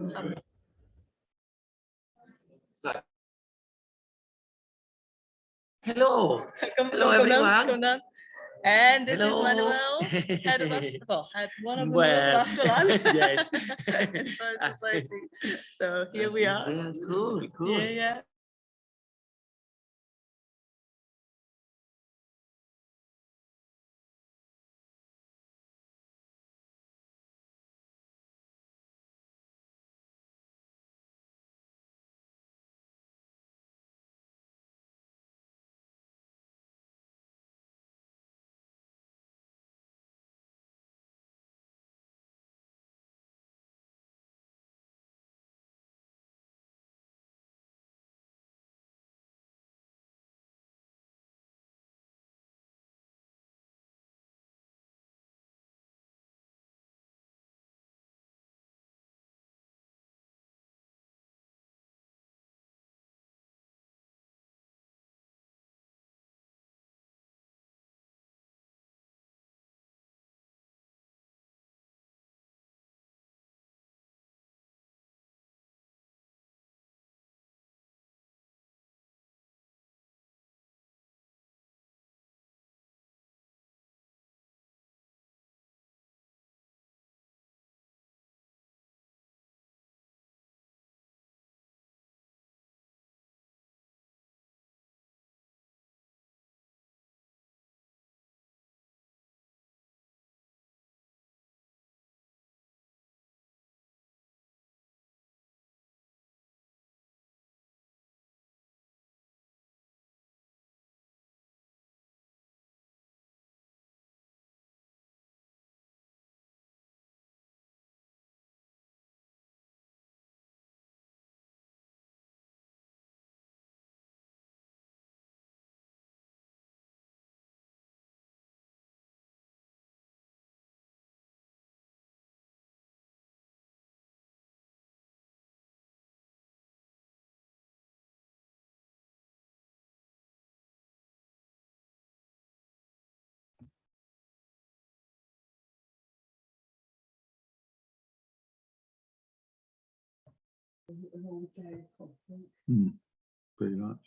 Hello. Hello, everyone. And this Hello. is Manuel, head one of the Manuel's Yes. Society. So here we are. Yeah, cool. Yeah. Pretty much.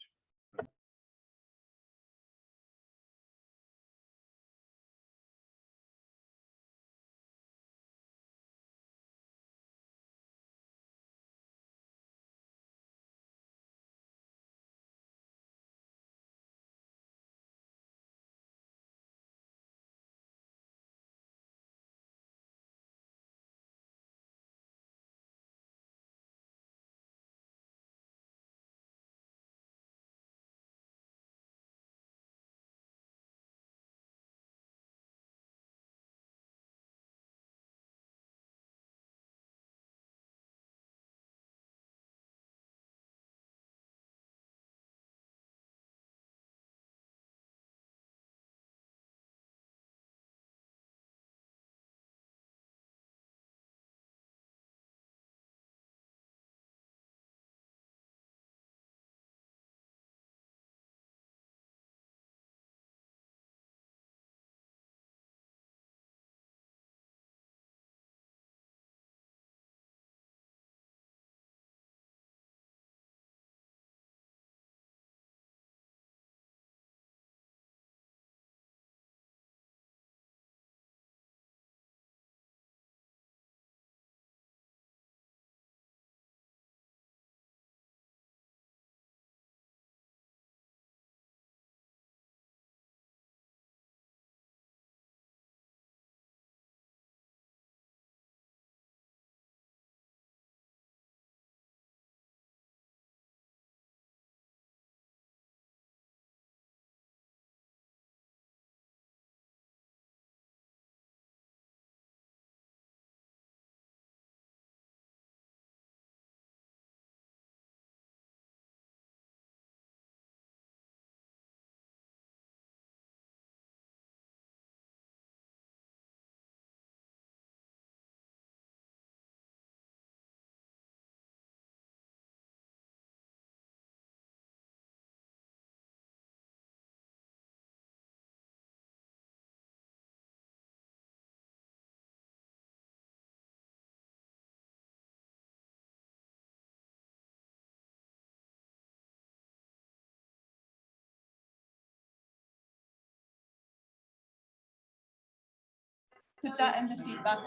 put that in the feedback.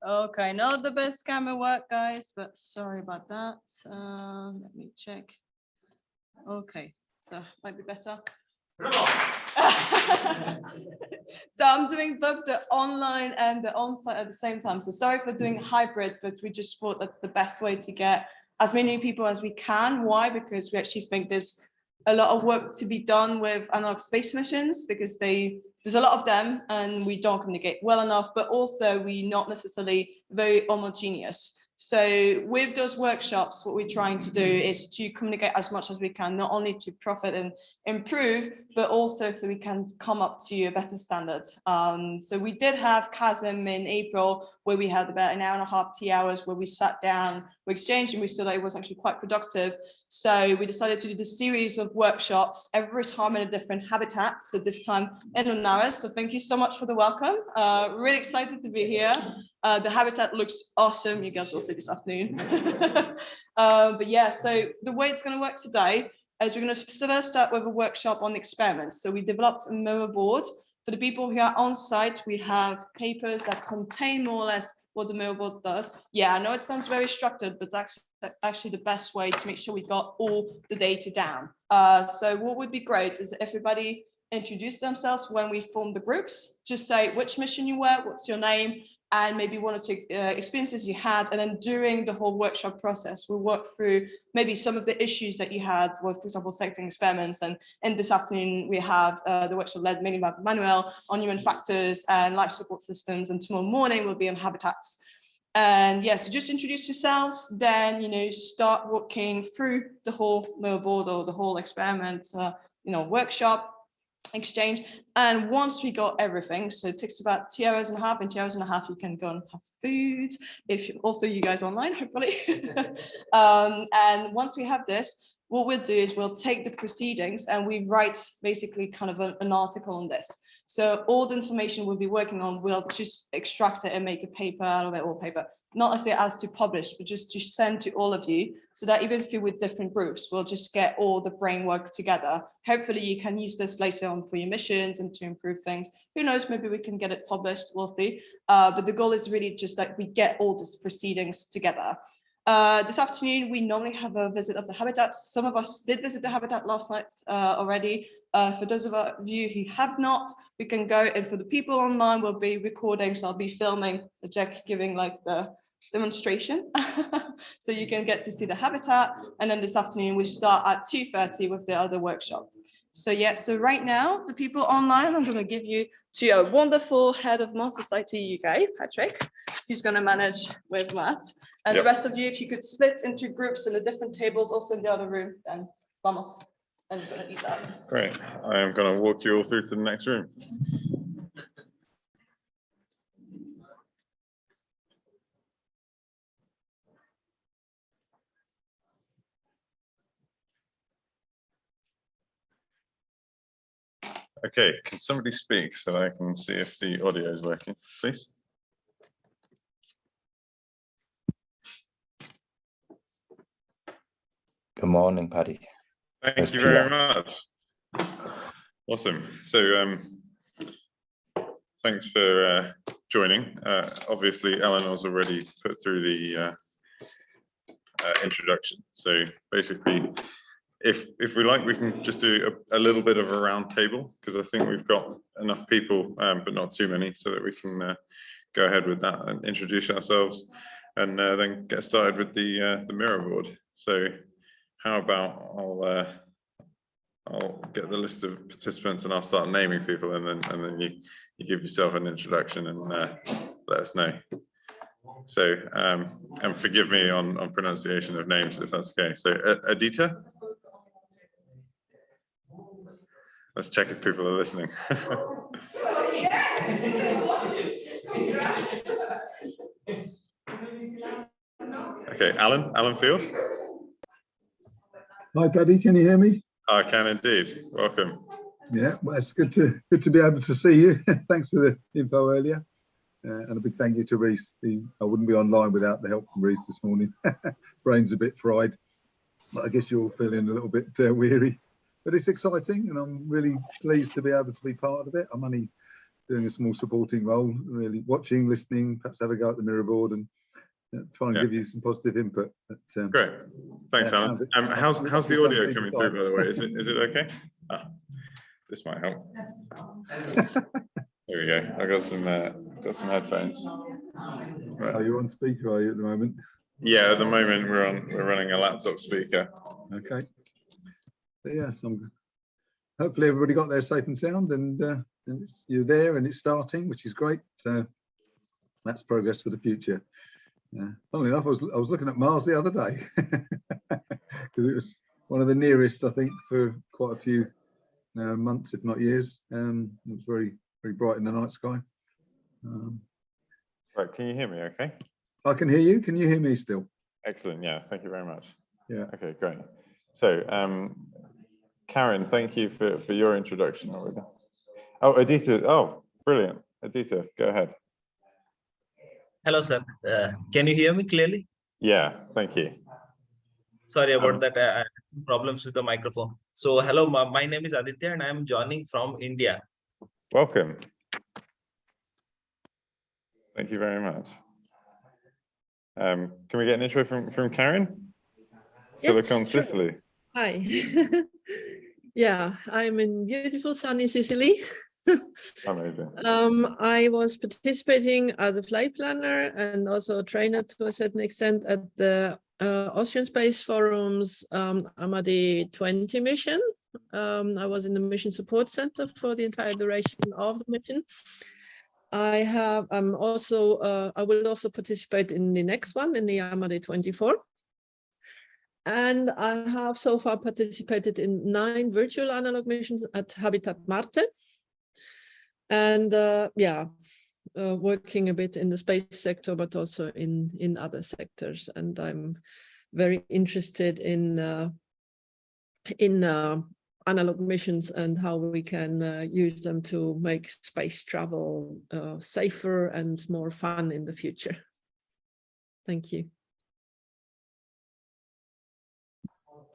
Okay, not the best camera work, guys, but sorry about that. Let me check. Okay, so might be better. So I'm doing both the online and the on-site at the same time. So sorry for doing hybrid, but we just thought that's the best way to get as many people as we can. Why? Because we actually think there's a lot of work to be done with analog space missions, because there's a lot of them and we don't communicate well enough, but also we're not necessarily very homogeneous. So with those workshops, what we're trying to do is to communicate as much as we can, not only to profit and improve, but also so we can come up to a better standard. So we did have CHASM in April, where we had about an hour and a half, 2 hours, where we sat down, we exchanged, and we saw that it was actually quite productive. So we decided to do this series of workshops every time in a different habitat. So this time in Lunares. So thank you so much for the welcome. Really excited to be here. The habitat looks awesome. You guys will see this afternoon. But yeah, so the way it's going to work today is we're going to first start with a workshop on experiments. So we developed a mirror board. For the people who are on site, we have papers that contain more or less what the mirror board does. Yeah, I know it sounds very structured, but it's actually the best way to make sure we got all the data down. So what would be great is everybody introduce themselves when we form the groups. Just say which mission you were, what's your name, and maybe one or two experiences you had. And then during the whole workshop process, we'll work through maybe some of the issues that you had with, for example, selecting experiments. And this afternoon, we have the workshop led mainly by Manuel on human factors and life support systems. And tomorrow morning will be on habitats. And yeah, so just introduce yourselves, then, start walking through the whole mirror board or the whole experiment, workshop, exchange. And once we got everything, so it takes about 2 hours and a half, in 2 hours and a half you can go and have food, if also you guys online, hopefully. And once we have this, what we'll do is we'll take the proceedings and we write basically kind of an article on this. So all the information we'll be working on, we'll just extract it and make a paper out of it, or paper, not necessarily as to publish, but just to send to all of you, so that even if you're with different groups, we'll just get all the brain work together. Hopefully you can use this later on for your missions and to improve things. Who knows, maybe we can get it published, we'll see. But the goal is really just that we get all these proceedings together. This afternoon, we normally have a visit of the habitats. Some of us did visit the habitat last night already. For those of you who have not, we can go, and for the people online, we'll be recording, so I'll be filming Jack giving like the demonstration. So you can get to see the habitat, and then this afternoon we start at 2:30 with the other workshop. So yeah, so right now, the people online, I'm going to give you to a wonderful head of Mars Society UK, Patrick, who's going to manage with Matt. And the rest of you, if you could split into groups in the different tables, also in the other room, then vamos. And we're going to eat that. Great. I am going to walk you all through to the next room. Okay, can somebody speak so I can see if the audio is working, please? Good morning, Paddy. Thank you very much. Awesome. So thanks for joining. Obviously, Eleanor's already put through the introduction. So basically, if we like, we can just do a little bit of a round table, because I think we've got enough people, but not too many, so that we can go ahead with that and introduce ourselves, and then get started with the mirror board. So how about I'll get the list of participants and I'll start naming people, and then you give yourself an introduction and let us know. So and forgive me on pronunciation of names if that's okay. So Adita. Let's check if people are listening. Okay, Alan Field. Hi, Paddy. Can you hear me? I can indeed. Welcome. Yeah, well, it's good to be able to see you. Thanks for the info earlier, and a big thank you to Reese. I wouldn't be online without the help from Reese this morning. Brain's a bit fried, but I guess you're all feeling a little bit weary. But it's exciting, and I'm really pleased to be able to be part of it. I'm only doing a small supporting role, really watching, listening, perhaps have a go at the mirror board and try and give you some positive input. But, great, thanks, Alan. How's the audio coming through, by the way? Is it okay? This might help. There we go. I got some headphones. Right. Are you on speaker? Are you at the moment? Yeah, at the moment we're running a laptop speaker. Okay. But yeah, hopefully everybody got there safe and sound, and you're there and it's starting, which is great. So that's progress for the future. Funnily enough, I was looking at Mars the other day because it was one of the nearest, I think, for quite a few months, if not years. It was very bright in the night sky. Right, can you hear me okay? I can hear you. Can you hear me still? Excellent, yeah, thank you very much. Yeah. Okay, great. So Karen, thank you for your introduction. Oh, Adita, oh, brilliant. Adita, go ahead. Hello, sir. Can you hear me clearly? Yeah, thank you. Sorry about that. I had problems with the microphone. So, hello, my name is Aditya and I am joining from India. Welcome. Thank you very much. Can we get an intro from Karen? Silicon Yes, sure. Sicily. Hi. Yeah, I'm in beautiful sunny Sicily. Amazing. I was participating as a flight planner and also a trainer to a certain extent at the Ocean Space Forum's Amadi 20 mission. I was in the Mission Support Center for the entire duration of the mission. I will also participate in the next one, in the Amadi 24. And I have so far participated in 9 virtual analog missions at Habitat Marte. And working a bit in the space sector, but also in other sectors. And I'm very interested in analog missions and how we can use them to make space travel safer and more fun in the future. Thank you.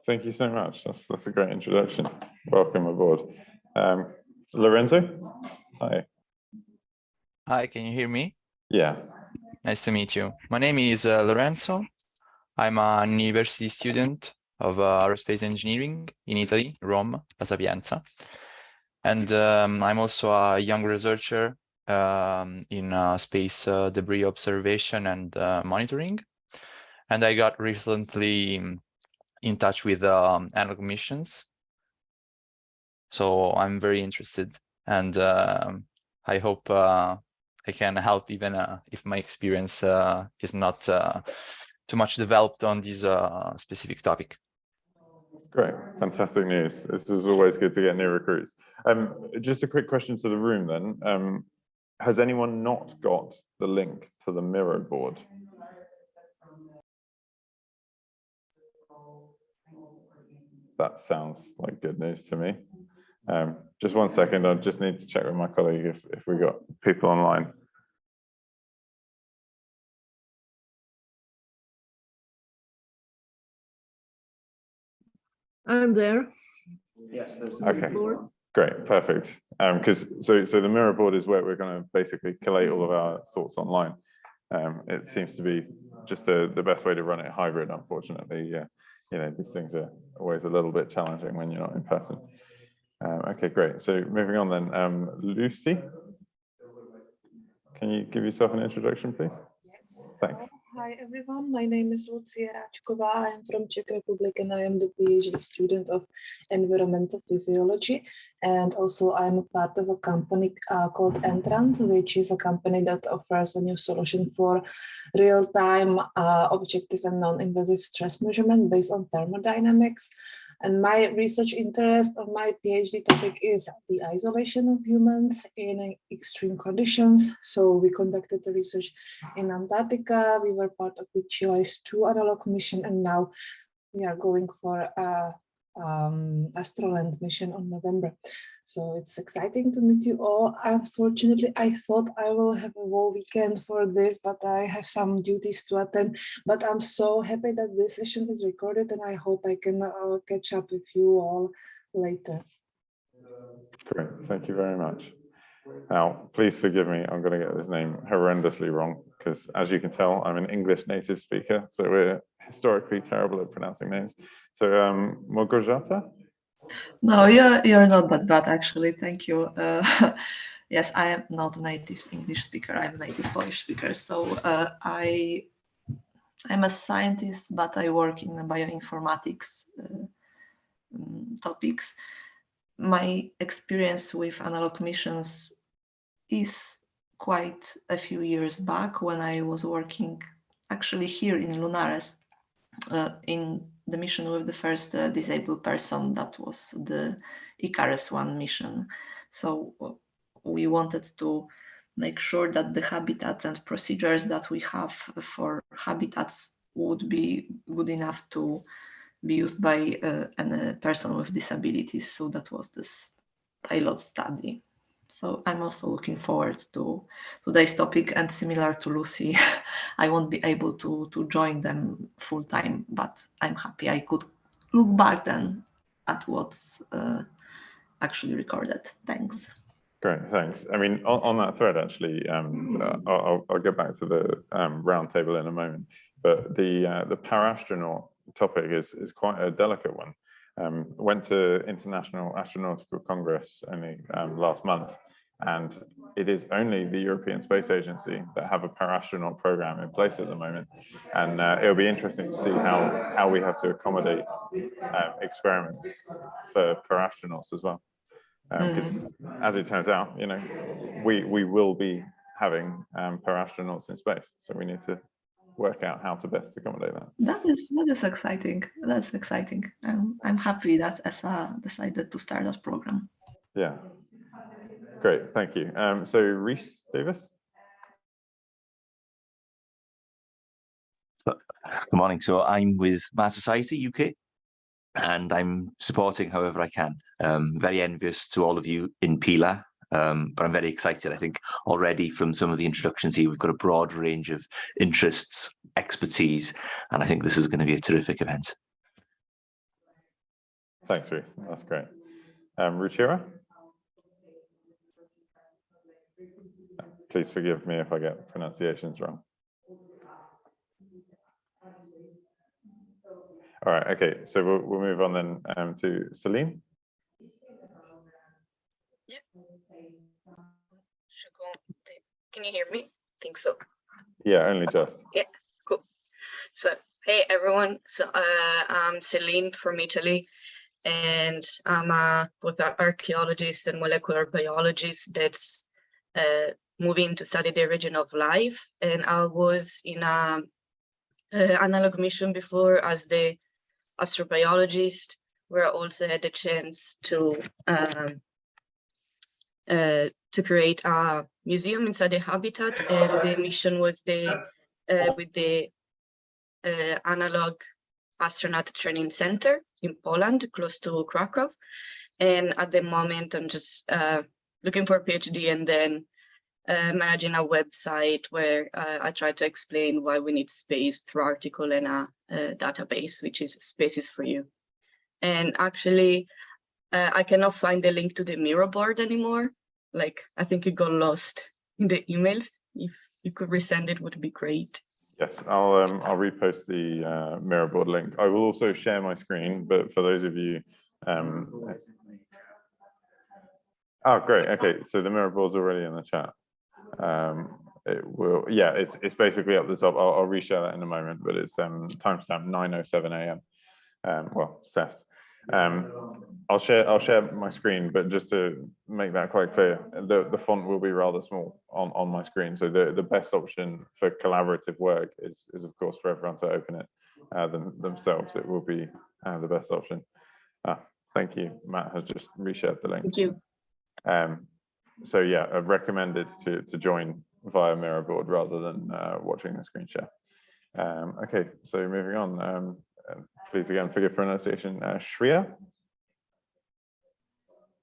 Thank you so much. That's a great introduction. Welcome aboard. Lorenzo, hi. Hi, can you hear me? Yeah. Nice to meet you. My name is Lorenzo. I'm an university student of aerospace engineering in Italy, Rome, La Sapienza. And I'm also a young researcher in space debris observation and monitoring. And I got recently in touch with analog missions. So I'm very interested, and I hope I can help, even if my experience is not too much developed on this specific topic. Great, fantastic news. This is always good to get new recruits. Just a quick question to the room then. Has anyone not got the link to the mirror board? That sounds like good news to me. Just 1 second, I just need to check with my colleague if we got people online. I'm there. Okay, great, perfect. Because so the mirror board is where we're going to basically collate all of our thoughts online. It seems to be just the best way to run it hybrid. Unfortunately, you know, these things are always a little bit challenging when you're not in person. Okay, great. So moving on then, Lucy, can you give yourself an introduction, please? Yes. Thanks. Hi everyone, my name is Lucia Račková. I am from Czech Republic and I am the PhD student of environmental physiology. And also I am a part of a company called Entrant, which is a company that offers a new solution for real-time objective and non-invasive stress measurement based on thermodynamics. And my research interest of my PhD topic is the isolation of humans in extreme conditions. So we conducted the research in Antarctica. We were part of the Chile's 2 Analogue mission, and now we are going for a Astroland mission on November. So it's exciting to meet you all. Unfortunately, I thought I will have a whole weekend for this, but I have some duties to attend. But I'm so happy that this session is recorded, and I hope I can catch up with you all later. Great, thank you very much. Now, please forgive me, I'm going to get this name horrendously wrong, because as you can tell, I'm an English native speaker, so we're historically terrible at pronouncing names. So, Małgorzata? No, you're not that bad, actually. Thank you. Yes, I am not a native English speaker. I'm a native Polish speaker. So I'm a scientist, but I work in bioinformatics topics. My experience with analog missions is quite a few years back when I was working actually here in Lunares in the mission with the first disabled person. That was the Icarus 1 mission. So we wanted to make sure that the habitats and procedures that we have for habitats would be good enough to be used by a person with disabilities. So that was this pilot study. So I'm also looking forward to today's topic, and similar to Lucy, I won't be able to join them full time, but I'm happy I could look back then at what's actually recorded. Thanks. Great, thanks. I mean, on that thread, actually, I'll get back to the roundtable in a moment, but the para-astronaut topic is quite a delicate one. Went to International Astronautical Congress only last month, and it is only the European Space Agency that have a para-astronaut program in place at the moment, and it'll be interesting to see how we have to accommodate experiments for para-astronauts as well, because as it turns out, you know, we will be having para-astronauts in space, so we need to work out how to best accommodate that. That is exciting. That's exciting. I'm happy that ESA decided to start that program. Yeah, great, thank you. So Rhys Davis. Good morning. So I'm with Mars Society UK, and I'm supporting however I can. Very envious to all of you in Pila. But I'm very excited. I think already from some of the introductions here, we've got a broad range of interests, expertise, and I think this is going to be a terrific event. Thanks, Rhys. That's great. Ruchira? Please forgive me if I get pronunciations wrong. All right, okay, so we'll move on then to Celine. Yeah. Can you hear me? I think so. Yeah, only just. Yeah, cool. So, hey everyone. So I'm Celine from Italy, and I'm both an archaeologist and molecular biologist that's moving to study the origin of life. And I was in a analog mission before as the astrobiologist, where I also had the chance to create a museum inside the habitat, and the mission was with the Analogue Astronaut Training Center in Poland, close to Krakow. And at the moment, I'm just looking for a PhD and then managing a website where I try to explain why we need space through article and a database, which is Spaces for You. And actually, I cannot find the link to the Miro board anymore. Like, I think it got lost in the emails. If you could resend it, would be great. Yes, I'll repost the Miro board link. I will also share my screen, but for those of you, oh great, okay, so the Miro board's already in the chat. It will, yeah, it's basically up the top. I'll reshare that in a moment, but it's timestamp 9:07 a.m. Well, CEST. I'll share my screen, but just to make that quite clear, the font will be rather small on my screen. So the best option for collaborative work is of course for everyone to open it themselves. It will be the best option. Thank you. Matt has just reshared the link. Thank you. So yeah, I've recommended to join via Miro board rather than watching the screen share. Okay, so moving on. Please again, forgive pronunciation. Shreya?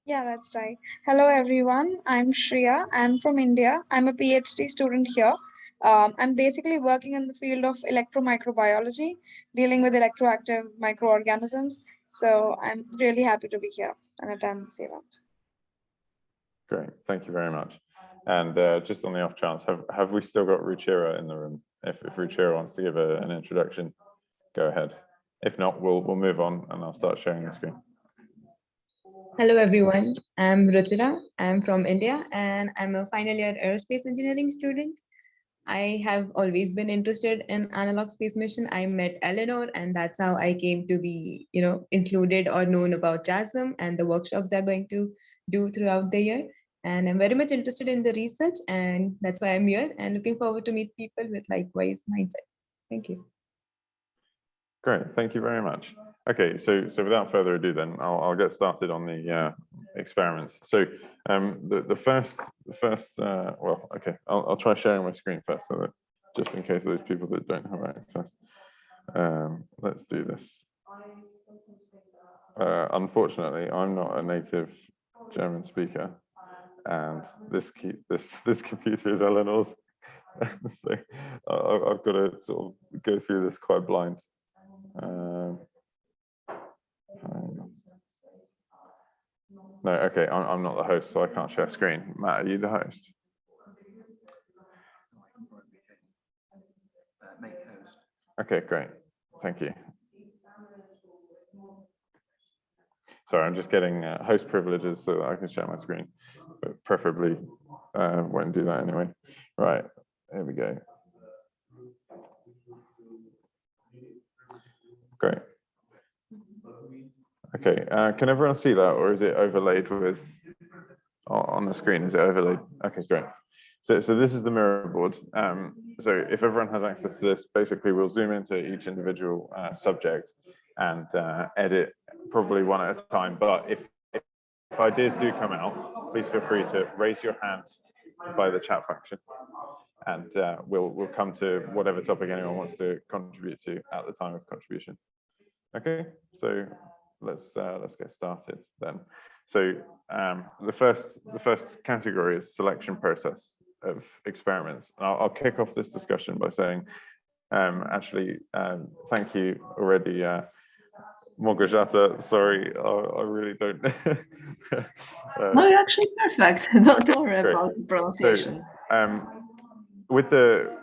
Yeah, that's right. Hello, everyone. I'm Shreya. I'm from India. I'm a PhD student here. I'm basically working in the field of electromicrobiology, dealing with electroactive microorganisms. So I'm really happy to be here and attend this event. Great, thank you very much. And just on the off chance, have we still got Ruchira in the room? If Ruchira wants to give an introduction, go ahead. If not, we'll move on and I'll start sharing the screen. Hello everyone, I'm Ruchira. I'm from India and I'm a final year aerospace engineering student. I have always been interested in analog space mission. I met Eleanor and that's how I came to be, included or known about CHASM and the workshops they're going to do throughout the year. And I'm very much interested in the research and that's why I'm here and looking forward to meet people with likewise mindset. Thank you. Great, thank you very much. Okay, so without further ado, then I'll get started on the experiments. So the first well, okay, I'll try sharing my screen first, so that just in case those people that don't have access. Let's do this. Unfortunately, I'm not a native German speaker, and this computer is Eleanor's, so I've got to sort of go through this quite blind. No, okay, I'm not the host, so I can't share screen. Matt, are you the host? Okay, great. Thank you. Sorry, I'm just getting host privileges so that I can share my screen, but preferably won't do that anyway. Right, here we go. Great. Okay, can everyone see that, or is it overlaid with on the screen? Is it overlaid? Okay, great. So this is the Miro board. So if everyone has access to this, basically we'll zoom into each individual subject and edit probably one at a time. But if ideas do come out, please feel free to raise your hand via the chat function, and we'll come to whatever topic anyone wants to contribute to at the time of contribution. Okay, so let's get started then. So the first category is selection process of experiments. And I'll kick off this discussion by saying, actually, thank you already, Małgorzata. Sorry, I really don't. No, you're actually perfect. Don't worry about the pronunciation. So, with the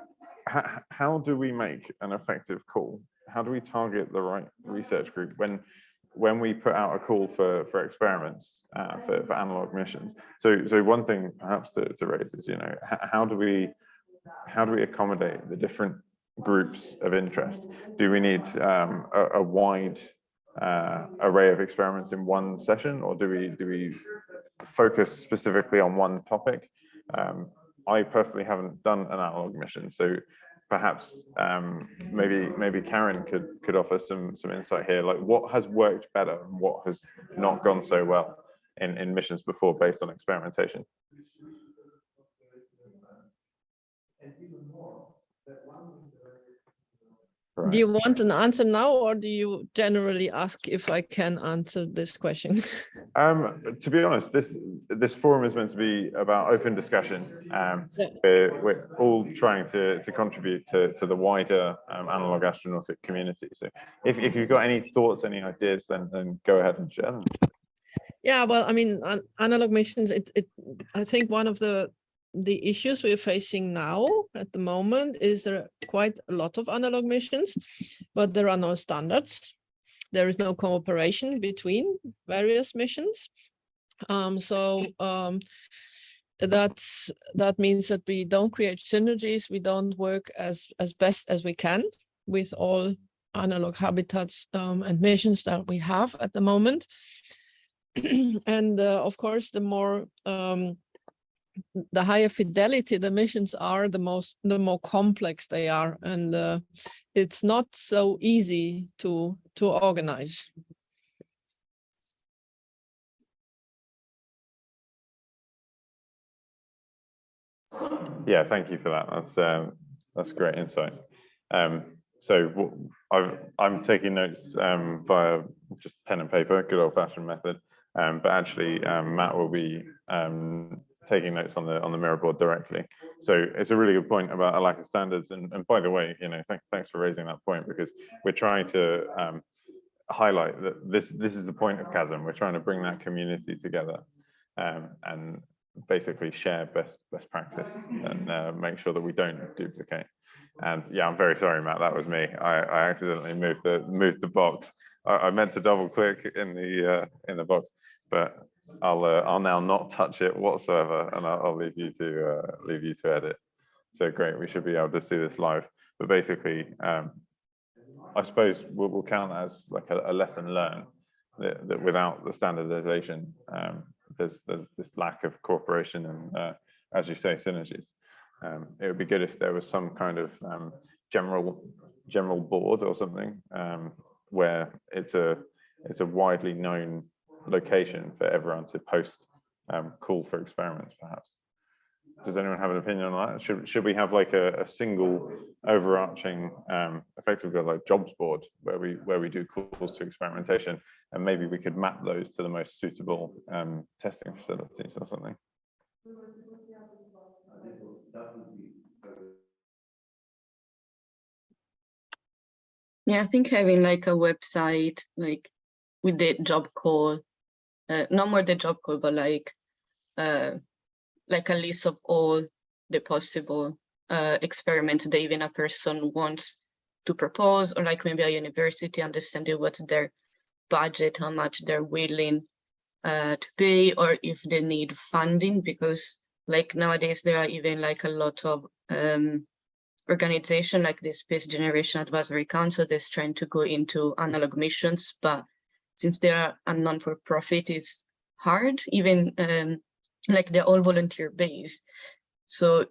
how do we make an effective call? How do we target the right research group when we put out a call for experiments for analog missions? So one thing perhaps to raise is, how do we accommodate the different groups of interest? Do we need a wide array of experiments in one session, or do we focus specifically on one topic? I personally haven't done an analog mission, so perhaps maybe Karen could offer some insight here, like what has worked better and what has not gone so well in missions before based on experimentation. Do you want an answer now, or do you generally ask if I can answer this question? To be honest, this forum is meant to be about open discussion. Yeah. We're all trying to contribute to the wider analog astronautic community. So if you've got any thoughts, any ideas, then go ahead and share them. Yeah, well, I mean, analog missions, I think one of the issues we're facing now at the moment is there are quite a lot of analog missions, but there are no standards. There is no cooperation between various missions. That means that we don't create synergies. We don't work as best as we can with all analog habitats and missions that we have at the moment. And of course, the more the higher fidelity the missions are, the more complex they are, and it's not so easy to organize. Yeah, thank you for that. That's great insight. So I'm taking notes via just pen and paper, good old-fashioned method. But actually, Matt will be taking notes on the mirror board directly. So it's a really good point about a lack of standards. And by the way, thanks for raising that point, because we're trying to highlight that this is the point of CHASM. We're trying to bring that community together and basically share best practice and make sure that we don't duplicate. And yeah, I'm very sorry, Matt. That was me. I accidentally moved the box. I meant to double click in the box, but I'll now not touch it whatsoever, and I'll leave you to edit. So great, we should be able to see this live. But basically, I suppose we'll count that as like a lesson learned that without the standardization, there's this lack of cooperation and, as you say, synergies. It would be good if there was some kind of general board or something where it's a widely known location for everyone to post call for experiments, perhaps. Does anyone have an opinion on that? Should we have like a single overarching, effectively like jobs board where we do calls to experimentation, and maybe we could map those to the most suitable testing facilities or something? Yeah, I think having like a website, like with the job call, not more the job call, but like a list of all the possible experiments that even a person wants to propose, or like maybe a university understanding what's their budget, how much they're willing to pay, or if they need funding, because like nowadays there are even like a lot of organization like the Space Generation Advisory Council that's trying to go into analog missions, but since they are a non-for-profit, it's hard, even like they're all volunteer based. So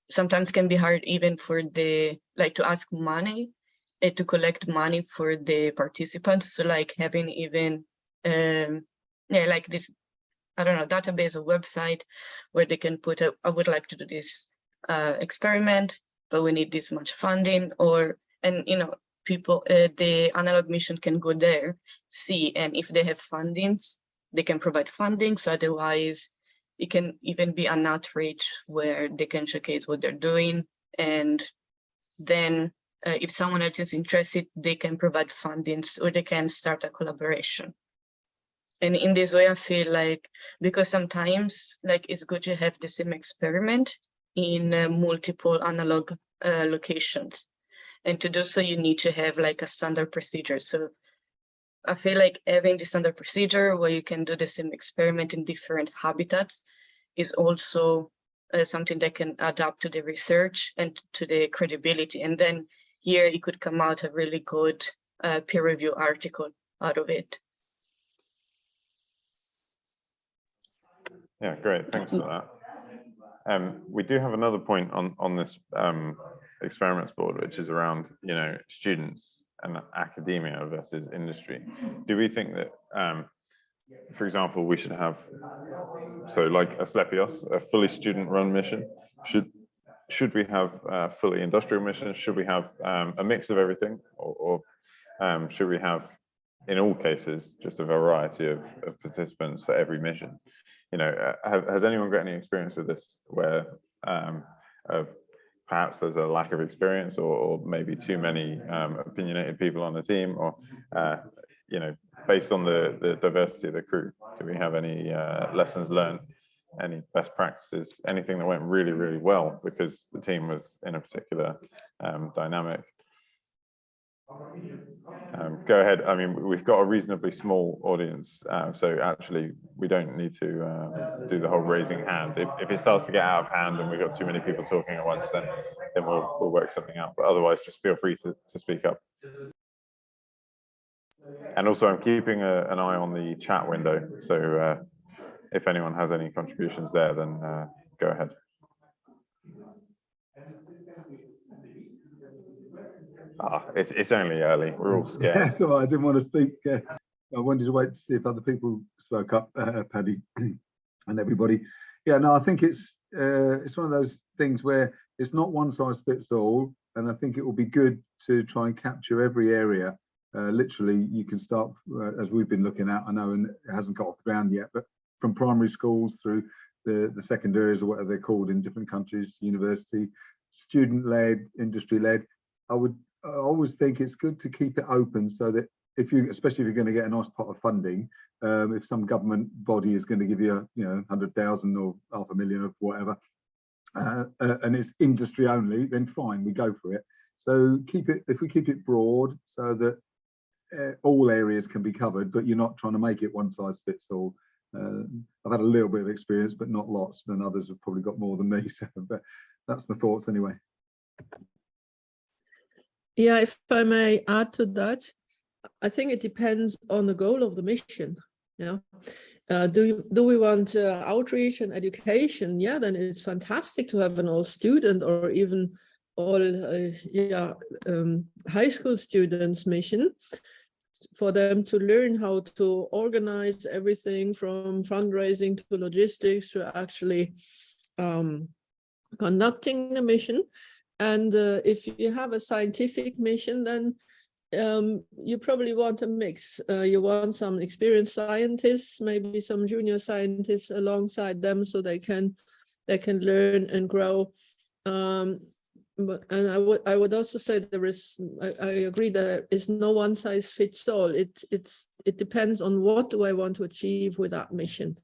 sometimes can be hard even for the, like to ask money and to collect money for the participants. So like having even, like this, I don't know, database or website where they can put, I would like to do this experiment, but we need this much funding, and people, the analog mission can go there, see, and if they have fundings, they can provide funding. So otherwise, it can even be an outreach where they can showcase what they're doing. And then if someone else is interested, they can provide fundings or they can start a collaboration. And in this way, I feel like, because sometimes like it's good to have the same experiment in multiple analog locations. And to do so, you need to have like a standard procedure. So I feel like having the standard procedure where you can do the same experiment in different habitats is also something that can adapt to the research and to the credibility. And then here it could come out a really good peer review article out of it. Yeah, great. Thanks for that. We do have another point on this experiments board, which is around, students and academia versus industry. Do we think that, for example, we should have, so like Asclepios, a fully student-run mission, should we have fully industrial missions? Should we have a mix of everything, or should we have, in all cases, just a variety of participants for every mission? You know, has anyone got any experience with this, where perhaps there's a lack of experience, or maybe too many opinionated people on the team, or you know, based on the diversity of the crew, do we have any lessons learned, any best practices, anything that went really, really well because the team was in a particular dynamic? Go ahead. I mean, we've got a reasonably small audience, so actually we don't need to do the whole raising hand. If it starts to get out of hand and we've got too many people talking at once, then we'll work something out. But otherwise, just feel free to speak up. And also, I'm keeping an eye on the chat window, so if anyone has any contributions there, then go ahead. It's only early. We're all scared. So I didn't want to speak. I wanted to wait to see if other people spoke up, Paddy and everybody. Yeah, no, I think it's one of those things where it's not one size fits all, and I think it will be good to try and capture every area. Literally, you can start as we've been looking at. I know, and it hasn't got off the ground yet, but from primary schools through the secondaries, or whatever they're called in different countries, university, student-led, industry-led. I always think it's good to keep it open, so that especially if you're going to get a nice pot of funding, if some government body is going to give you, 100,000 or 500,000 or whatever, and it's industry only, then fine, we go for it. So if we keep it broad, so that all areas can be covered, but you're not trying to make it one size fits all. I've had a little bit of experience, but not lots, and others have probably got more than me. So, but that's my thoughts anyway. Yeah, if I may add to that, I think it depends on the goal of the mission. Yeah, do we want outreach and education? Yeah, then it's fantastic to have an all student or even all high school students mission, for them to learn how to organize everything from fundraising to logistics to actually conducting the mission. And if you have a scientific mission, then you probably want a mix. You want some experienced scientists, maybe some junior scientists alongside them, so they can learn and grow. And I would also say I agree there is no one size fits all. It depends on what do I want to achieve with that mission.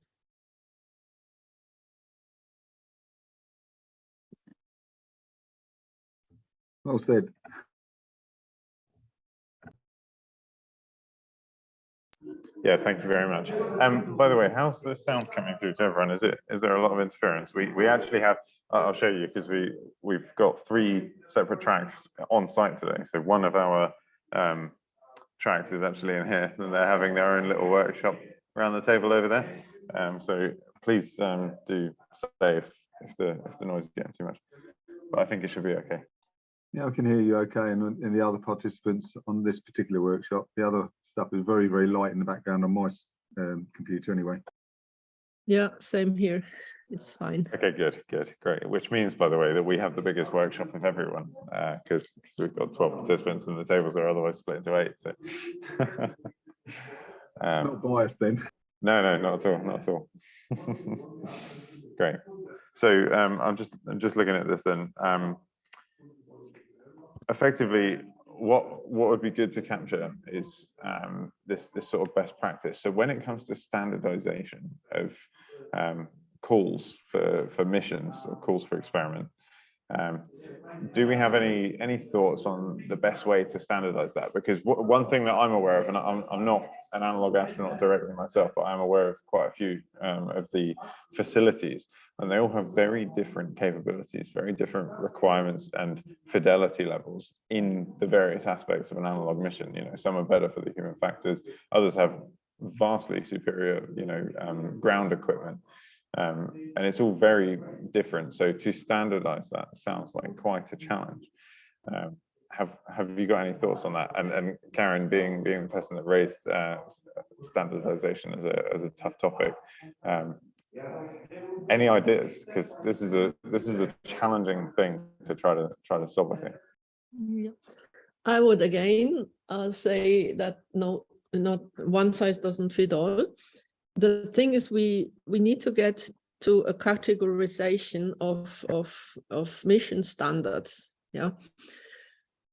Well said. Yeah, thank you very much. By the way, how's the sound coming through to everyone? Is there a lot of interference? We actually have. I'll show you, because we've got 3 separate tracks on site today. So one of our tracks is actually in here, and they're having their own little workshop around the table over there. So please do say if the noise is getting too much. But I think it should be okay. Yeah, I can hear you okay, and the other participants on this particular workshop, the other stuff is very, very light in the background on my computer anyway. Yeah, same here. It's fine. Okay, good, great. Which means, by the way, that we have the biggest workshop of everyone, because we've got 12 participants and the tables are otherwise split into 8. So. Not biased then. No, not at all. Great. So I'm just looking at this then. Effectively, what would be good to capture is this sort of best practice. So when it comes to standardization of calls for missions or calls for experiment, do we have any thoughts on the best way to standardize that? Because one thing that I'm aware of, and I'm not an analog astronaut directly myself, but I'm aware of quite a few of the facilities, and they all have very different capabilities, very different requirements and fidelity levels in the various aspects of an analog mission. Some are better for the human factors, others have vastly superior, ground equipment. And it's all very different. So to standardize that sounds like quite a challenge. Have you got any thoughts on that? And Karen, being the person that raised standardization as a tough topic, any ideas? Because this is a challenging thing to try to solve, I think. Yeah. I would again say that no, not one size doesn't fit all. The thing is, we need to get to a categorization of mission standards. Yeah.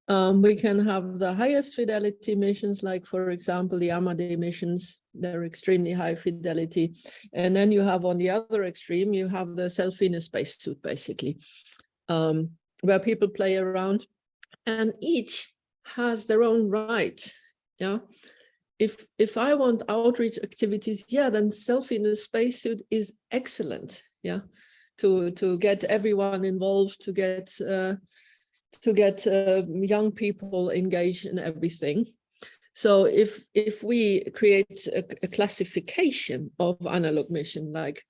We can have the highest fidelity missions, like, for example, the AMADE missions. They're extremely high fidelity. And then you have on the other extreme, you have the selfie in a spacesuit, basically, where people play around, and each has their own right. Yeah. If I want outreach activities, yeah, then selfie in a spacesuit is excellent. Yeah. To get everyone involved, to get young people engaged in everything. So if we create a classification of analog mission, like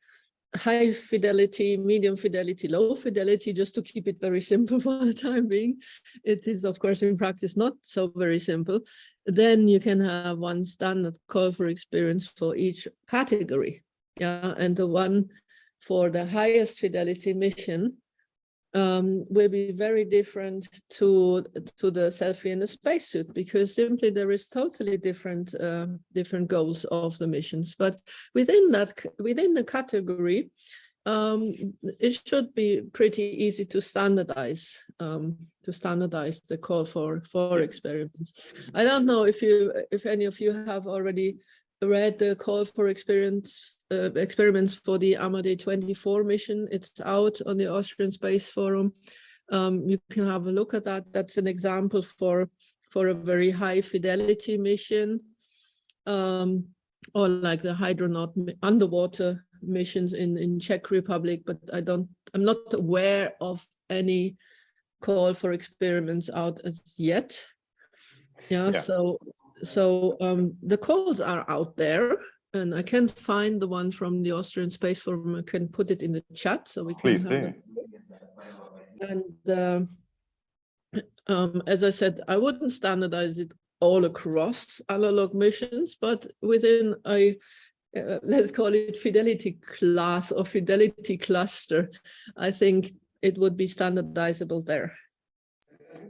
high fidelity, medium fidelity, low fidelity, just to keep it very simple for the time being, it is of course in practice not so very simple, then you can have one standard call for experience for each category. Yeah, and the one for the highest fidelity mission will be very different to the selfie in a spacesuit, because simply there is totally different goals of the missions. But within the category, it should be pretty easy to standardize the call for experiments. I don't know if any of you have already read the call for experiments for the AMADE 24 mission. It's out on the Austrian Space Forum. You can have a look at that. That's an example for a very high fidelity mission, or like the hydronaut underwater missions in Czech Republic. But I'm not aware of any call for experiments out as yet. Yeah. So the calls are out there. And I can't find the one from the Austrian Space Forum. I can put it in the chat so we can Please have do. And as I said, I wouldn't standardize it all across analog missions, but within a let's call it fidelity class or fidelity cluster, I think it would be standardizable there.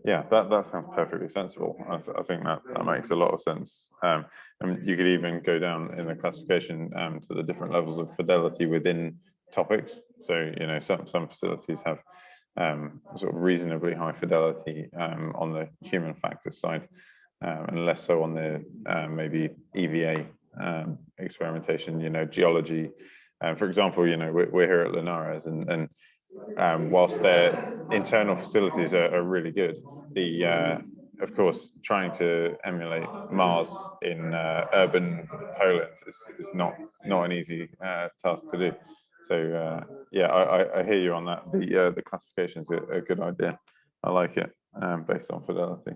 Yeah, that sounds perfectly sensible. I think that makes a lot of sense. And you could even go down in the classification to the different levels of fidelity within topics. So, you know, some facilities have sort of reasonably high fidelity on the human factors side, and less so on the maybe EVA experimentation, you know, geology. For example, you know, we're here at Lunares, and whilst their internal facilities are really good, of course, trying to emulate Mars in urban Poland is not an easy task to do. So yeah, I hear you on that. The classifications are a good idea. I like it based on fidelity.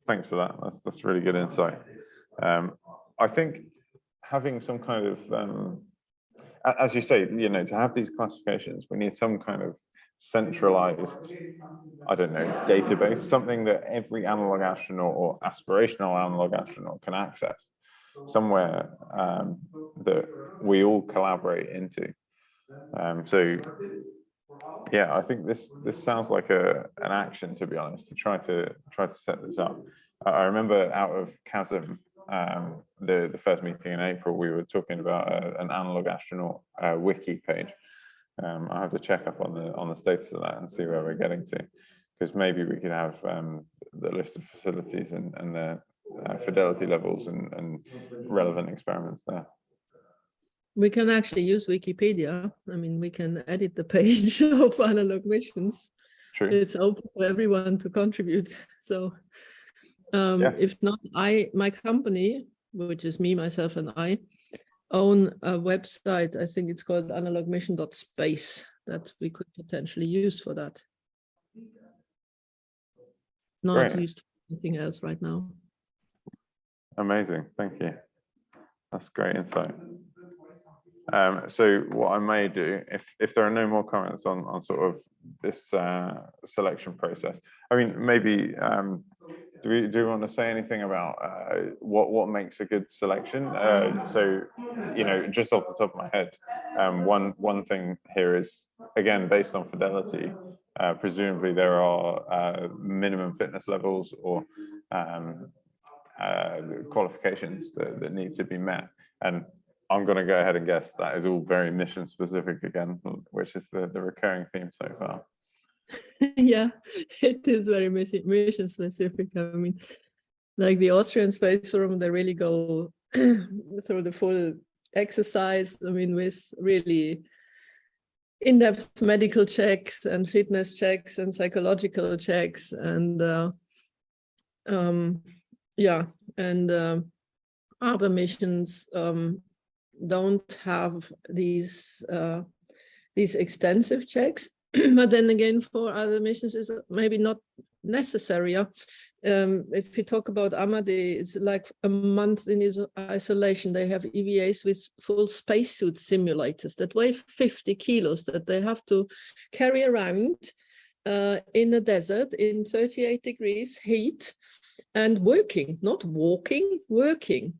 Thanks for that. That's really good insight. I think having some kind of as you say, you know, to have these classifications, we need some kind of centralized, I don't know, database, something that every analog astronaut or aspirational analog astronaut can access, somewhere that we all collaborate into. So yeah, I think this sounds like an action, to be honest, to try to set this up. I remember out of CHASM, the first meeting in April, we were talking about an analog astronaut wiki page. I have to check up on the status of that and see where we're getting to, because maybe we could have the list of facilities and their fidelity levels and relevant experiments there. We can actually use Wikipedia. I mean, we can edit the page of analog missions. True. It's open for everyone to contribute. So yeah. If not, my company, which is me, myself, and I, own a website. I think it's called analogmission.space that we could potentially use for that. Not Great. used for anything else right now. Amazing, thank you. That's great insight. So what I may do, if there are no more comments on sort of this selection process, I mean, maybe do we want to say anything about what makes a good selection? So, you know, just off the top of my head, one thing here is, again, based on fidelity. Presumably there are minimum fitness levels or qualifications that need to be met, and I'm going to go ahead and guess that is all very mission specific again, which is the recurring theme so far. Yeah, it is very mission specific. I mean, like the Austrian Space Forum, they really go through the full exercise. I mean, with really in-depth medical checks and fitness checks and psychological checks, and yeah, and other missions don't have these extensive checks. But then again, for other missions, is maybe not necessary. If you talk about Amade, it's like a month in isolation. They have EVAs with full spacesuit simulators that weigh 50 kilos that they have to carry around in the desert in 38 degrees heat and working, not walking, working.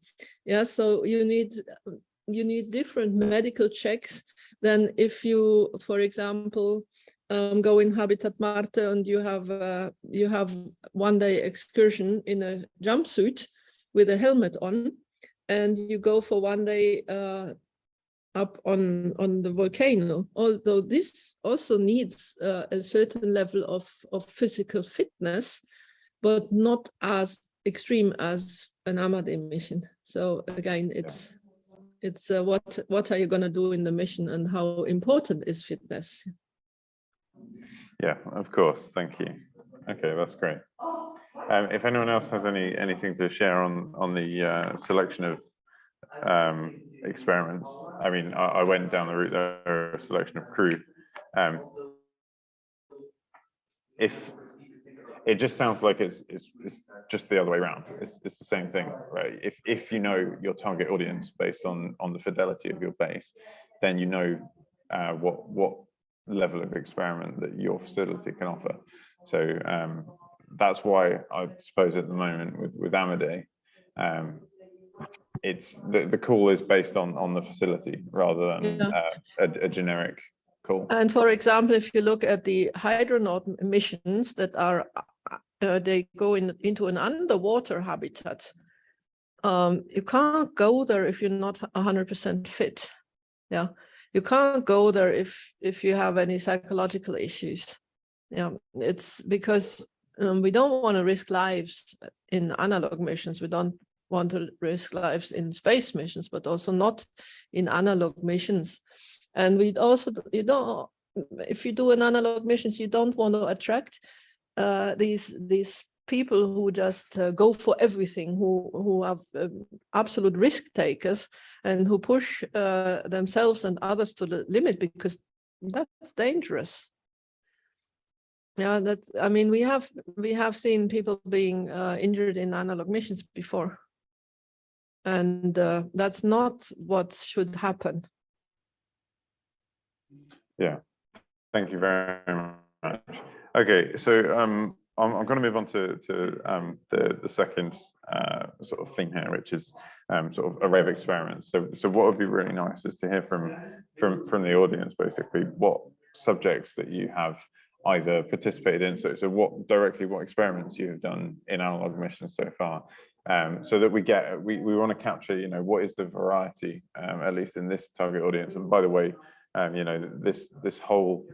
Yeah, so you need different medical checks than if you, for example, go in Habitat Marte and you have one-day excursion in a jumpsuit with a helmet on, and you go for 1 day up on the volcano. Although this also needs a certain level of physical fitness, but not as extreme as an Amade mission. So again, it's what are you going to do in the mission, and how important is fitness? Yeah, of course. Thank you. Okay, that's great. If anyone else has anything to share on the selection of experiments, I mean, I went down the route there, a selection of crew. If it just sounds like it's just the other way around. It's the same thing, right? If you know your target audience based on the fidelity of your base, then you know what level of experiment that your facility can offer. So that's why I suppose at the moment with Amade, it's the call is based on the facility rather than a generic call. And for example, if you look at the hydronaut missions that are they go into an underwater habitat, you can't go there if you're not 100% fit. Yeah, you can't go there if you have any psychological issues. Yeah, it's because we don't want to risk lives in analog missions. We don't want to risk lives in space missions, but also not in analog missions. And we also, if you do an analog missions, you don't want to attract these people who just go for everything, who are absolute risk takers and who push themselves and others to the limit, because that's dangerous. Yeah, I mean, we have seen people being injured in analog missions before, and that's not what should happen. Yeah, thank you very much. Okay, so I'm going to move on to the second sort of theme here, which is sort of array of experiments. So what would be really nice is to hear from the audience, basically, what subjects that you have either participated in. So what experiments you have done in analog missions so far, so that we want to capture, you know, what is the variety, at least in this target audience. And by the way, you know, this whole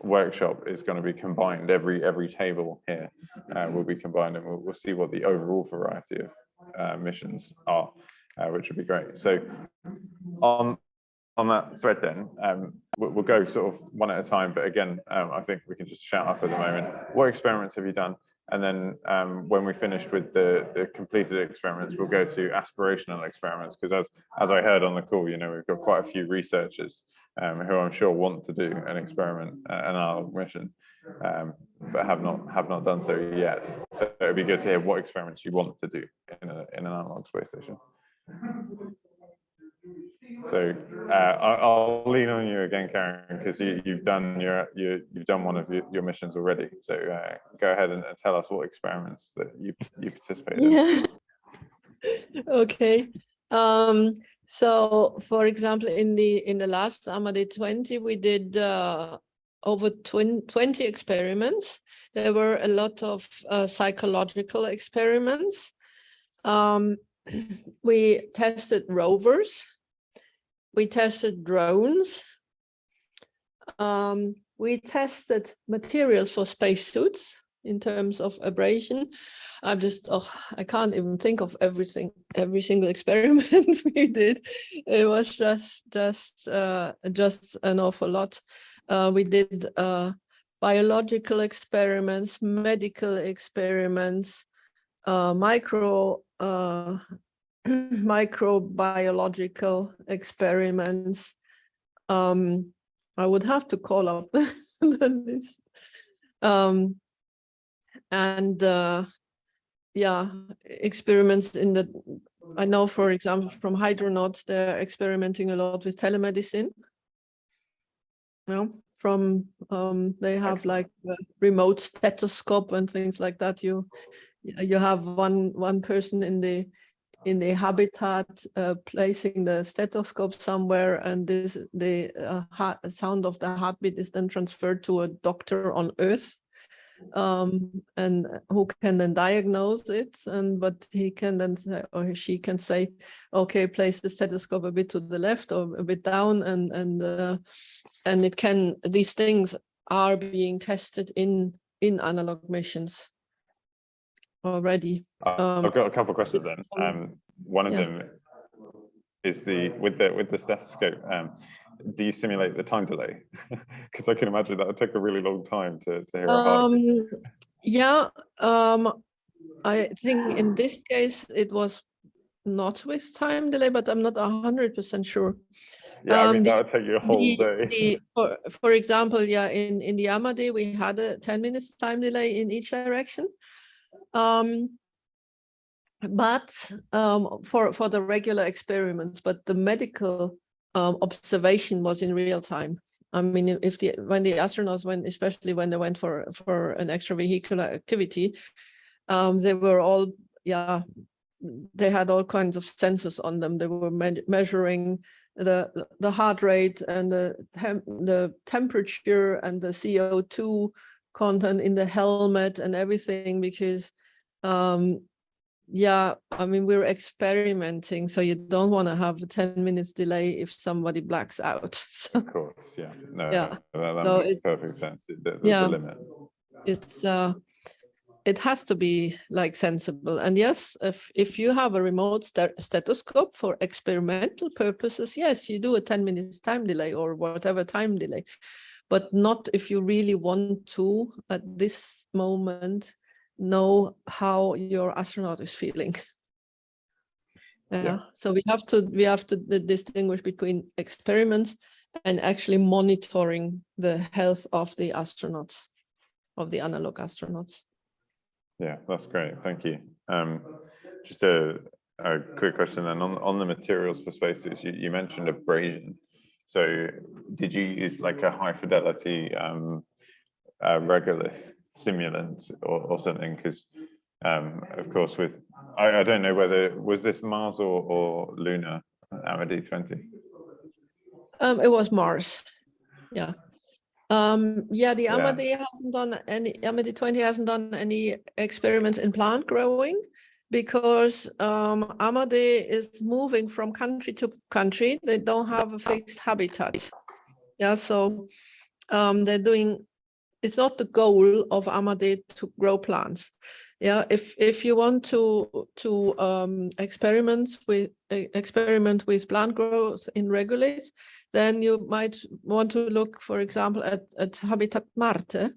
workshop is going to be combined. Every table here will be combined, and we'll see what the overall variety of missions are, which would be great. So on that thread then, we'll go sort of one at a time, but again, I think we can just shout up at the moment. What experiments have you done? And then when we finish with the completed experiments, we'll go to aspirational experiments, because as I heard on the call, you know, we've got quite a few researchers who I'm sure want to do an experiment, an analog mission, but have not done so yet. So it'd be good to hear what experiments you want to do in an analog space station. So I'll lean on you again, Karen, because you've done one of your missions already. So go ahead and tell us what experiments that you participated in. Yeah. Okay. So for example, in the last AMADE 20, we did over 20 experiments. There were a lot of psychological experiments. We tested rovers. We tested drones. We tested materials for spacesuits in terms of abrasion. I can't even think of every single experiment we did. It was just an awful lot. We did biological experiments, medical experiments, microbiological experiments. I would have to call up the list. Yeah, experiments I know, for example, from hydronauts, they're experimenting a lot with telemedicine. They have like a remote stethoscope and things like that. You have one person in the habitat placing the stethoscope somewhere, and the sound of the heartbeat is then transferred to a doctor on Earth, and who can then diagnose it, but he can then say, or she can say, okay, place the stethoscope a bit to the left or a bit down, and it can. These things are being tested in analog missions already. I've got a couple of questions then. One of them is with the stethoscope. Do you simulate the time delay? Because I can imagine that would take a really long time to hear a heartbeat. Yeah, I think in this case it was not with time delay, but I'm not 100% sure. Yeah, I mean, that would take you a whole day. For example, yeah, in the AMADE, we had a 10 minutes time delay in each direction. But for the regular experiments, but the medical observation was in real time. I mean, when the astronauts went, especially when they went for an extravehicular activity, they were all, they had all kinds of sensors on them. They were measuring the heart rate and the temperature and the CO2 content in the helmet and everything, because I mean, we're experimenting, so you don't want to have a 10 minutes delay if somebody blacks out. So, of course, yeah. No, yeah. that makes perfect sense. The limit. It has to be like sensible. And yes, if you have a remote stethoscope for experimental purposes, yes, you do a 10 minutes time delay or whatever time delay, but not if you really want to, at this moment, know how your astronaut is feeling. So we have to distinguish between experiments and actually monitoring the health of the astronauts, of the analog astronauts. Yeah, that's great. Thank you. Just a quick question then on the materials for spacesuits. You mentioned abrasion. So did you use like a high fidelity regolith simulant or something? Because of course, with I don't know whether was this Mars or Luna AMADE 20. It was Mars. Yeah. The AMADE hasn't done any. AMADE 20 hasn't done any experiments in plant growing, because AMADE is moving from country to country. They don't have a fixed habitat. Yeah, so they're doing. It's not the goal of AMADE to grow plants. Yeah, if you want to experiment with plant growth in regolith, then you might want to look, for example, at Habitat Marte,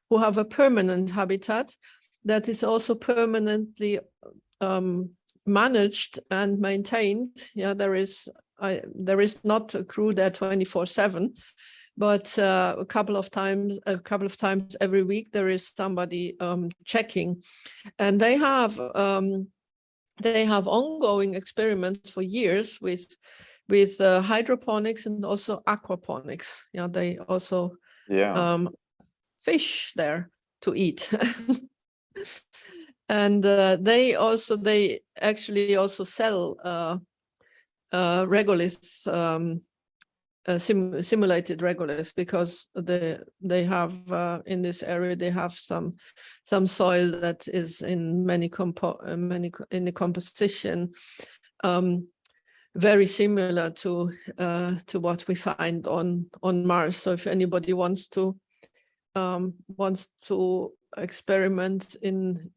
who have a permanent habitat that is also permanently managed and maintained. Yeah, there is not a crew there 24/7. But a couple of times every week there is somebody checking, and they have ongoing experiments for years with with hydroponics and also aquaponics. Yeah, they also fish there to eat. And they actually also sell regolith, simulated regolith, because they have in this area they have some soil that is in many in the composition very similar to what we find on Mars. So if anybody wants to experiment in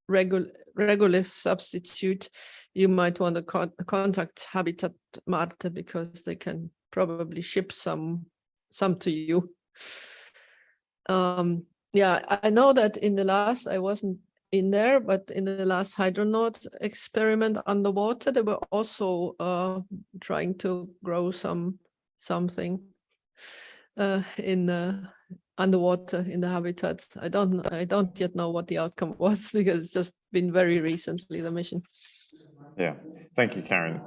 regolith substitute, you might want to contact Habitat Marte, because they can probably ship some to you. Yeah, I know that in the last, I wasn't in there, but in the last hydronaut experiment underwater, they were also trying to grow something in underwater in the habitat. I don't yet know what the outcome was, because it's just been very recently, the mission. Yeah, thank you, Karen.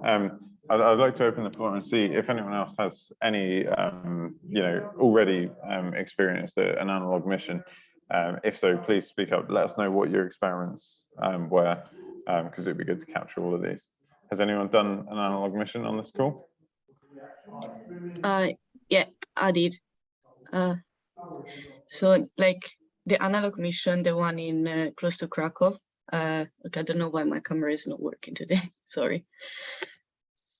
I'd like to open the floor and see if anyone else has any, already experienced an analog mission. If so, please speak up. Let us know what your experiments were, because it'd be good to capture all of these. Has anyone done an analog mission on this call? Yeah, I did. So like the analog mission, the one in close to Krakow. I don't know why my camera is not working today. Sorry.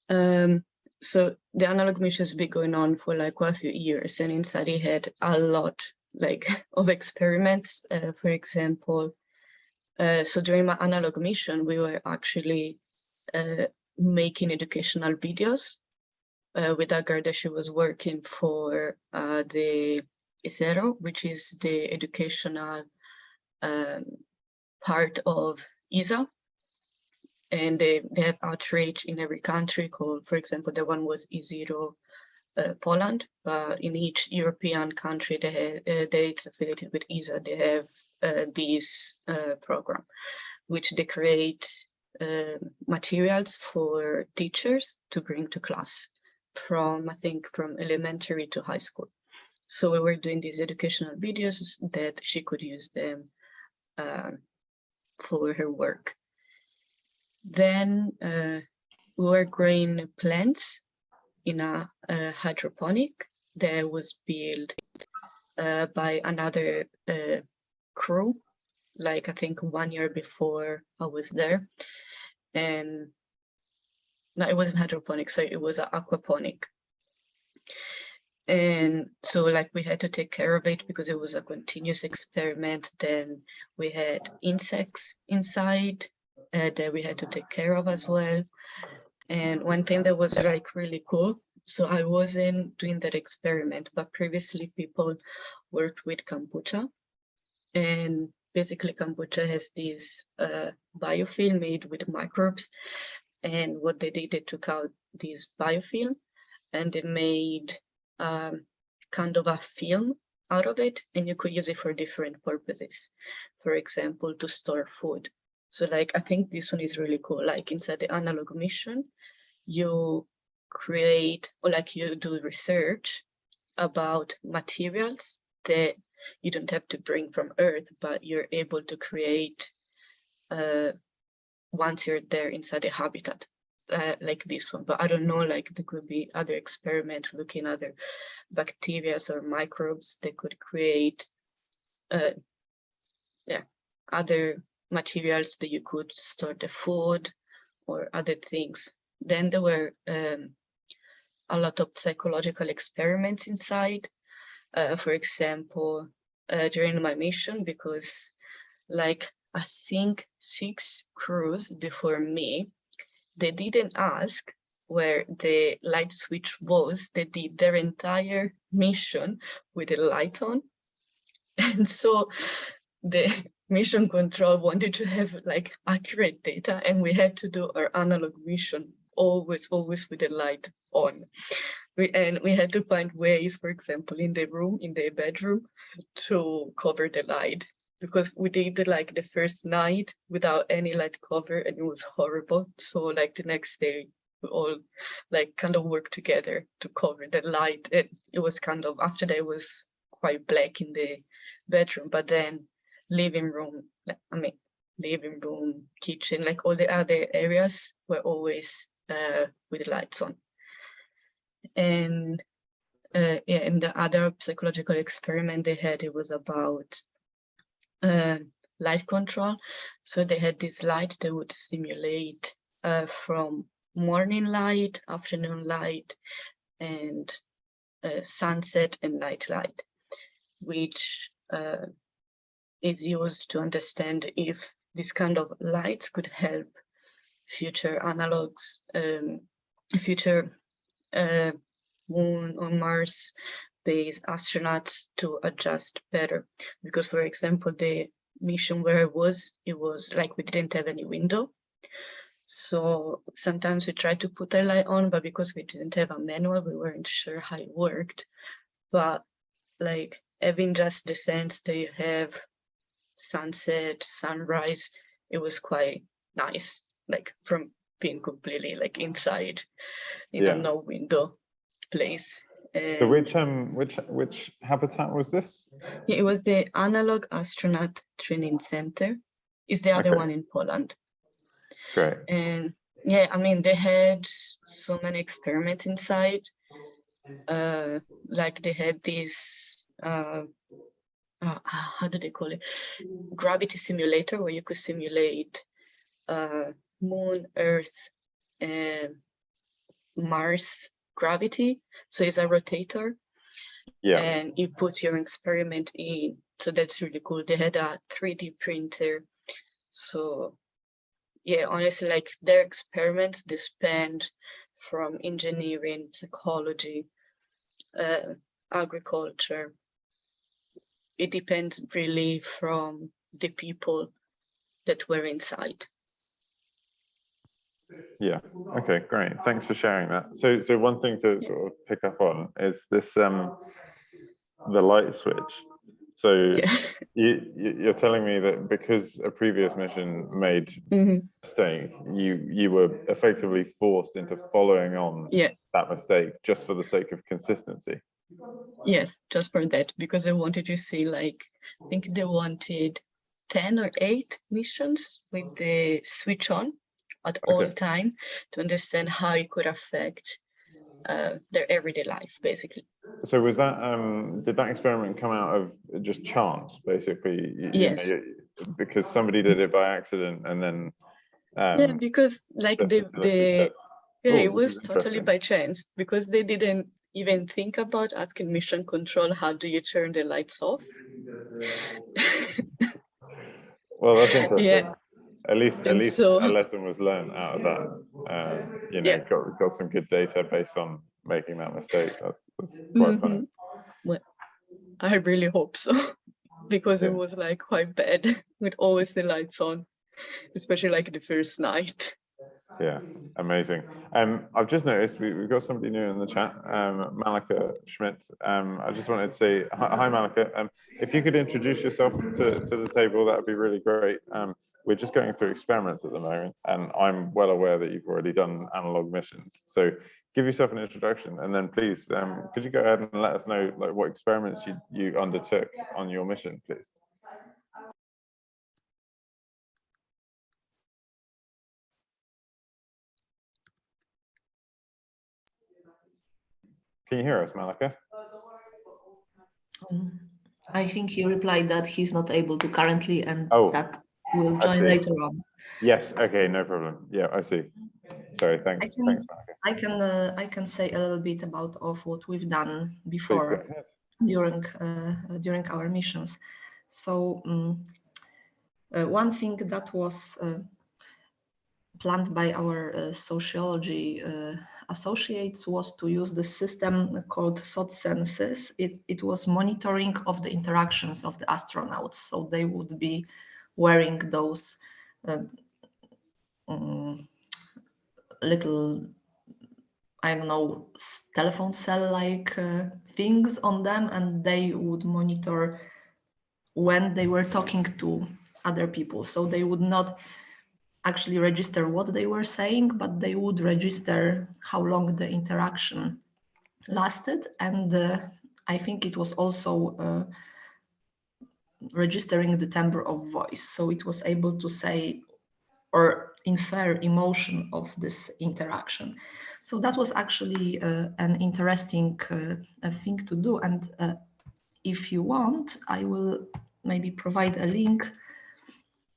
So the analog mission has been going on for like quite a few years, and inside it had a lot of experiments. For example, so during my analog mission, we were actually making educational videos with a girl that she was working for the ISERO, which is the educational part of ESA. And they have outreach in every country called, for example, the one was E0 Poland, but in each European country it's affiliated with ESA, they have this program, which they create materials for teachers to bring to class from, I think, from elementary to high school. So we were doing these educational videos that she could use them for her work. Then we were growing plants in a hydroponic that was built by another crew, like I think 1 year before I was there. And no, it wasn't hydroponic, so it was an aquaponic. And so like we had to take care of it because it was a continuous experiment. Then we had insects inside that we had to take care of as well. And one thing that was like really cool, so I wasn't doing that experiment, but previously people worked with kombucha. And basically kombucha has this biofilm made with microbes. And what they did, they took out this biofilm and they made kind of a film out of it, and you could use it for different purposes. For example, to store food. So like, I think this one is really cool. Like inside the analog mission, you create, or like you do research about materials that you don't have to bring from Earth, but you're able to create once you're there inside the habitat, like this one. But I don't know, like there could be other experiments looking at other bacteria or microbes that could create other materials that you could store the food or other things. Then there were a lot of psychological experiments inside. For example, during my mission, because like I think 6 crews before me, they didn't ask where the light switch was. They did their entire mission with the light on. And so the mission control wanted to have like accurate data, and we had to do our analog mission always with the light on. And we had to find ways, for example, in the bedroom to cover the light, because we did like the first night without any light cover and it was horrible. So like the next day we all like kind of worked together to cover the light. It was kind of, after that it was quite black in the bedroom, but then living room, living room, kitchen, like all the other areas were always with lights on. And yeah, and the other psychological experiment they had, it was about light control. So they had this light that would simulate from morning light, afternoon light, and sunset and night light, which is used to understand if this kind of lights could help future analogues, future Moon or Mars based astronauts to adjust better. Because, for example, the mission where it was like we didn't have any window. So sometimes we tried to put a light on, but because we didn't have a manual, we weren't sure how it worked. But like having just the sense that you have sunset, sunrise, it was quite nice, like from being completely like inside in a no window place. So which habitat was this? Yeah, it was the Analogue Astronaut Training Center. It's the other one in Poland. Great. And yeah, I mean, they had so many experiments inside. Like they had this, how do they call it? Gravity simulator, where you could simulate Moon, Earth, and Mars gravity. So it's a rotator. Yeah. And you put your experiment in. So that's really cool. They had a 3D printer. So yeah, honestly, like their experiments, they spanned from engineering, psychology, agriculture. It depends really from the people that were inside. Yeah. Okay, great. Thanks for sharing that. So one thing to sort of pick up on is this the light switch. So you're telling me that because a previous mission made a mistake, you were effectively forced into following on that mistake just for the sake of consistency. Yes, just for that, because I wanted to see, like, I think they wanted 10 or 8 missions with the switch on at all time to understand how it could affect their everyday life, basically. So was that, did that experiment come out of just chance, basically? Yes. You know, because somebody did it by accident and then... yeah, because like it was totally by chance, because they didn't even think about asking mission control, how do you turn the lights off? Well, that's interesting. Yeah. At least so, a lesson was learned out of that. You know, got some good data based on making that mistake. That's quite funny. Well, I really hope so, because it was like quite bad with always the lights on, especially like the first night. Yeah, amazing. I've just noticed we've got somebody new in the chat, Malika Schmidt. I just wanted to say hi, Malika. If you could introduce yourself to the table, that would be really great. We're just going through experiments at the moment, and I'm well aware that you've already done analog missions. So give yourself an introduction, and then please, could you go ahead and let us know like what experiments you undertook on your mission, please? Can you hear us, Malika? I think he replied that he's not able to currently, and that will I join see. later on. Yes. Okay. No problem. Yeah, I see. Sorry. Thanks. Thanks, Malika. I can say a little bit about what we've done before during our missions. So one thing that was planned by our sociology associates was to use the system called SOT-Senses. It was monitoring of the interactions of the astronauts. So they would be wearing those little, I don't know, telephone cell-like things on them, and they would monitor when they were talking to other people. So they would not actually register what they were saying, but they would register how long the interaction lasted. And I think it was also registering the timbre of voice. So it was able to say or infer emotion of this interaction. So that was actually an interesting thing to do. And if you want, I will maybe provide a link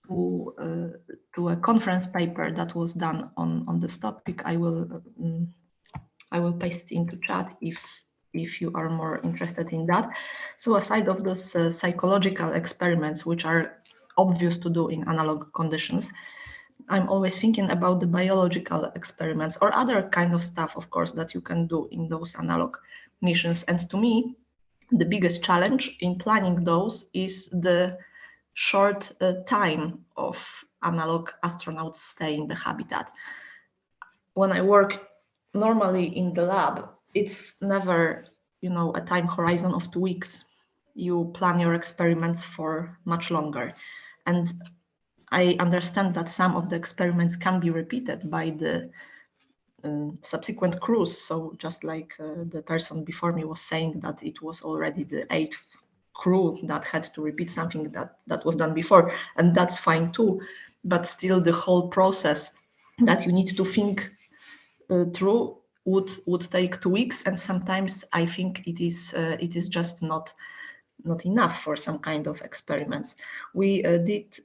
to a conference paper that was done on this topic. I will paste it into chat if you are more interested in that. So aside of those psychological experiments, which are obvious to do in analog conditions, I'm always thinking about the biological experiments or other kind of stuff, of course, that you can do in those analog missions. And to me, the biggest challenge in planning those is the short time of analog astronauts stay in the habitat. When I work normally in the lab, it's never, a time horizon of 2 weeks. You plan your experiments for much longer. And I understand that some of the experiments can be repeated by the subsequent crews. So just like the person before me was saying that it was already the 8th crew that had to repeat something that was done before, and that's fine too. But still, the whole process that you need to think through would take 2 weeks, and sometimes I think it is just not enough for some kind of experiments. We did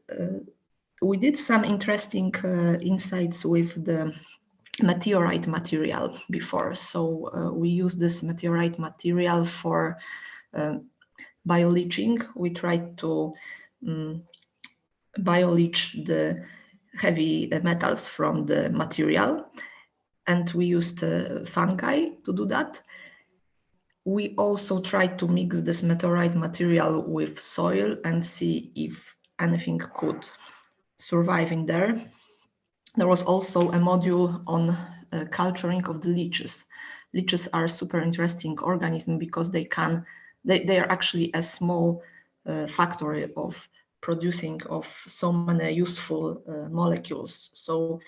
some interesting insights with the meteorite material before. So we use this meteorite material for bioleaching. We tried to bioleach the heavy metals from the material, and we used fungi to do that. We also tried to mix this meteorite material with soil and see if anything could survive in there. There was also a module on culturing of the leeches. Leeches are super interesting organism because they are actually a small factory of producing of so many useful molecules. So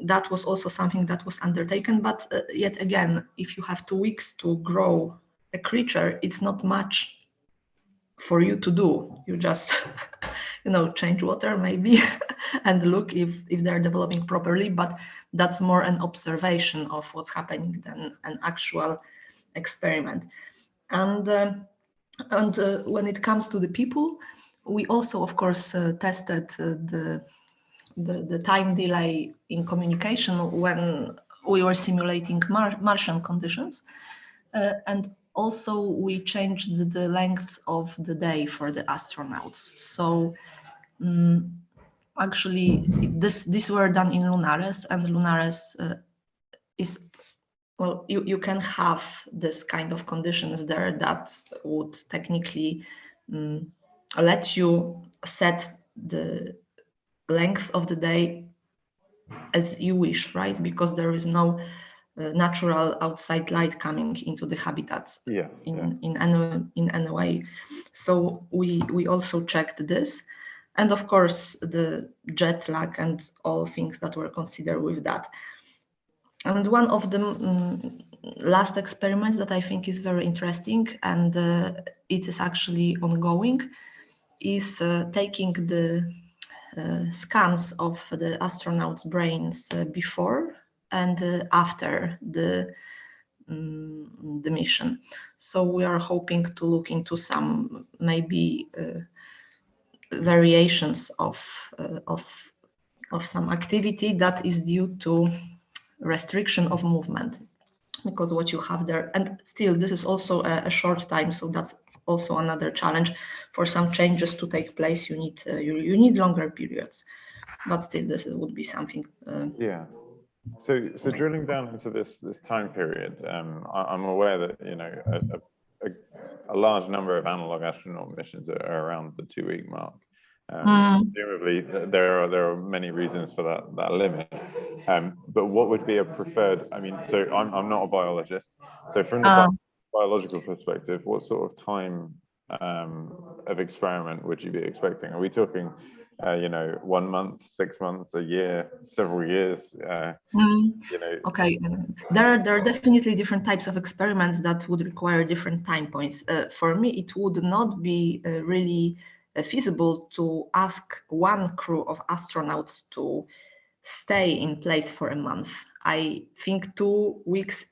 that was also something that was undertaken, but yet again, if you have 2 weeks to grow a creature, it's not much for you to do. You just change water maybe and look if they're developing properly, but that's more an observation of what's happening than an actual experiment. And when it comes to the people, we also of course tested the time delay in communication when we were simulating Martian conditions, and also we changed the length of the day for the astronauts. So actually these were done in Lunares, and Lunares is, well, you can have this kind of conditions there that would technically let you set the length of the day as you wish, right? Because there is no natural outside light coming into the habitats in any way. So we also checked this, and of course the jet lag and all things that were considered with that. And one of the last experiments that I think is very interesting, and it is actually ongoing, is taking the scans of the astronauts' brains before and after the mission. So we are hoping to look into some maybe variations of some activity that is due to restriction of movement, because what you have there, and still this is also a short time, so that's also another challenge. For some changes to take place, you need you need longer periods, but still this would be something. Yeah. So drilling down into this time period, I'm aware that a large number of analog astronaut missions are around the 2-week mark. Presumably there are many reasons for that limit. But what would be a preferred? I mean, so I'm not a biologist. So from the biological perspective, what sort of time of experiment would you be expecting? Are we talking you know, 1 month, 6 months, a year, several years, you know. Okay, there are definitely different types of experiments that would require different time points. For me, it would not be really feasible to ask one crew of astronauts to stay in place for a month. I think 2 weeks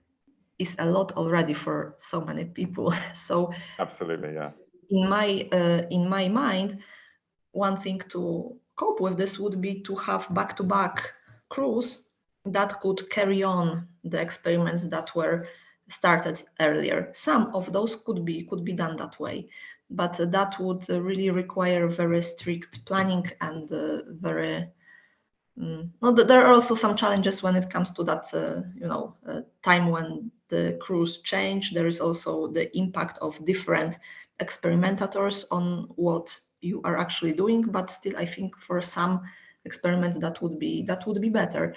is a lot already for so many people. So absolutely, yeah. In my mind, one thing to cope with this would be to have back-to-back crews that could carry on the experiments that were started earlier. Some of those could be done that way, but that would really require very strict planning and very. No, there are also some challenges when it comes to that, you know, time when the crews change. There is also the impact of different experimentators on what you are actually doing. But still, I think for some experiments that would be better.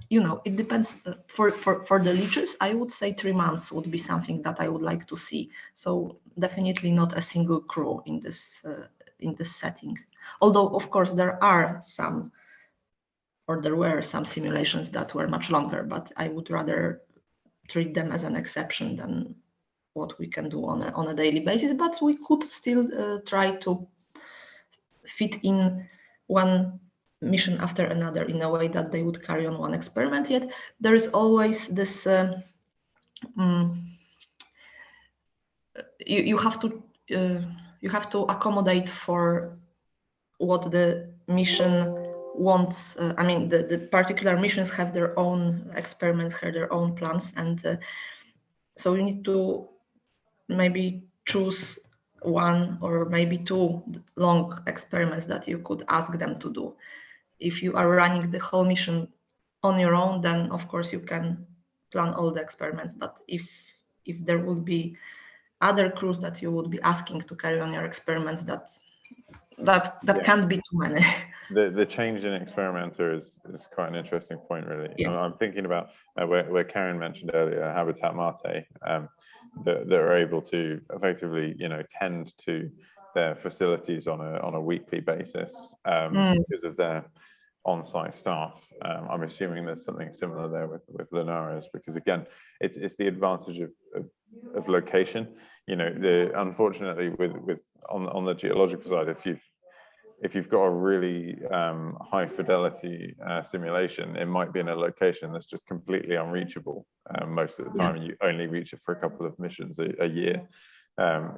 You know, it depends. For the leeches, I would say 3 months would be something that I would like to see. So definitely not a single crew in this setting. Although, of course, there are some. Or there were some simulations that were much longer, but I would rather treat them as an exception than what we can do on a daily basis. But we could still try to fit in one mission after another in a way that they would carry on one experiment. Yet there is always this you have to accommodate for what the mission wants. I mean, the particular missions have their own experiments, have their own plans, and so you need to maybe choose one or maybe 2 long experiments that you could ask them to do. If you are running the whole mission on your own, then of course you can plan all the experiments. But if there will be other crews that you would be asking to carry on your experiments, that yeah. Can't be too many. The change in experimenter is quite an interesting point, really. Yeah. I'm thinking about where Karen mentioned earlier, Habitat Mate, that are able to effectively, you know, tend to their facilities on a weekly basis because of their on-site staff. I'm assuming there's something similar there with Lunares, because again, it's the advantage of location. You know, unfortunately with on the geological side, if you've got a really high fidelity simulation, it might be in a location that's just completely unreachable most of the time. Yeah. You only reach it for a couple of missions a year.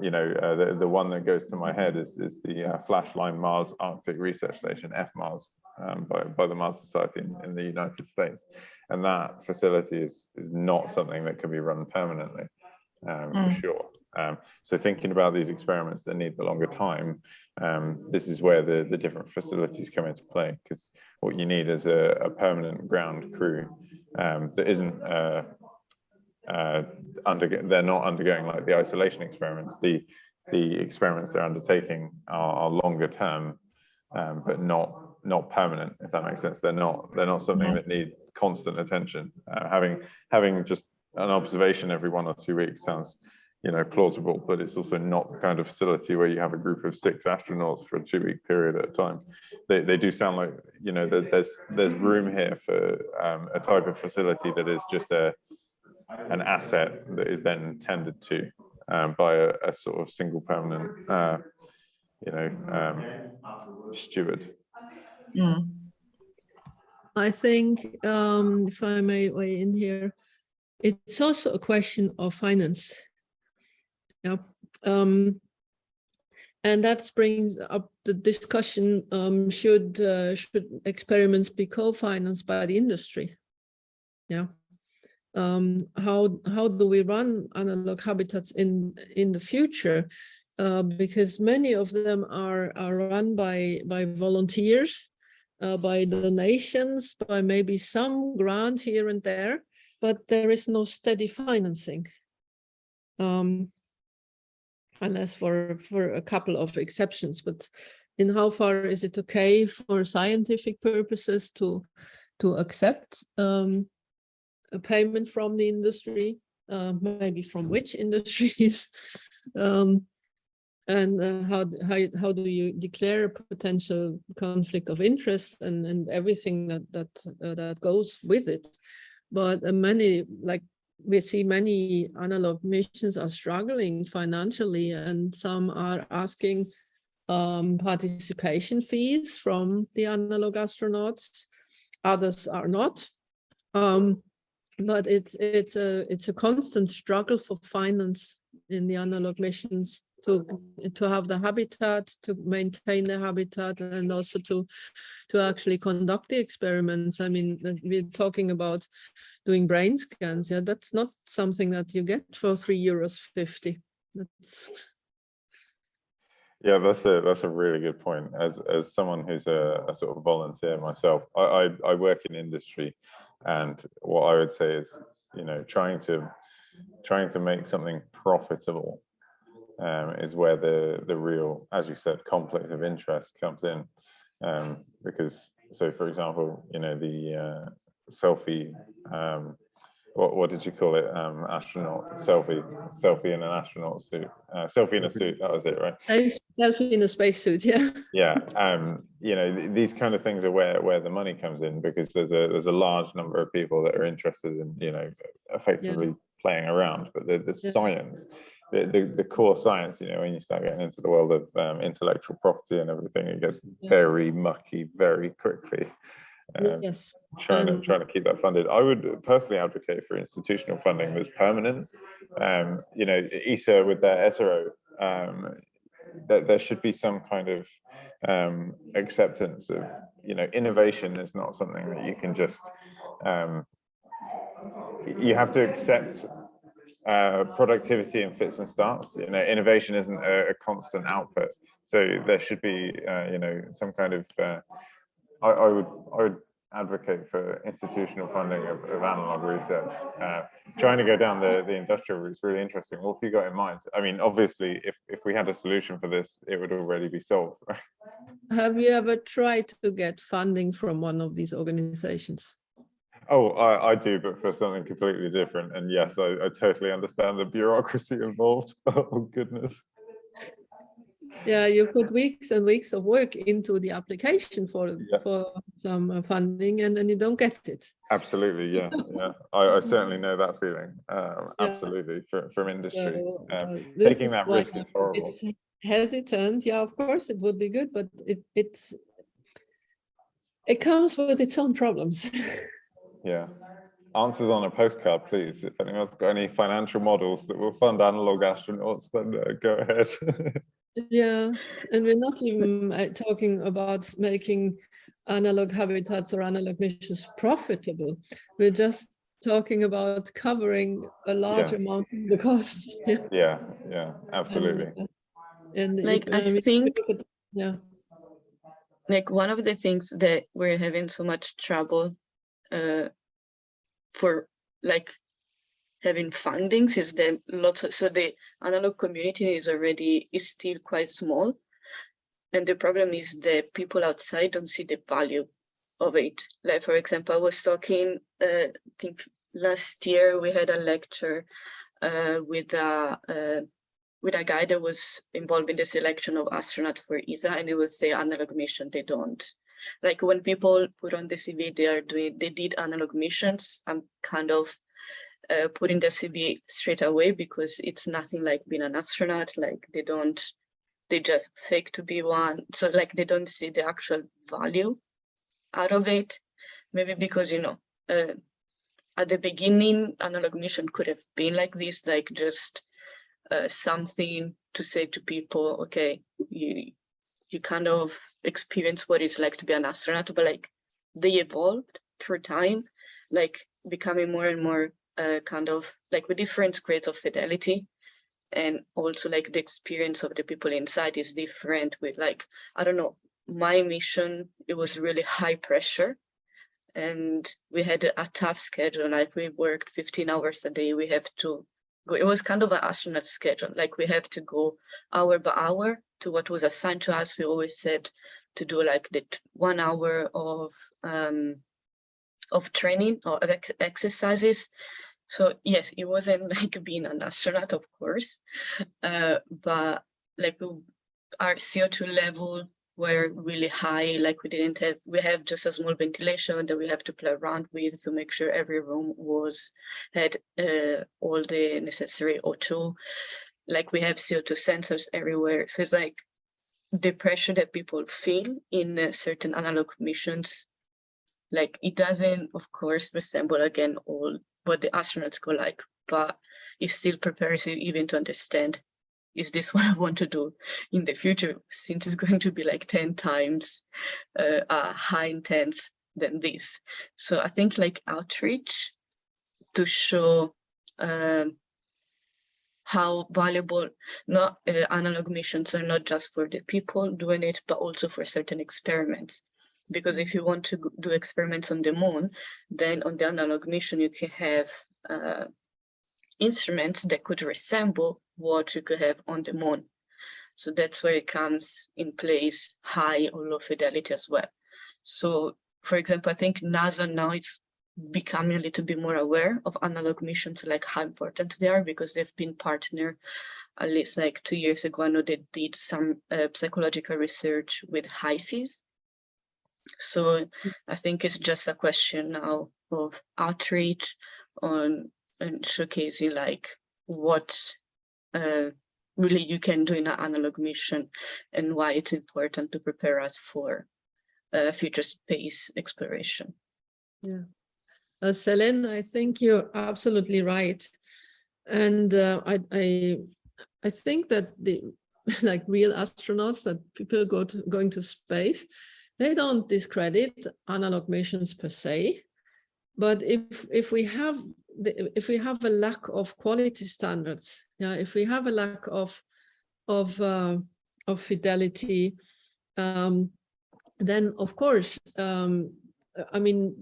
You know, the one that goes to my head is the Flashline Mars Arctic Research Station, FMARS, by the Mars Society in the United States. And that facility is not something that can be run permanently, for sure. So thinking about these experiments that need the longer time, this is where the different facilities come into play, because what you need is a permanent ground crew that isn't they're not undergoing like the isolation experiments. The experiments they're undertaking are longer term, but not permanent, if that makes sense. They're not something that need constant attention. Having just an observation every 1 or 2 weeks sounds, you know, plausible, but it's also not the kind of facility where you have a group of 6 astronauts for a 2-week period at a time. They do sound like, you know, there's room here for a type of facility that is just an asset that is then tended to by a sort of single permanent, you know, steward. I think, if I may weigh in here, it's also a question of finance. Yeah. And that brings up the discussion, should experiments be co-financed by the industry? Yeah. How do we run analog habitats in the future? Because many of them are run by volunteers, by donations, by maybe some grant here and there, but there is no steady financing, unless for a couple of exceptions. But in how far is it okay for scientific purposes to accept a payment from the industry, maybe from which industries? and how do you declare a potential conflict of interest and everything that goes with it. But many, like we see many analog missions are struggling financially, and some are asking participation fees from the analog astronauts. Others are not. But it's a constant struggle for finance in the analog missions to have the habitat, to maintain the habitat, and also to actually conduct the experiments. I mean, we're talking about doing brain scans. Yeah, that's not something that you get for €3.50. That's Yeah, that's a really good point. As someone who's a sort of volunteer myself, I work in industry, and what I would say is, you know, trying to make something profitable is where the real, as you said, conflict of interest comes in. Because, so for example, you know, the selfie, what did you call it? Astronaut selfie in an astronaut suit, selfie in a suit. That was it, right? Selfie in a spacesuit, yeah. Yeah, you know, these kind of things are where the money comes in, because there's a large number of people that are interested in, you know, effectively playing around. But the science, the core science, you know, when you start getting into the world of intellectual property and everything, it gets very mucky very quickly. Yes. Trying to keep that funded. I would personally advocate for institutional funding that's permanent. You know, ESA with their SRO, that there should be some kind of acceptance of, you know, innovation is not something that you can just, you have to accept productivity in fits and starts. You know, innovation isn't a constant output. So there should be, you know, some kind of, I would advocate for institutional funding of analog research. Trying to go down the industrial route is really interesting. What have you got in mind? I mean, obviously, if we had a solution for this, it would already be solved, right? Have you ever tried to get funding from one of these organizations? Oh, I do, but for something completely different. And yes, I totally understand the bureaucracy involved. Oh, goodness. Yeah, you put weeks and weeks of work into the application for some funding, and then you don't get it. Absolutely, yeah. I certainly know that feeling. Absolutely, from industry. Taking that risk is horrible. It's hesitant. Yeah, of course it would be good, but it comes with its own problems. Yeah. Answers on a postcard, please. If anyone's got any financial models that will fund analog astronauts, then go ahead. Yeah, and we're not even talking about making analog habitats or analog missions profitable. We're just talking about covering a large amount of the cost. Yeah, absolutely. And like, I think, like one of the things that we're having so much trouble for, like, having fundings is that so the analog community is still quite small, and the problem is that people outside don't see the value of it. Like, for example, I was talking, I think last year we had a lecture with a guy that was involved in the selection of astronauts for ESA, and it was the analog mission. They don't, like, when people put on the CV they did analog missions, I'm kind of putting the CV straight away, because it's nothing like being an astronaut. Like, they just fake to be one. So, like, they don't see the actual value out of it. Maybe because, you know, at the beginning, analog mission could have been like this, like just something to say to people, okay, you kind of experience what it's like to be an astronaut, but like they evolved through time, like becoming more and more kind of like with different grades of fidelity. And also, like, the experience of the people inside is different. With, like, I don't know, my mission, it was really high pressure, and we had a tough schedule. Like, we worked 15 hours a day. We have to go, it was kind of an astronaut schedule. Like, we have to go hour by hour to what was assigned to us. We always said to do like the 1 hour of training or exercises. So yes, it wasn't like being an astronaut, of course, but like our CO2 level were really high, like we have just a small ventilation that we have to play around with to make sure every room had all the necessary O2. Like we have CO2 sensors everywhere. So it's like the pressure that people feel in certain analog missions, like it doesn't, of course, resemble again all what the astronauts go like, but it still prepares you even to understand, is this what I want to do in the future, since it's going to be like 10 times high intense than this. So I think like outreach to show how valuable analog missions are, not just for the people doing it, but also for certain experiments. Because if you want to do experiments on the moon, then on the analog mission, you can have instruments that could resemble what you could have on the moon. So that's where it comes in place, high or low fidelity as well. So for example, I think NASA now is becoming a little bit more aware of analog missions, like how important they are, because they've been partnered at least like 2 years ago. I know they did some psychological research with HISES. So I think it's just a question now of outreach on and showcasing like what really you can do in an analog mission and why it's important to prepare us for future space exploration. Yeah. Selene, I think you're absolutely right. And I think that the like real astronauts, that people going to space, they don't discredit analog missions per se. But if we have a lack of quality standards, yeah, if we have a lack of fidelity, then of course, I mean,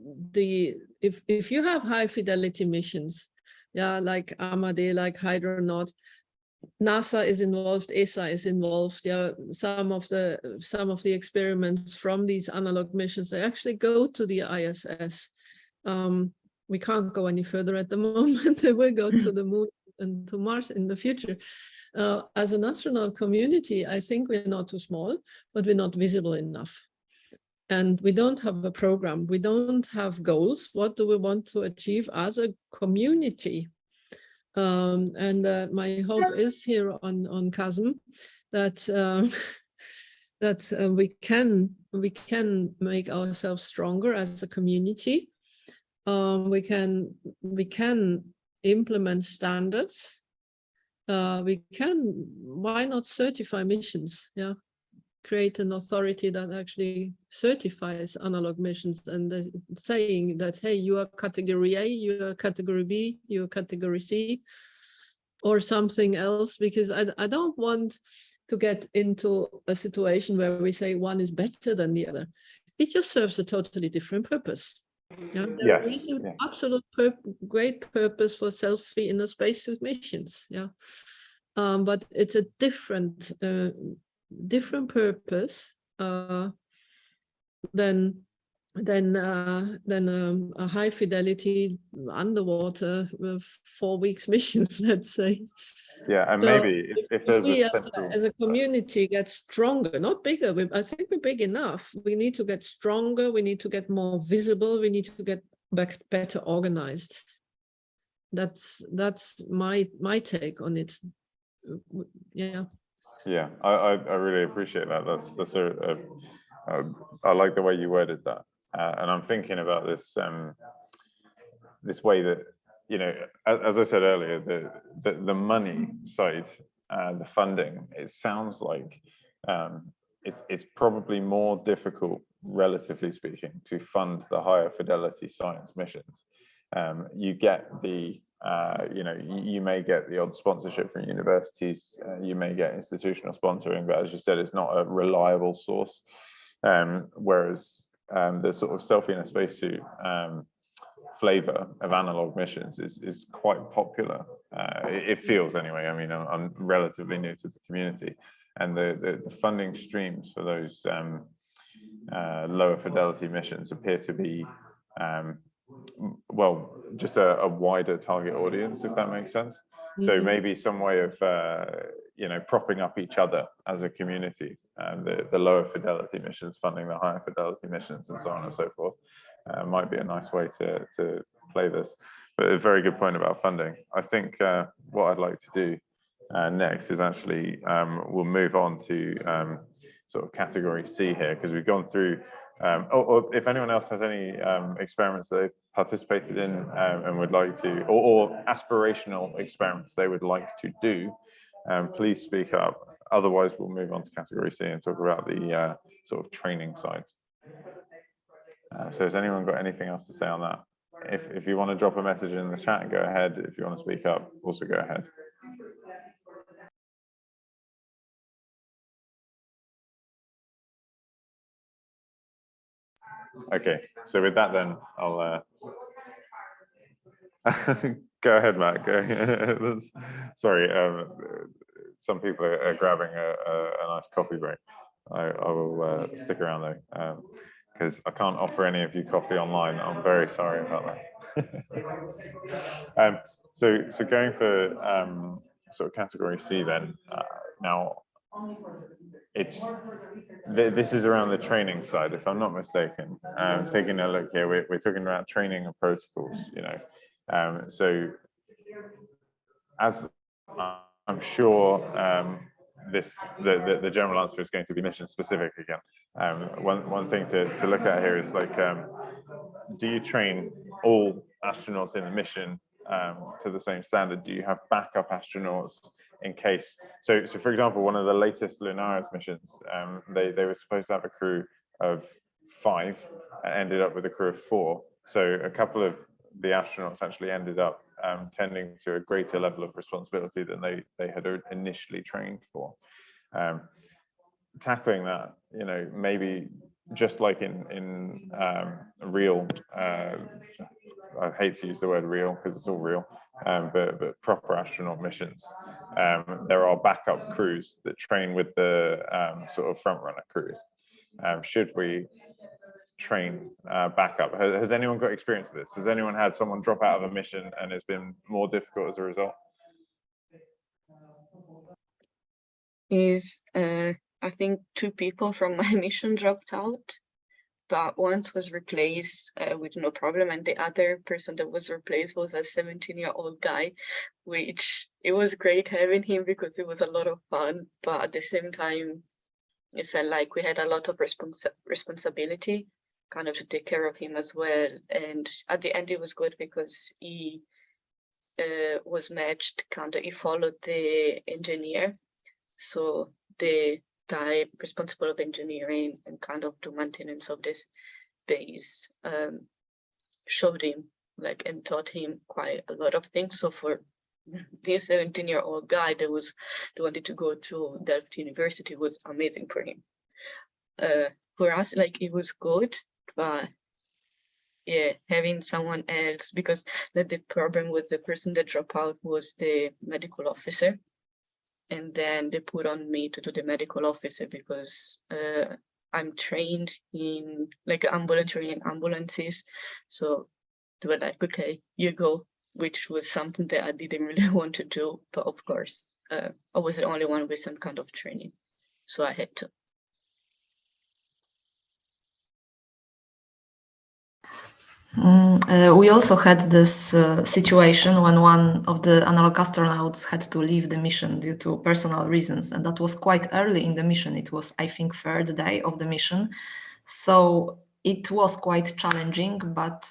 if you have high fidelity missions, yeah, like AMADE, like Hydronaut, NASA is involved, ESA is involved. Yeah, some of the experiments from these analog missions, they actually go to the ISS. We can't go any further at the moment. They will go to the moon and to Mars in the future. As an astronaut community, I think we're not too small, but we're not visible enough. And we don't have a program. We don't have goals. What do we want to achieve as a community? And my hope is here on CHASM that we can make ourselves stronger as a community. We can implement standards. Why not certify missions? Yeah, create an authority that actually certifies analog missions and saying that, hey, you are category A, you are category B, you are category C, or something else, because I don't want to get into a situation where we say one is better than the other. It just serves a totally different purpose. Yeah, there is an absolute great purpose for selfie in a spacesuit missions. Yeah, but it's a different purpose than a high fidelity underwater 4 weeks missions, let's say. Yeah, and so maybe if there's we as a community get stronger, not bigger. I think we're big enough. We need to get stronger. We need to get more visible. We need to get better organized. That's my take on it. Yeah. Yeah, I really appreciate that. That's I like the way you worded that, and I'm thinking about this this way that, you know, as I said earlier, the money side, the funding, it sounds like it's probably more difficult, relatively speaking, to fund the higher fidelity science missions. You get the you know, you may get the odd sponsorship from universities, you may get institutional sponsoring, but as you said, it's not a reliable source. Whereas the sort of selfie in a spacesuit flavor of analog missions is quite popular. It feels anyway. I mean, I'm relatively new to the community, and the funding streams for those lower fidelity missions appear to be well, just a wider target audience, if that makes sense. So maybe some way of propping up each other as a community, and the lower fidelity missions funding the higher fidelity missions, and so on and so forth, might be a nice way to play this. But a very good point about funding. I think what I'd like to do next is actually we'll move on to sort of category C here, because we've gone through, or if anyone else has any experiments that they've participated in and would like to, or aspirational experiments they would like to do, please speak up. Otherwise, we'll move on to category C and talk about the sort of training side. So has anyone got anything else to say on that? If you want to drop a message in the chat, go ahead. If you want to speak up, also go ahead. Okay, so with that then, I'll go ahead, Matt. Go. Sorry, some people are grabbing a nice coffee break. I will stick around though, because I can't offer any of you coffee online. I'm very sorry about that. So going for sort of category C then. Now, this is around the training side, if I'm not mistaken. Taking a look here, we're talking about training and protocols. So as I'm sure the general answer is going to be mission specific again. One thing to look at here is like, do you train all astronauts in the mission to the same standard? Do you have backup astronauts in case? So for example, one of the latest Lunares missions, they were supposed to have a crew of 5 and ended up with a crew of 4. So a couple of the astronauts actually ended up tending to a greater level of responsibility than they had initially trained for. Tackling that, maybe just like in real, I hate to use the word real because it's all real, but proper astronaut missions, there are backup crews that train with the sort of front runner crews. Should we train backup? Has anyone got experience of this? Has anyone had someone drop out of a mission and it's been more difficult as a result? I think 2 people from my mission dropped out, but one was replaced with no problem, and the other person that was replaced was a 17-year-old guy, which it was great having him because it was a lot of fun, but at the same time it felt like we had a lot of responsibility kind of to take care of him as well. And at the end it was good because he was matched, kind of he followed the engineer, so the guy responsible of engineering and kind of the maintenance of this base showed him and taught him quite a lot of things. So for this 17-year-old guy that wanted to go to Delft University, was amazing for him. For us, it was good, but yeah, having someone else, because the problem with the person that dropped out was the medical officer. And then they put on me to do the medical officer because I'm trained in ambulatory in ambulances. So they were like, okay, you go, which was something that I didn't really want to do. But of course, I was the only one with some kind of training, so I had to. We also had this situation when one of the Analogue astronauts had to leave the mission due to personal reasons, and that was quite early in the mission. It was, I think, 3rd day of the mission. So it was quite challenging, but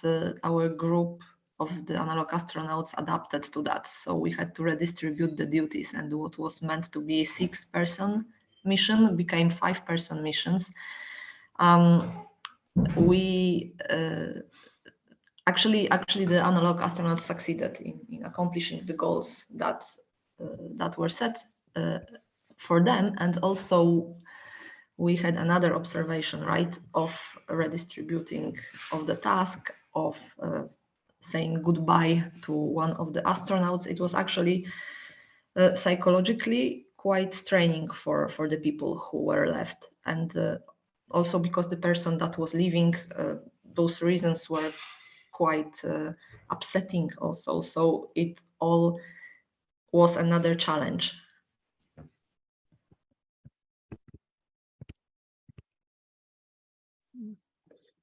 our group of the Analogue astronauts adapted to that. So we had to redistribute the duties, and what was meant to be a 6-person mission became 5-person missions. Actually, the Analogue astronauts succeeded in accomplishing the goals that were set for them, and also we had another observation, right, of redistributing of the task of saying goodbye to one of the astronauts. It was actually psychologically quite straining for the people who were left, and also because the person that was leaving, those reasons were quite upsetting also. So it all was another challenge.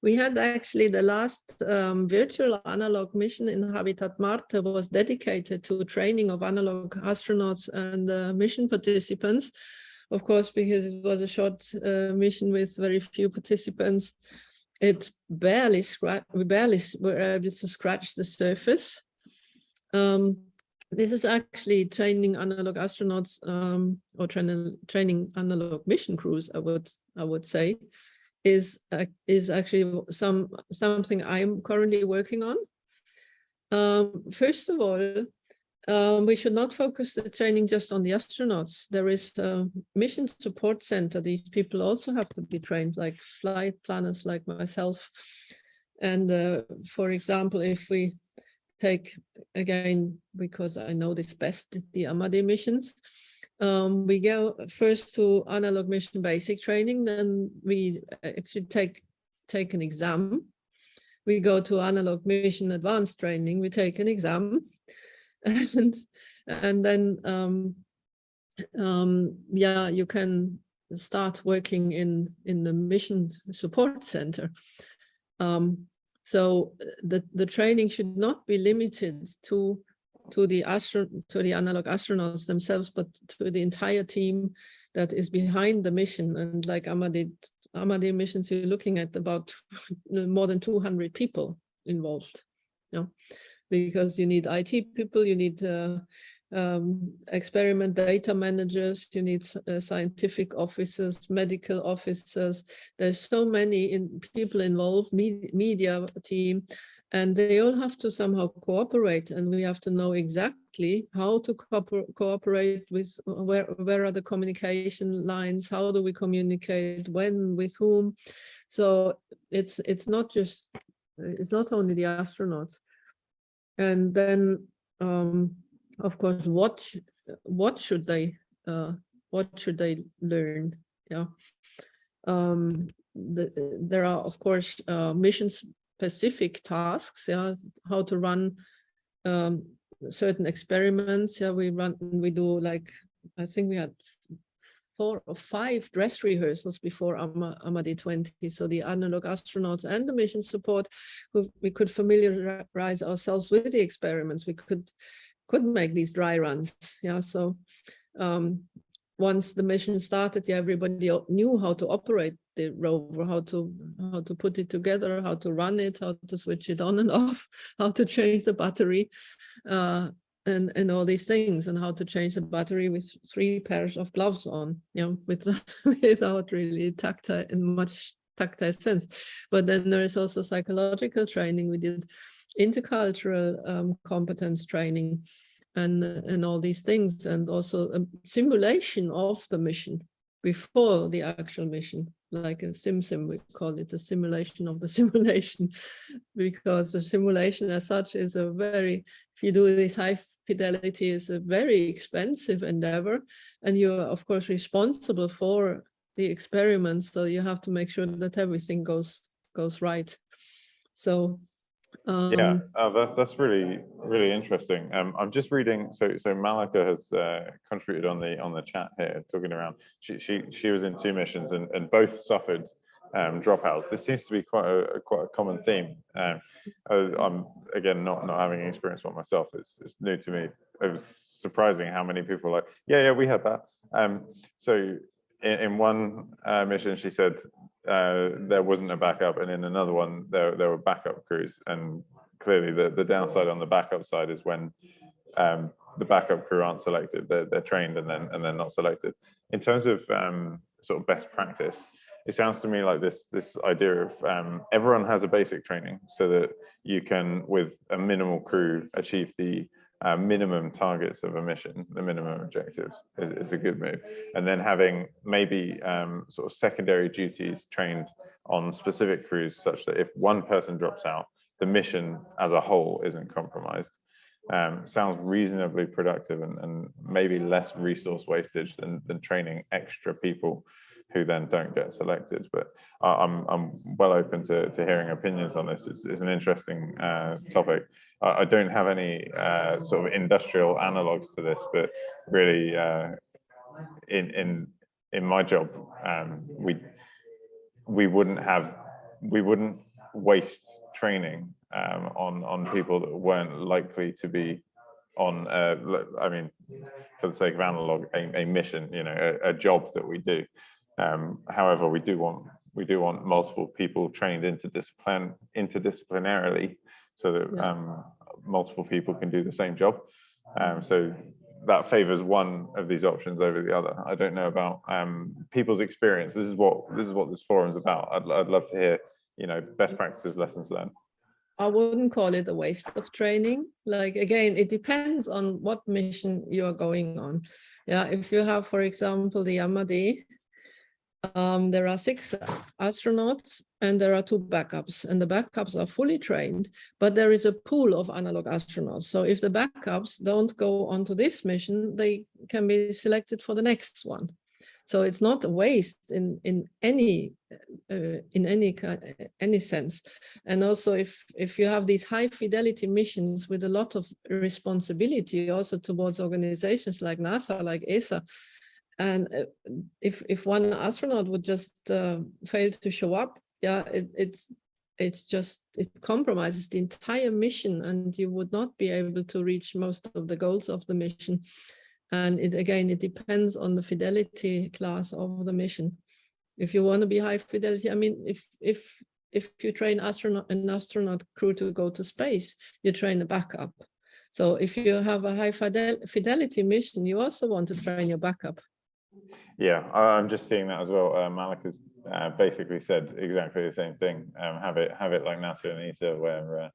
We had actually the last virtual analog mission in Habitat Marte was dedicated to training of analog astronauts and mission participants. Of course, because it was a short mission with very few participants, we barely were able to scratch the surface. This is actually training analog astronauts or training analog mission crews, I would say, is actually something I'm currently working on. First of all, we should not focus the training just on the astronauts. There is a mission support center. These people also have to be trained, like flight planners like myself. And for example, if we take, again, because I know this best, the AMADE missions, we go first to analog mission basic training, then we actually take an exam. We go to analog mission advanced training, we take an exam, and then yeah, you can start working in the mission support center. So the training should not be limited to the analog astronauts themselves, but to the entire team that is behind the mission. And like AMADE missions, you're looking at about more than 200 people involved. Yeah, because you need IT people, you need experiment data managers, you need scientific officers, medical officers. There's so many people involved, media team, and they all have to somehow cooperate, and we have to know exactly how to cooperate with, where are the communication lines, how do we communicate, when, with whom. So it's not only the astronauts. And then of course, what should they learn? Yeah, there are of course missions specific tasks, yeah, how to run certain experiments. Yeah, we do, like, I think we had 4 or 5 dress rehearsals before AMADE 20. So the analog astronauts and the mission support, we could familiarize ourselves with the experiments. We could make these dry runs. Yeah, so once the mission started, yeah, everybody knew how to operate the rover, how to put it together, how to run it, how to switch it on and off, how to change the battery, and all these things, and how to change the battery with 3 pairs of gloves on, you know, without really much tactile sense. But then there is also psychological training. We did intercultural competence training, and all these things, and also a simulation of the mission before the actual mission, like a sim, we call it, the simulation of the simulation, because the simulation as such is a very, if you do this high fidelity, is a very expensive endeavor, and you're of course responsible for the experiments, so you have to make sure that everything goes right. So yeah, that's really interesting. I'm just reading. So Malika has contributed on the chat here, talking around. She was in 2 missions and both suffered dropouts. This seems to be quite a common theme. I'm again not having experience one myself. It's new to me. It was surprising how many people are like, yeah, we had that. So in one mission, she said there wasn't a backup, and in another one there were backup crews, and clearly the downside on the backup side is when the backup crew aren't selected, they're trained and then not selected. In terms of sort of best practice, it sounds to me like this idea of everyone has a basic training so that you can, with a minimal crew, achieve the minimum targets of a mission, the minimum objectives is a good move. And then having maybe sort of secondary duties trained on specific crews, such that if one person drops out, the mission as a whole isn't compromised. Sounds reasonably productive and maybe less resource wastage than training extra people who then don't get selected. But I'm well open to hearing opinions on this. It's an interesting topic. I don't have any sort of industrial analogues to this, but really in my job, we wouldn't waste training on people that weren't likely to be on, I mean, for the sake of Analogue, a mission, you know, a job that we do. However, we do want multiple people trained interdisciplinarily, so that multiple people can do the same job. So that favors one of these options over the other. I don't know about people's experience. This is what this forum's about. I'd love to hear, you know, best practices, lessons learned. I wouldn't call it a waste of training. Like, again, it depends on what mission you are going on. Yeah, if you have, for example, the Amadi, there are 6 astronauts and there are 2 backups, and the backups are fully trained, but there is a pool of analog astronauts. So if the backups don't go onto this mission, they can be selected for the next one. So it's not a waste in any sense. And also, if you have these high fidelity missions with a lot of responsibility also towards organizations like NASA, like ESA, and if one astronaut would just fail to show up, yeah, it compromises the entire mission, and you would not be able to reach most of the goals of the mission. And it depends on the fidelity class of the mission. If you want to be high fidelity, I mean, if you train an astronaut crew to go to space, you train a backup. So if you have a high fidelity mission, you also want to train your backup. Yeah, I'm just seeing that as well. Malik has basically said exactly the same thing. Have it like NASA and ESA, where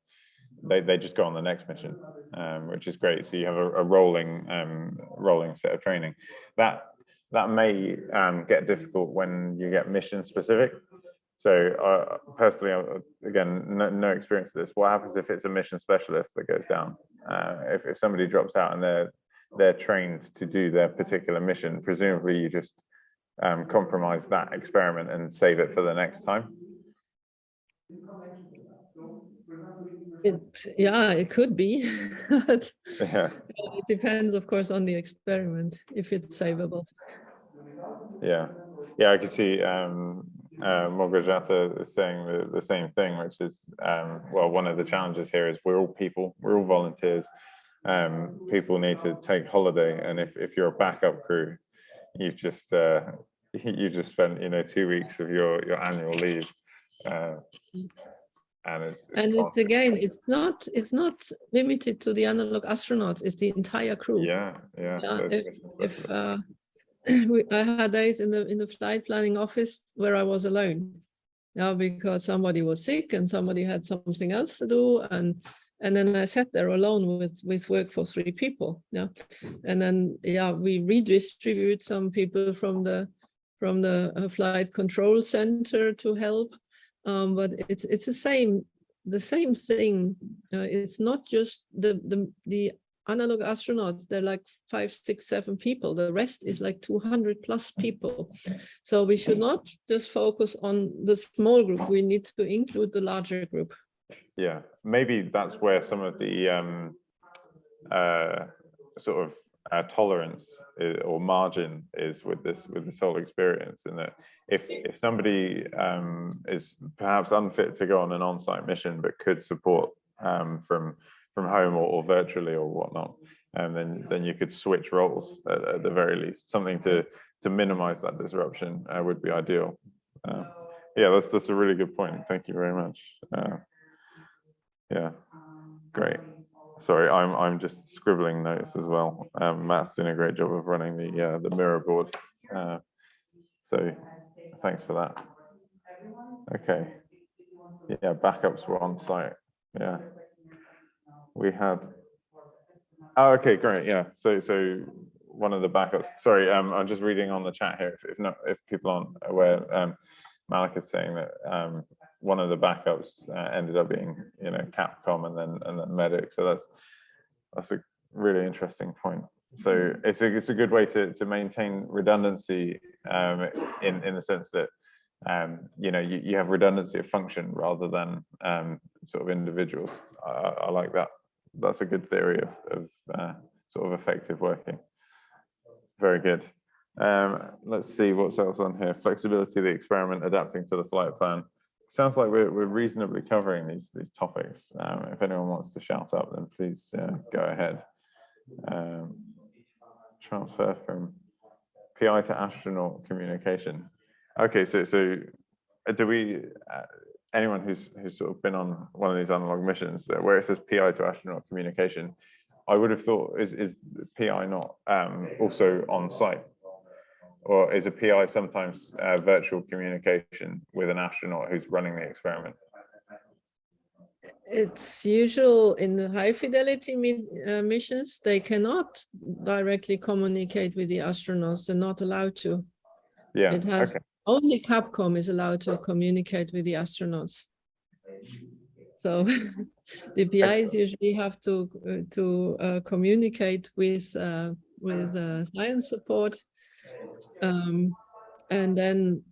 they just go on the next mission, which is great. So you have a rolling set of training. That may get difficult when you get mission specific. So personally, again, no experience with this. What happens if it's a mission specialist that goes down? If somebody drops out and they're trained to do their particular mission, presumably you just compromise that experiment and save it for the next time. It could be. Yeah. It depends, of course, on the experiment, if it's savable. Yeah, I can see Morgajata is saying the same thing, which is, well, one of the challenges here is we're all people, we're all volunteers. People need to take holiday, and if you're a backup crew, you've just spent 2 weeks of your annual leave. And it's not limited to the analog astronauts, it's the entire crew. Yeah. I had days in the flight planning office where I was alone, because somebody was sick and somebody had something else to do, and then I sat there alone with work for 3 people. And then we redistribute some people from the flight control center to help. But it's the same thing. It's not just the analog astronauts. They're like 5, 6, 7 people. The rest is like 200 plus people. So we should not just focus on the small group. We need to include the larger group. Yeah, maybe that's where some of the sort of tolerance or margin is with this whole experience, in that if somebody is perhaps unfit to go on an on-site mission but could support from home or virtually or whatnot, and then you could switch roles at the very least. Something to minimize that disruption would be ideal. Yeah, that's a really good point. Thank you very much. Yeah, great. Sorry, I'm just scribbling notes as well. Matt's doing a great job of running the mirror board. So thanks for that. Okay. Yeah, backups were on site. Yeah. We had. Oh, okay, great. Yeah. So one of the backups. Sorry, I'm just reading on the chat here. If people aren't aware, Malik is saying that one of the backups ended up being, Capcom and then Medic. So that's a really interesting point. So it's a good way to maintain redundancy in the sense that you have redundancy of function rather than sort of individuals. I like that. That's a good theory of sort of effective working. Very good. Let's see what's else on here. Flexibility of the experiment, adapting to the flight plan. sounds like we're reasonably covering these topics. If anyone wants to shout up, then please go ahead. Transfer from PI to astronaut communication. Okay, so do we? Anyone who's sort of been on one of these analog missions, where it says PI to astronaut communication, I would have thought is PI not also on site, or is a PI sometimes virtual communication with an astronaut who's running the experiment? It's usual in the high fidelity missions, they cannot directly communicate with the astronauts. They're not allowed to. Yeah. It has okay. only Capcom is allowed to communicate with the astronauts. So the PIs usually have to communicate with science support, and then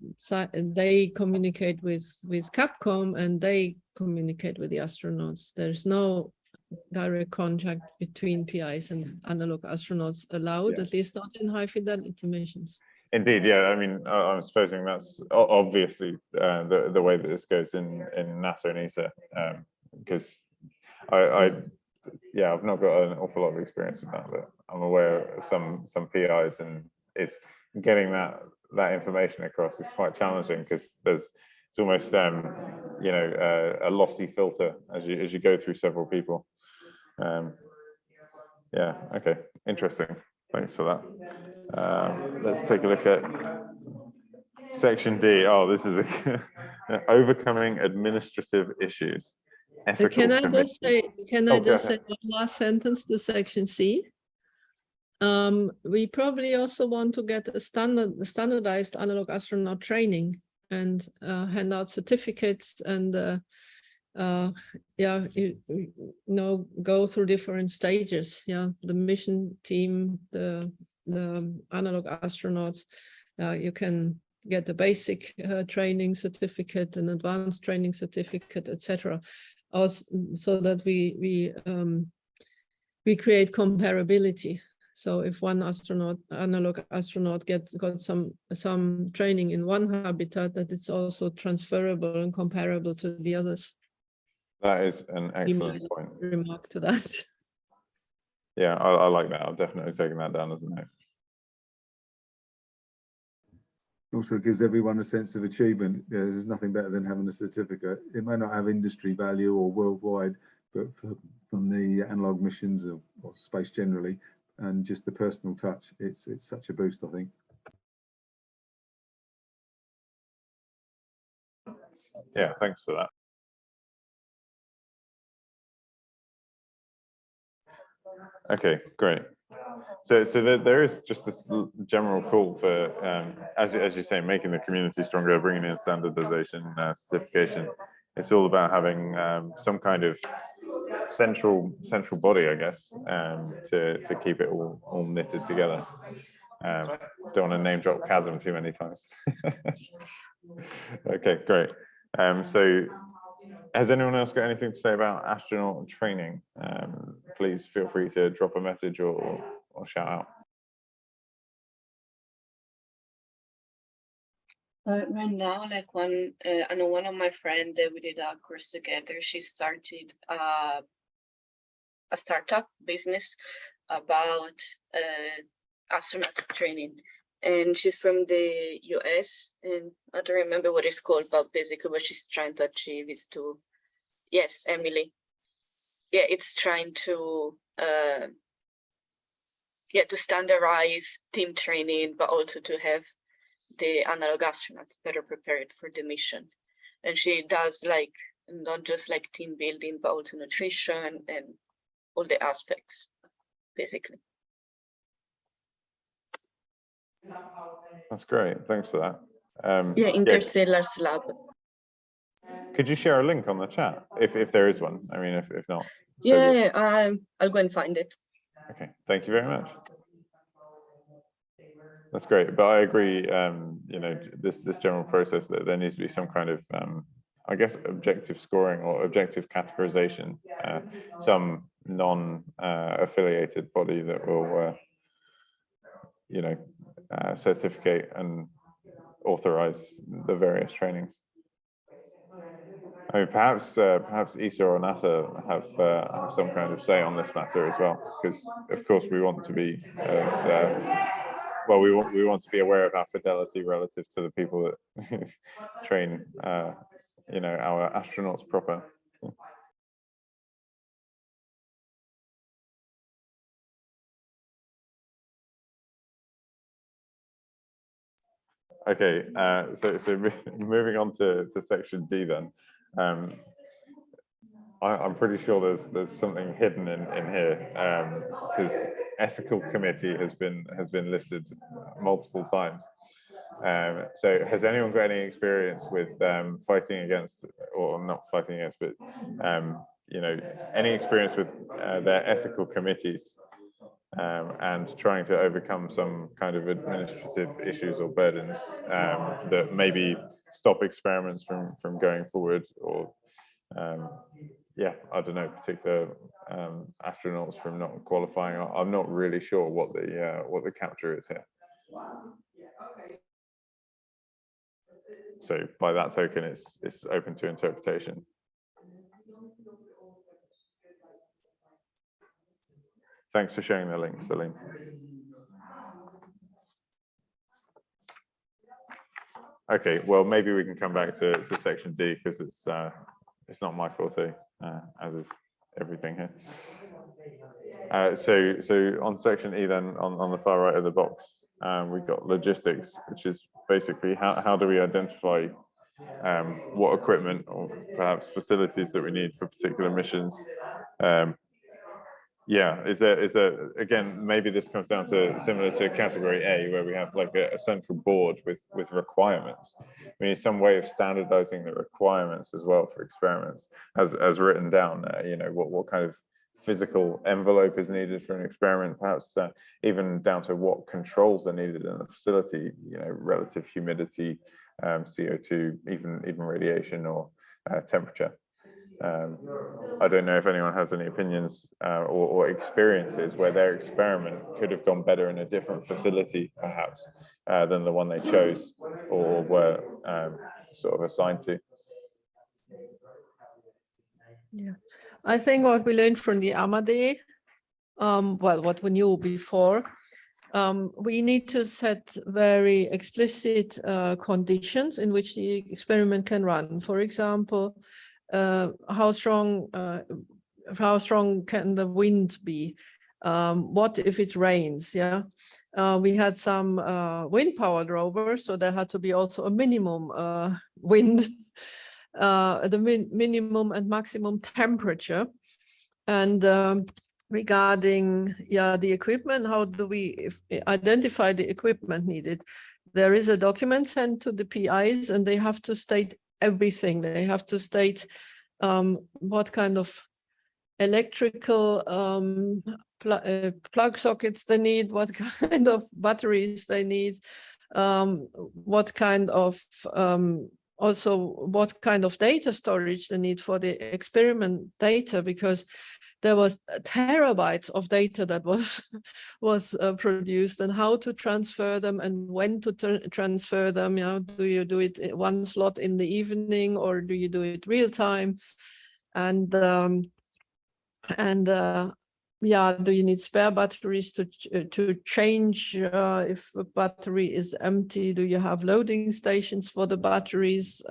they communicate with Capcom, and they communicate with the astronauts. There's no direct contact between PIs and analog astronauts allowed, at least not in high fidelity missions. Indeed, yeah. I mean, I'm supposing that's obviously the way that this goes in NASA and ESA, because I've not got an awful lot of experience with that, but I'm aware of some PIs, and it's getting that information across is quite challenging, because it's almost a lossy filter as you go through several people. Yeah. Okay. Interesting. Thanks for that. Let's take a look at section D. Oh, this is overcoming administrative issues. Can I just say one last sentence to section C? We probably also want to get a standardized analog astronaut training and hand out certificates and go through different stages. The mission team, the analog astronauts, you can get the basic training certificate, an advanced training certificate, etc. So that we create comparability. So if one analog astronaut got some training in one habitat, that it's also transferable and comparable to the others. That is an excellent point. Remark to that. Yeah, I like that. I'm definitely taking that down as a note. Also gives everyone a sense of achievement. There's nothing better than having a certificate. It may not have industry value or worldwide, but from the analog missions or space generally, and just the personal touch, it's such a boost, I think. Yeah, thanks for that. Okay, great. So there is just this general call for, as you say, making the community stronger, bringing in standardization, certification. It's all about having some kind of central body, I guess, to keep it all knitted together. Don't want to name drop CHASM too many times. Okay, great. So has anyone else got anything to say about astronaut training? Please feel free to drop a message or shout out. Right now, like I know one of my friends that we did a course together. She started a startup business about astronaut training, and she's from the US, and I don't remember what it's called, but basically what she's trying to achieve is to, yes, Emily. Yeah, it's trying to to standardize team training, but also to have the analog astronauts better prepared for the mission. And she does like not just like team building, but also nutrition and all the aspects, basically. That's great. Thanks for that. Yeah, Interstellar Lab. Could you share a link on the chat if there is one? I mean, if not. Yeah, I'll go and find it. Okay, thank you very much. That's great, but I agree. This general process that there needs to be some kind of, I guess, objective scoring or objective categorization. Some non-affiliated body that will, certificate and authorize the various trainings. I mean, perhaps ESA or NASA have some kind of say on this matter as well, because of course we want to be as well. We want to be aware of our fidelity relative to the people that train, you know, our astronauts proper. Okay, so moving on to section D then. I'm pretty sure there's something hidden in here, because ethical committee has been listed multiple times. So has anyone got any experience with fighting against, or not fighting against, but you know, any experience with their ethical committees and trying to overcome some kind of administrative issues or burdens that maybe stop experiments from going forward, or yeah, I don't know, particular astronauts from not qualifying? I'm not really sure what the capture is here. So by that token, it's open to interpretation. Thanks for sharing the link, Celine. Okay, well, maybe we can come back to section D, because it's not my forte, as is everything here. So on section E then, on the far right of the box, we've got logistics, which is basically how do we identify what equipment or perhaps facilities that we need for particular missions. Yeah, is there again, maybe this comes down to similar to category A, where we have like a central board with requirements. We need some way of standardizing the requirements as well for experiments, as written down. You know, what kind of physical envelope is needed for an experiment, perhaps even down to what controls are needed in the facility. You know, relative humidity, CO2, even radiation or temperature. I don't know if anyone has any opinions or experiences where their experiment could have gone better in a different facility, perhaps, than the one they chose or were sort of assigned to. Yeah, I think what we learned from the AMADE, well, what we knew before, we need to set very explicit conditions in which the experiment can run. For example, how strong can the wind be? What if it rains? Yeah, we had some wind-powered rovers, so there had to be also a minimum wind, the minimum and maximum temperature. And regarding the equipment, how do we identify the equipment needed? There is a document sent to the PIs, and they have to state everything. They have to state what kind of electrical plug sockets they need, what kind of batteries they need, what kind of also what kind of data storage they need for the experiment data, because there was terabytes of data that was produced, and how to transfer them and when to transfer them. You know, do you do it one slot in the evening, or do you do it real time? And yeah, do you need spare batteries to change if a battery is empty? Do you have loading stations for the batteries?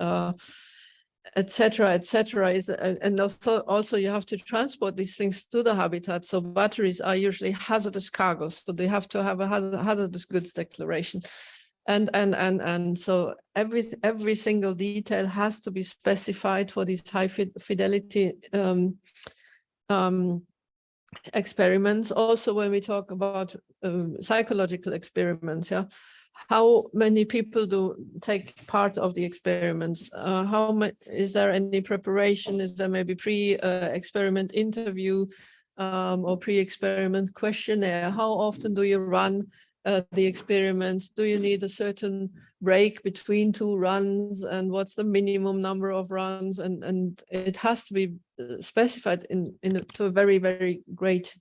Etc., etc. And also you have to transport these things to the habitat. So batteries are usually hazardous cargoes, so they have to have a hazardous goods declaration. And so every single detail has to be specified for these high fidelity experiments. Also, when we talk about psychological experiments, yeah, how many people do take part of the experiments? Is there any preparation? Is there maybe pre-experiment interview or pre-experiment questionnaire? How often do you run the experiments? Do you need a certain break between two runs? And what's the minimum number of runs? And it has to be specified to a very, very great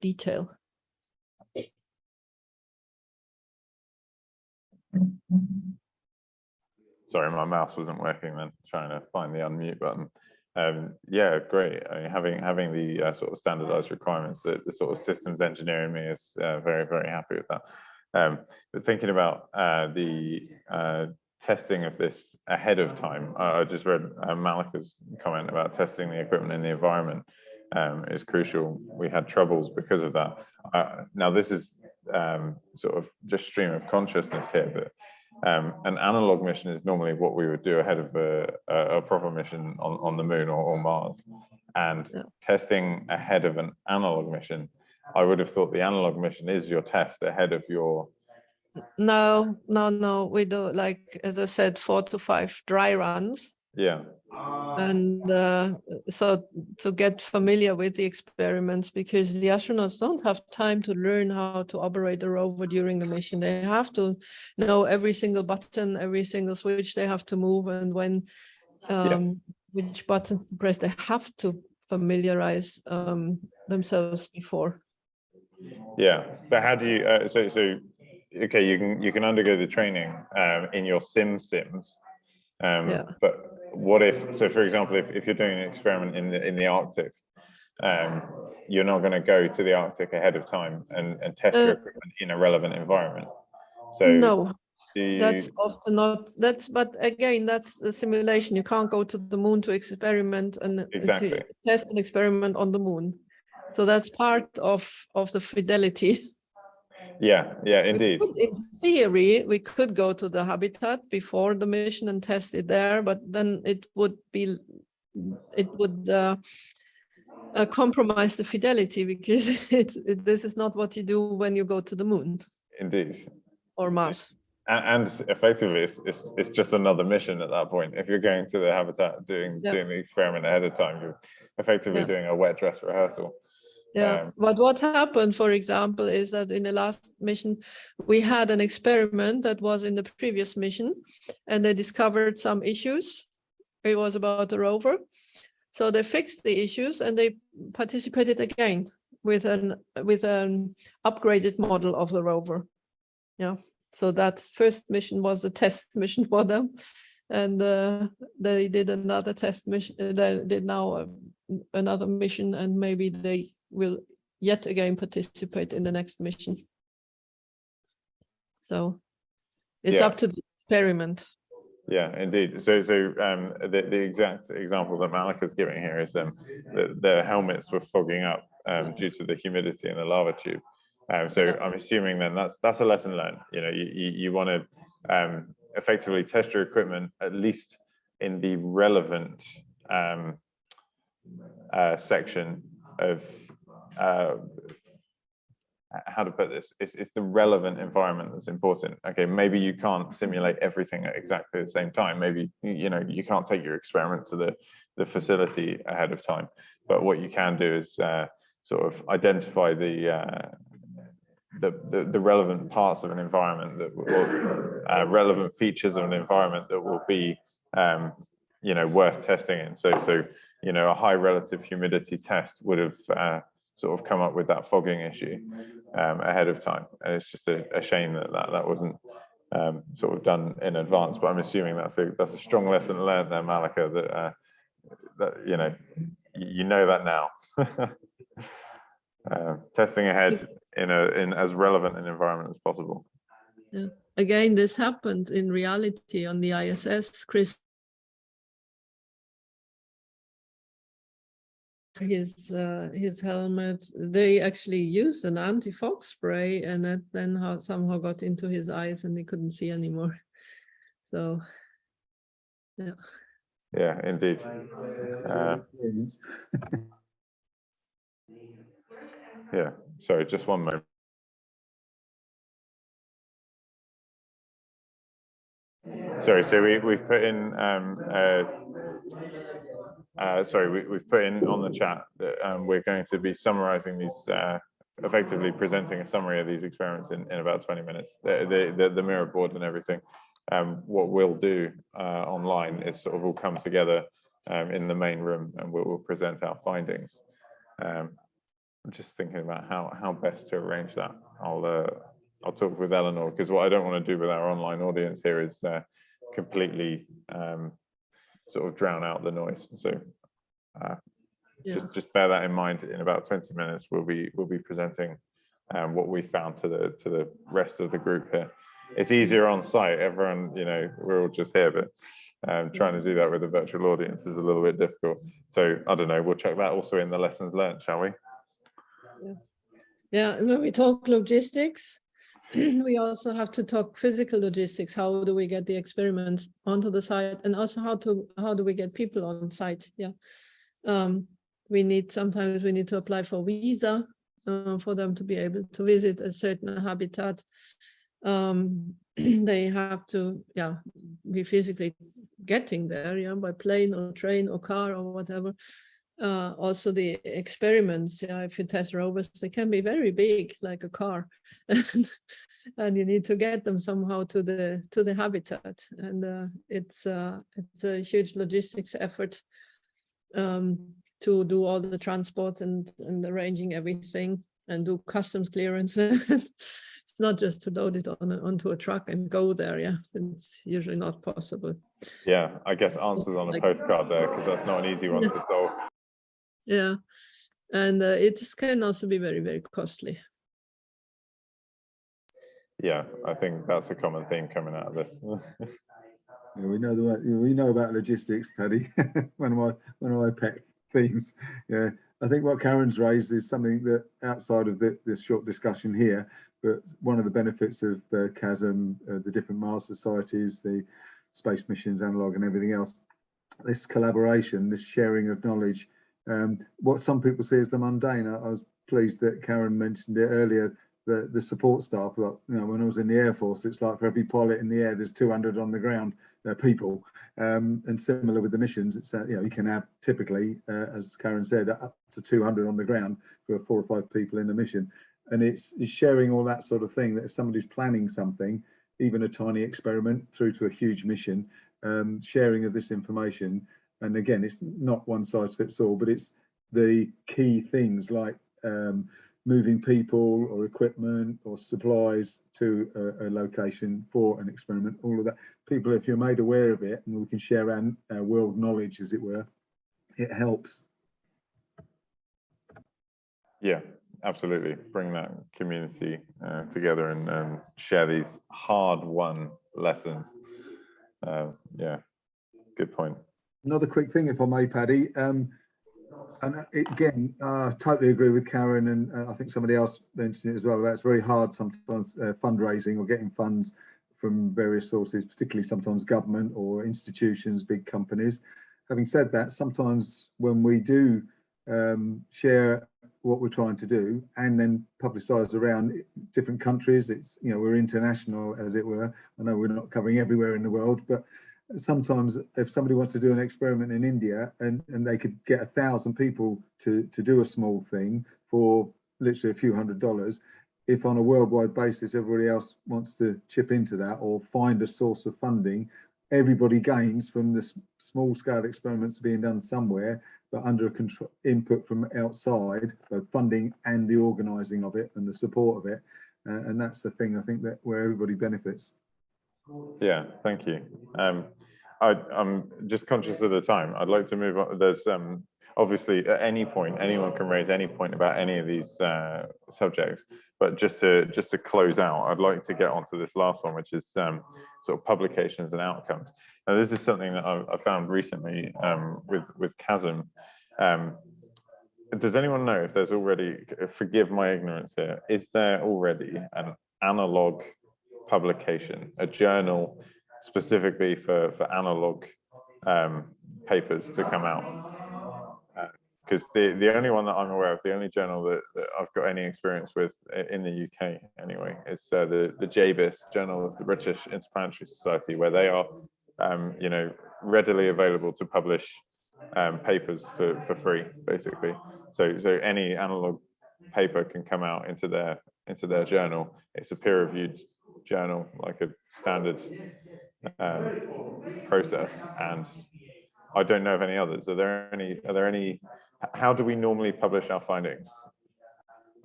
detail. Sorry, my mouse wasn't working then, trying to find the unmute button. Yeah, great. I mean, having the sort of standardized requirements, the sort of systems engineer in me is very, very happy with that. But thinking about the testing of this ahead of time, I just read Malika's comment about testing the equipment in the environment is crucial. We had troubles because of that. Now, this is sort of just stream of consciousness here, but an analog mission is normally what we would do ahead of a proper mission on the moon or Mars. And testing ahead of an analog mission, I would have thought the analog mission is your test ahead of your... No, we do, like, as I said, 4 to 5 dry runs. Yeah. And so to get familiar with the experiments, because the astronauts don't have time to learn how to operate a rover during the mission. They have to know every single button, every single switch they have to move, and when which buttons to press. They have to familiarize themselves before. Yeah, but how do you? Okay, you can undergo the training in your sims. But what if, so for example, if you're doing an experiment in the Arctic, you're not going to go to the Arctic ahead of time and test your equipment in a relevant environment. So no, that's often not. But again, that's a simulation. You can't go to the moon to experiment and to test an experiment on the moon. So that's part of the fidelity. Yeah, indeed. In theory, we could go to the habitat before the mission and test it there, but then it would compromise the fidelity, because this is not what you do when you go to the moon. Indeed. Or Mars. And effectively, it's just another mission at that point. If you're going to the habitat doing the experiment ahead of time, you're effectively doing a wet dress rehearsal. Yeah, but what happened, for example, is that in the last mission, we had an experiment that was in the previous mission, and they discovered some issues. It was about the rover. So they fixed the issues and they participated again with an upgraded model of the rover. Yeah, so that first mission was a test mission for them. And they did another test mission. They did now another mission, and maybe they will yet again participate in the next mission. So it's up to the experiment. Yeah, indeed. So the exact example that Malika's giving here is the helmets were fogging up due to the humidity in the lava tube. So I'm assuming then that's a lesson learned. You know, you want to effectively test your equipment at least in the relevant section of how to put this. It's the relevant environment that's important. Okay, maybe you can't simulate everything at exactly the same time. Maybe you can't take your experiment to the facility ahead of time. But what you can do is sort of identify the relevant parts of an environment that will relevant features of an environment that will be worth testing in. So a high relative humidity test would have sort of come up with that fogging issue ahead of time, and it's just a shame that wasn't sort of done in advance. But I'm assuming that's a strong lesson learned there, Malika. That you know that now. Testing ahead in as relevant an environment as possible. Yeah. Again, this happened in reality on the ISS. Chris, his helmet, they actually used an anti-fog spray, and that then somehow got into his eyes and he couldn't see anymore. So yeah, indeed. Yeah, sorry, just one moment. Sorry, so we've put in we've put in on the chat that we're going to be summarizing these, effectively presenting a summary of these experiments in about 20 minutes, the mirror board and everything. What we'll do online is sort of all come together in the main room, and we'll present our findings. I'm just thinking about how best to arrange that. I'll talk with Eleanor, because what I don't want to do with our online audience here is completely sort of drown out the noise. So just bear that in mind. In about 20 minutes, we'll be presenting what we found to the rest of the group here. It's easier on site. Everyone, you know, we're all just here, but trying to do that with a virtual audience is a little bit difficult. So I don't know. We'll check that also in the lessons learned, shall we? Yeah, and when we talk logistics, we also have to talk physical logistics. How do we get the experiments onto the site, and also how do we get people on site? Yeah, sometimes we need to apply for visa for them to be able to visit a certain habitat. They have to be physically getting there, by plane or train or car or whatever. Also the experiments, if you test rovers, they can be very big, like a car, and you need to get them somehow to the habitat, and it's a huge logistics effort to do all the transports and arranging everything and do customs clearance. It's not just to load it onto a truck and go there. Yeah, it's usually not possible. Yeah, I guess answers on a postcard there, because that's not an easy one to solve. Yeah, and it can also be very, very costly. Yeah, I think that's a common theme coming out of this. Yeah, we know about logistics, Paddy. one of my pet themes. Yeah, I think what Karen's raised is something that outside of this short discussion here, but one of the benefits of the CHASM, the different Mars societies, the space missions, Analogue, and everything else, this collaboration, this sharing of knowledge, what some people see as the mundane. I was pleased that Karen mentioned it earlier. The support staff, like, you know, when I was in the Air Force, it's like for every pilot in the air, there's 200 on the ground people, and similar with the missions. It's you know, you can have typically, as Karen said, up to 200 on the ground for 4 or 5 people in a mission, and it's sharing all that sort of thing. That if somebody's planning something, even a tiny experiment through to a huge mission, sharing of this information, and again, it's not one size fits all, but it's the key things like moving people or equipment or supplies to a location for an experiment. All of that, people, if you're made aware of it, and we can share our world knowledge, as it were, it helps. Yeah, absolutely. Bring that community together and share these hard-won lessons. Yeah, good point. Another quick thing, if I may, Paddy. And again, totally agree with Karen, and I think somebody else mentioned it as well. It's very hard sometimes fundraising or getting funds from various sources, particularly sometimes government or institutions, big companies. Having said that, sometimes when we do share what we're trying to do and then publicise around different countries, it's, you know, we're international, as it were. I know we're not covering everywhere in the world, but sometimes if somebody wants to do an experiment in India and they could get 1,000 people to do a small thing for literally a few $100s, if on a worldwide basis everybody else wants to chip into that or find a source of funding, everybody gains from the small scale experiments being done somewhere, but under a control input from outside, both funding and the organising of it and the support of it, and that's the thing I think that where everybody benefits. Yeah, thank you. I'm just conscious of the time. I'd like to move on. There's obviously at any point, anyone can raise any point about any of these subjects, but just to close out, I'd like to get onto this last one, which is sort of publications and outcomes. Now, this is something that I found recently with CHASM. Does anyone know if there's already, forgive my ignorance here, is there already an Analogue publication, a journal specifically for analog papers to come out? Because the only one that I'm aware of, the only journal that I've got any experience with in the UK anyway, is the JBIS, Journal of the British Interplanetary Society, where they are you know, readily available to publish papers for free, basically. So any analog paper can come out into their journal. It's a peer-reviewed journal, like a standard process, and I don't know of any others. Are there any? How do we normally publish our findings?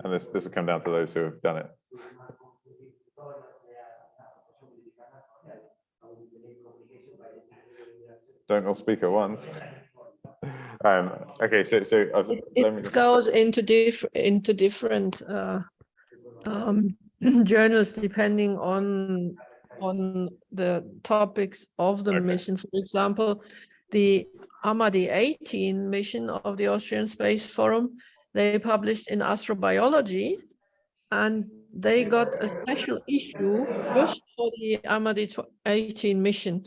And this will come down to those who have done it. don't all speak at once. Okay, so it goes into different journals depending on the topics of the mission. For example, the Amadi 18 mission of the Austrian Space Forum, they published in astrobiology, and they got a special issue just for the Amadi 18 mission.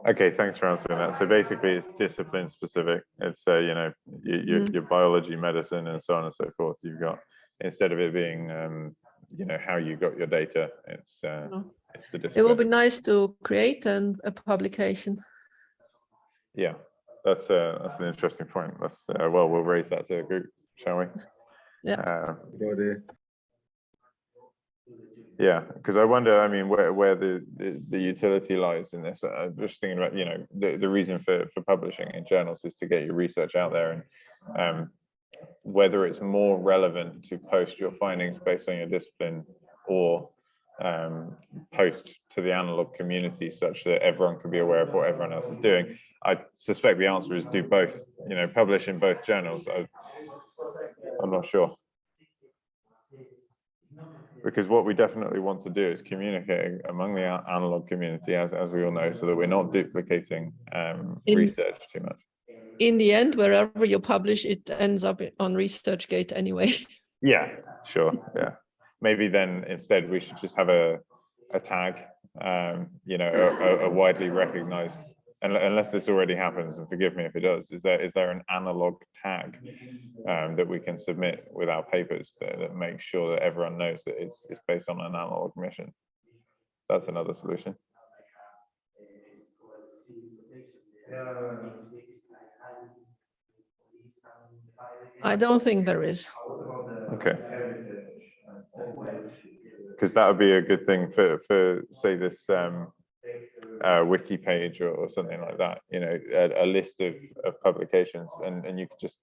Okay, thanks for answering that. So basically, it's discipline specific. It's you know, your biology, medicine, and so on and so forth. You've got, instead of it being you know, how you got your data, it's the discipline. It will be nice to create a publication. Yeah, that's an interesting point. That's well, we'll raise that to the group, shall we? Yeah. Good idea. Yeah, because I wonder, I mean, where the utility lies in this. I'm just thinking about, you know, the reason for publishing in journals is to get your research out there, and whether it's more relevant to post your findings based on your discipline, or post to the analog community such that everyone can be aware of what everyone else is doing. I suspect the answer is do both, you know, publish in both journals. I'm not sure. Because what we definitely want to do is communicate among the analog community, as we all know, so that we're not duplicating research too much. In the end, wherever you publish, it ends up on ResearchGate anyway. Yeah, sure. Yeah, maybe then instead we should just have a tag, you know, a widely recognized. Unless this already happens, and forgive me if it does, is there an analog tag that we can submit with our papers that makes sure that everyone knows that it's based on an analog mission? That's another solution. I don't think there is. Okay. Because that would be a good thing for say this wiki page or something like that, you know, a list of publications, and you could just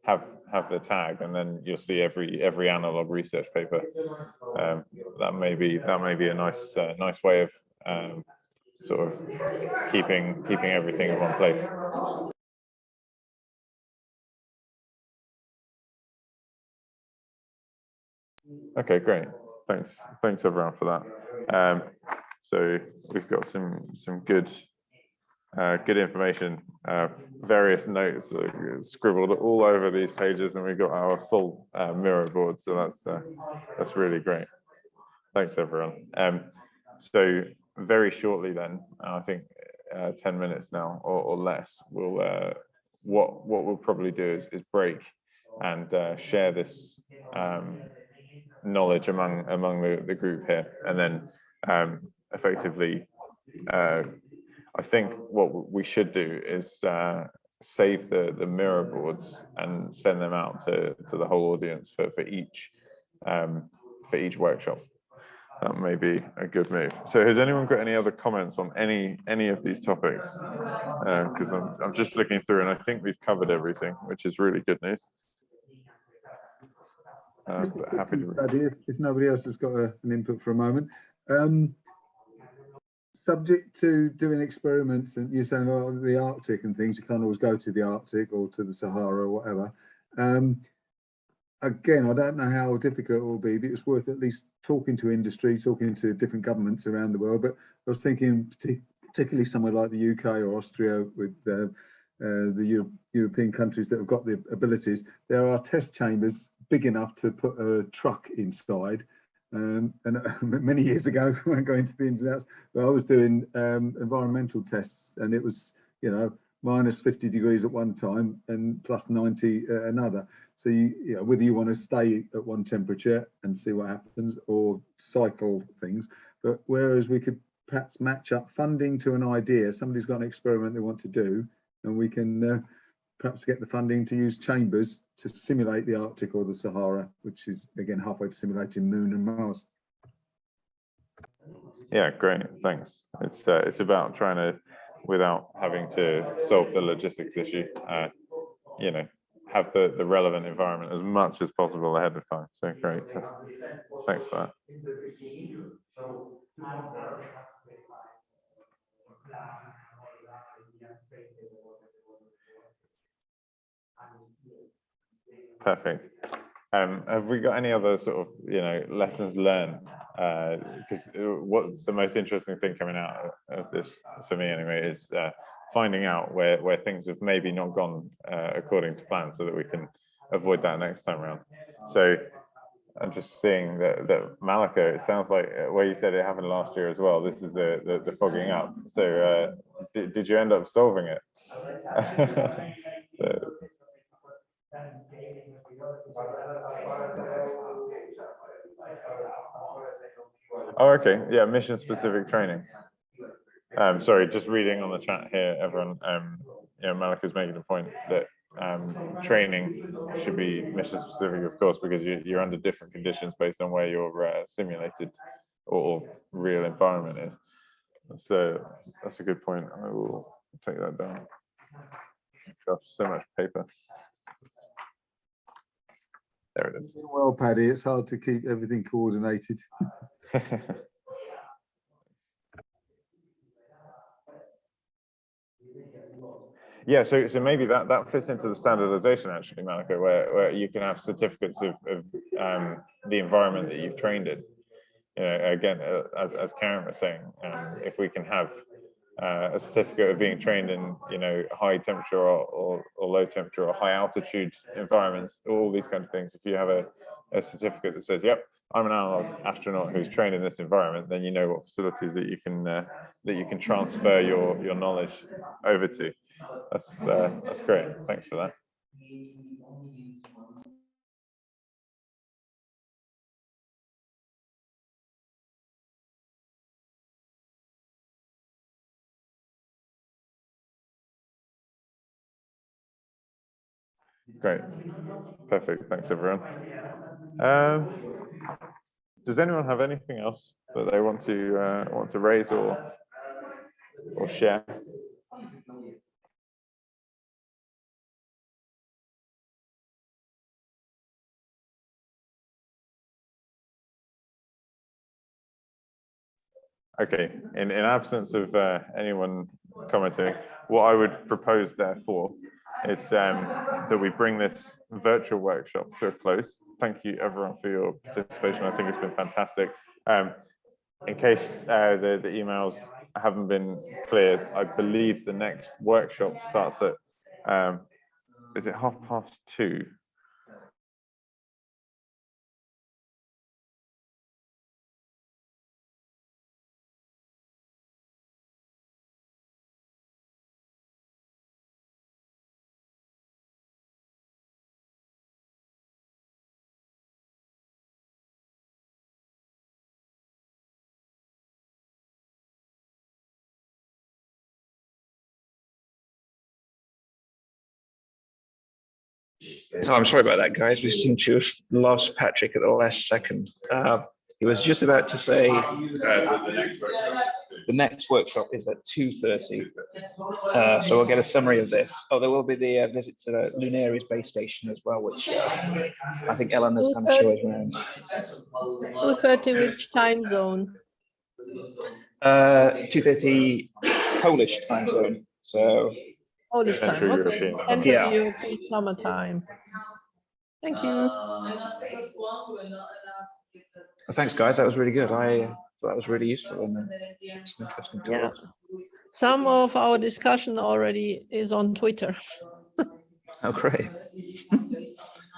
have the tag, and then you'll see every analog research paper. That may be a nice way of sort of keeping everything in one place. Okay, great. Thanks everyone for that. So we've got some good information, various notes scribbled all over these pages, and we've got our full mirror board. So that's really great. Thanks everyone. So very shortly then, I think 10 minutes now or less, we'll what we'll probably do is break and share this knowledge among the group here, and then effectively I think what we should do is save the mirror boards and send them out to the whole audience for each workshop. That may be a good move. So has anyone got any other comments on any of these topics? Because I'm just looking through, and I think we've covered everything, which is really good news. But happy to. If nobody else has got an input for a moment. Subject to doing experiments, and you're saying, oh, the Arctic and things, you can't always go to the Arctic or to the Sahara or whatever. Again, I don't know how difficult it will be, but it's worth at least talking to industry, talking to different governments around the world. But I was thinking, particularly somewhere like the UK or Austria, with the European countries that have got the abilities, there are test chambers big enough to put a truck inside. And many years ago, I won't go into the ins and outs, but I was doing environmental tests, and it was, you know, minus 50 degrees at one time and plus 90 at another. So you know, whether you want to stay at one temperature and see what happens, or cycle things. But whereas we could perhaps match up funding to an idea, somebody's got an experiment they want to do, and we can perhaps get the funding to use chambers to simulate the Arctic or the Sahara, which is again halfway to simulating Moon and Mars. Yeah, great, thanks. It's about trying to, without having to solve the logistics issue, you know, have the relevant environment as much as possible ahead of time. So great, thanks for that. Perfect. Have we got any other sort of, lessons learned? Because what's the most interesting thing coming out of this, for me anyway, is finding out where things have maybe not gone according to plan, so that we can avoid that next time around. So I'm just seeing that Malika, it sounds like where you said it happened last year as well. This is the fogging up. So did you end up solving it? So, oh, okay. Yeah, mission specific training. Sorry, just reading on the chat here, everyone. Malika's making a point that training should be mission specific, of course, because you're under different conditions based on where your simulated or real environment is. So that's a good point. I will take that down. Gosh, so much paper. There it is. Well, Paddy, it's hard to keep everything coordinated. Yeah, so maybe that fits into the standardization, actually, Malika, where you can have certificates of the environment that you've trained in. Again, as Karen was saying, if we can have a certificate of being trained in, high temperature or low temperature or high altitude environments, all these kind of things. If you have a certificate that says, "Yep, I'm an analog astronaut who's trained in this environment," then you know what facilities that you can transfer your knowledge over to. That's great. Thanks for that. Great. Perfect. Thanks, everyone. Does anyone have anything else that they want to raise or share? Okay. In absence of anyone commenting, what I would propose, therefore, is that we bring this virtual workshop to a close. Thank you, everyone, for your participation. I think it's been fantastic. In case the emails haven't been cleared, I believe the next workshop starts at, is it 2:30? So I'm sorry about that, guys. We seem to have lost Patrick at the last second. He was just about to say the next workshop is at 2:30. So we'll get a summary of this. Oh, there will be the visit to the Lunares base station as well, which I think Ellen is going to show us around. 2:30, which time zone? 2:30 Polish time zone. So Polish time. Central Okay. European. Central Yeah. European summer time. Thank you. Thanks, guys. That was really good. I thought that was really useful and some interesting talks. Yeah. Some of our discussion already is on Twitter. Oh, great.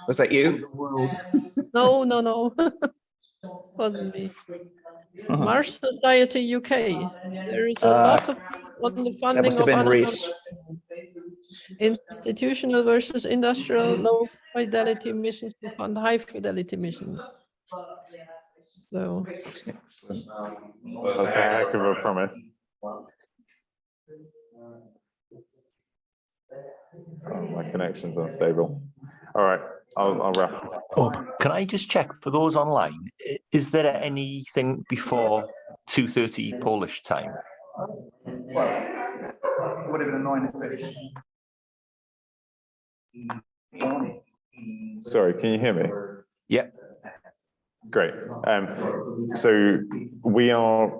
Was that you? No. Wasn't me. Mars Society UK. There is a lot of on the That funding must have of been Reese. institutional versus industrial low fidelity missions to fund high fidelity missions. So Excellent. That's a heck of a promise. Oh, my connection's unstable. All right, I'll wrap up. Oh, can I just check for those online? Is there anything before 2:30 Polish time? Well, it would have been annoying if Sorry, can you hear me? Yeah. Great. So we are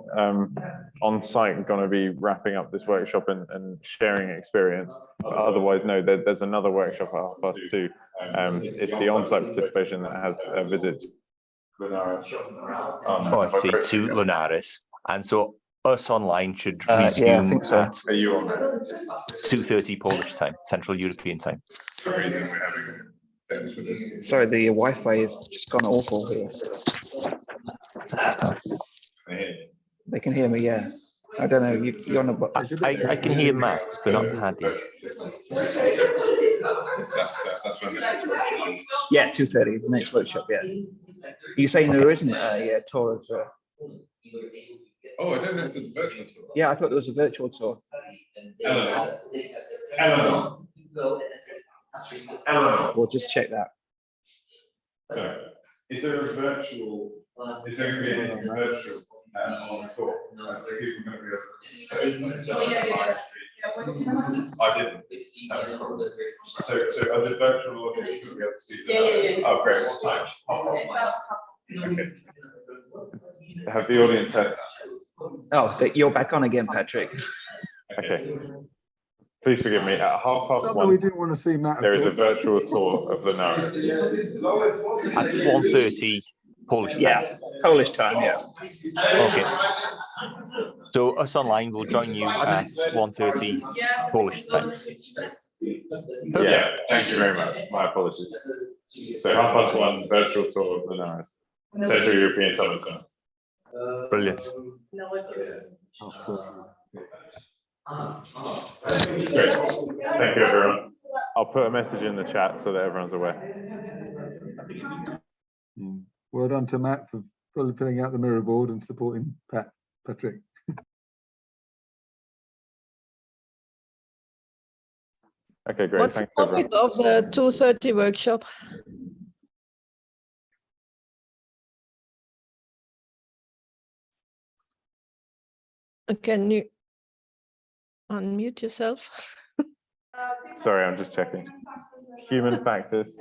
on site going to be wrapping up this workshop and sharing experience. But otherwise, no, there's another workshop at 2:30. It's the on-site participation that has a visit. Oh, I see, to Lunares. And so us online should Yeah, I resume think so. at 2:30 Polish time, Central European time. Sorry, the Wi-Fi is just gone awful here. They can hear me, yeah. I don't know, you're on a... I can hear Matt, but not Paddy. Yeah, 2:30, the next workshop, yeah. You're saying there isn't a tour of... Oh, I don't know if there's a virtual tour. Yeah, I thought there was a virtual tour. We'll just check that. So, is there a virtual? Is there going to be anything virtual on the tour? I didn't. So are the virtual audience going to be able to see them? Oh, great. What time? Okay. Have the audience heard that? Oh, you're back on again, Patrick. Okay. Please forgive me. At 1:30. We didn't want to see Matt. There is a virtual tour of Lunares. At 1:30 Polish time. Yeah, Polish time, yeah. Okay. So us online will join you at 1:30 Polish time. Yeah, thank you very much. My apologies. So 1:30 virtual tour of Lunares, Central European Summer Time. Brilliant. Great. Thank you, everyone. I'll put a message in the chat so that everyone's aware. Well done to Matt for fully filling out the mirror board and supporting Patrick. Okay, great. What's the Thanks, topic everyone. of the 2:30 workshop? Can you unmute yourself? Sorry, I'm just checking. Human factors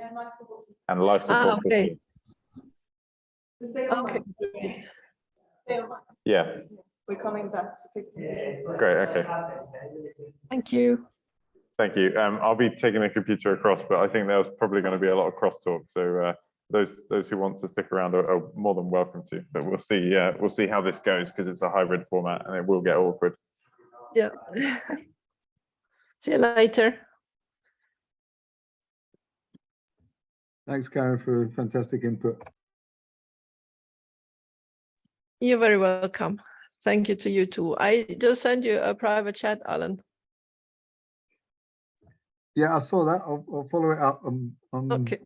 and life support Okay. system. Okay. Yeah. We're coming back. Great. Okay. Thank you. Thank you. I'll be taking the computer across, but I think there's probably going to be a lot of crosstalk. So those who want to stick around are more than welcome to. But we'll see. We'll see how this goes because it's a hybrid format and it will get awkward. Yeah. See you later. Thanks, Karen, for fantastic input. You're very welcome. Thank you to you too. I just sent you a private chat, Alan. Yeah, I saw that. I'll follow it up. Okay.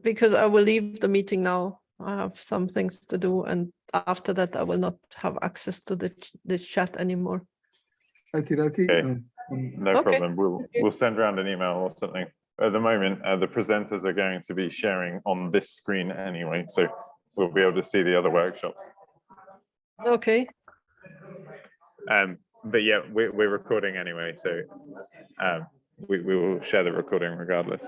Because I will leave the meeting now. I have some things to do, and after that, I will not have access to this chat anymore. Okie dokie. Okay. No problem. We'll send around an email or something. At the moment, the presenters are going to be sharing on this screen anyway, so we'll be able to see the other workshops. Okay. But yeah, we're recording anyway, so we will share the recording regardless.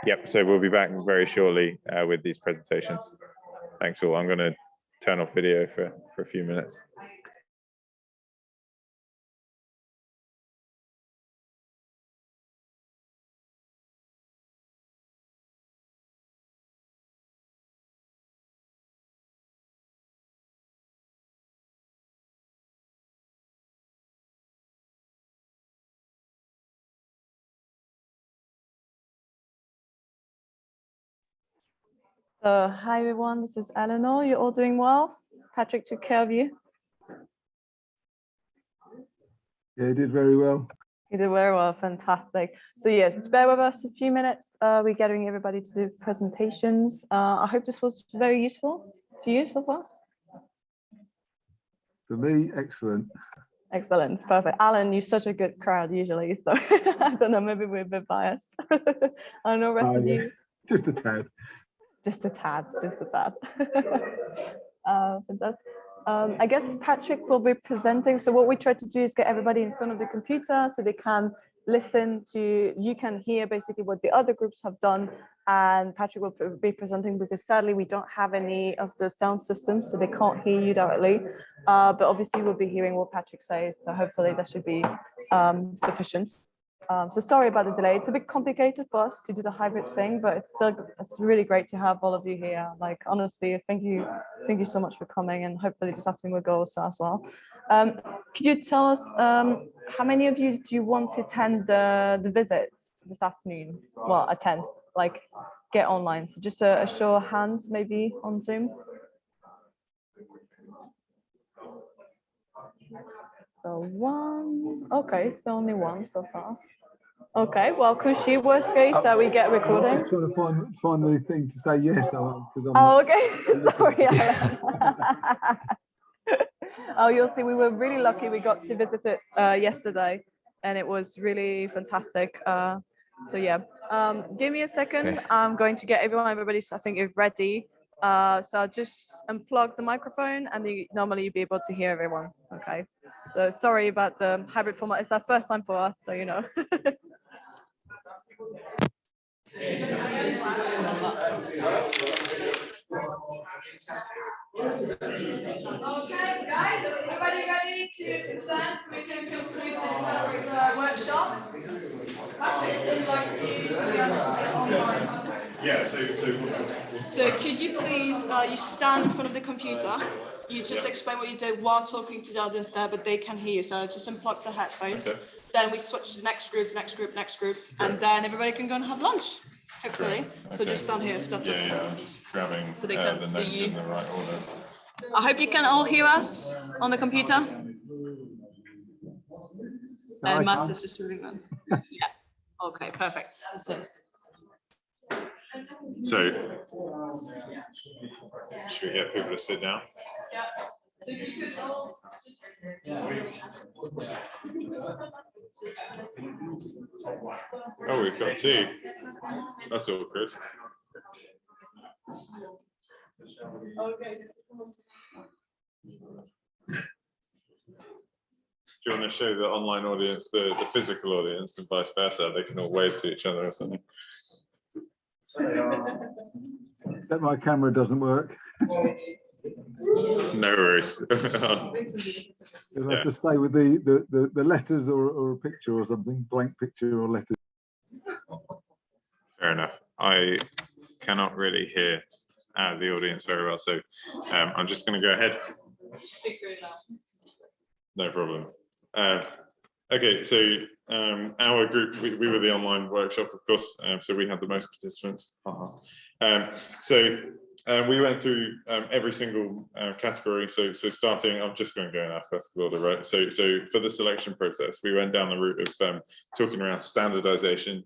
Yep, so we'll be back very shortly with these presentations. Thanks all. I'm going to turn off video for a few minutes. So hi everyone, this is Eleanor. You're all doing well? Patrick took care of you? Yeah, you did very well. You did very well, fantastic. So yes, bear with us a few minutes. We're gathering everybody to do presentations. I hope this was very useful to you so far. For me, excellent. Excellent, perfect. Alan, you're such a good crowd usually, so I don't know, maybe we're a bit biased. I know rest of Yeah, you. just a tad. Just a tad, just a tad. Fantastic. I guess Patrick will be presenting. So what we try to do is get everybody in front of the computer so they can listen to, you can hear basically what the other groups have done, and Patrick will be presenting because sadly we don't have any of the sound systems, so they can't hear you directly. But obviously we'll be hearing what Patrick says, so hopefully that should be sufficient. So sorry about the delay. It's a bit complicated for us to do the hybrid thing, but it's really great to have all of you here. Like honestly, thank you so much for coming, and hopefully this afternoon will go also as well. Could you tell us how many of you do you want to attend the visits this afternoon? Well, attend, like get online. So just a show of hands maybe on Zoom. So one, okay, so only one so far. Okay, well, Kushi, worst case, we get recording. I'm just trying to find the thing to say yes, because I'm. Oh, okay. Sorry, Alan. Oh, you'll see, we were really lucky. We got to visit it yesterday, and it was really fantastic. So yeah, give me a second. Okay. I'm going to get everybody. I think is ready. So I'll just unplug the microphone, and normally you'll be able to hear everyone. Okay. So sorry about the hybrid format. It's our first time for us, so you know. Okay, guys, everybody ready to present so we can conclude this elaborate workshop? Patrick, would you like to be online? Yeah, So could you please, you stand in front of the computer, you just explain what you did while talking to the others there, but they can hear you, so just unplug the headphones. Okay. Then we switch to the next group, and then everybody can go and have lunch, hopefully. Okay. So just stand here if that's okay. Yeah, I'm just grabbing so they can the see notes you. in the right order. I hope you can all hear us on the computer. And Matt is just moving on. Yeah. Okay, perfect. So should we get people to sit down? yeah. So you could all just... Oh, we've got two. That's awkward. Okay. Do you want to show the online audience the physical audience and vice versa? They can all wave to each other or something. Except my camera doesn't work. No worries. You'll have to stay with the letters or a picture or something, blank picture or letters. Fair enough. I cannot really hear the audience very well, so I'm just going to go ahead. No problem. Okay, so our group, we were the online workshop, of course, so we had the most participants. We went through every single category. So starting, I'm just going to go in alphabetical order, right? So for the selection process, we went down the route of talking around standardization.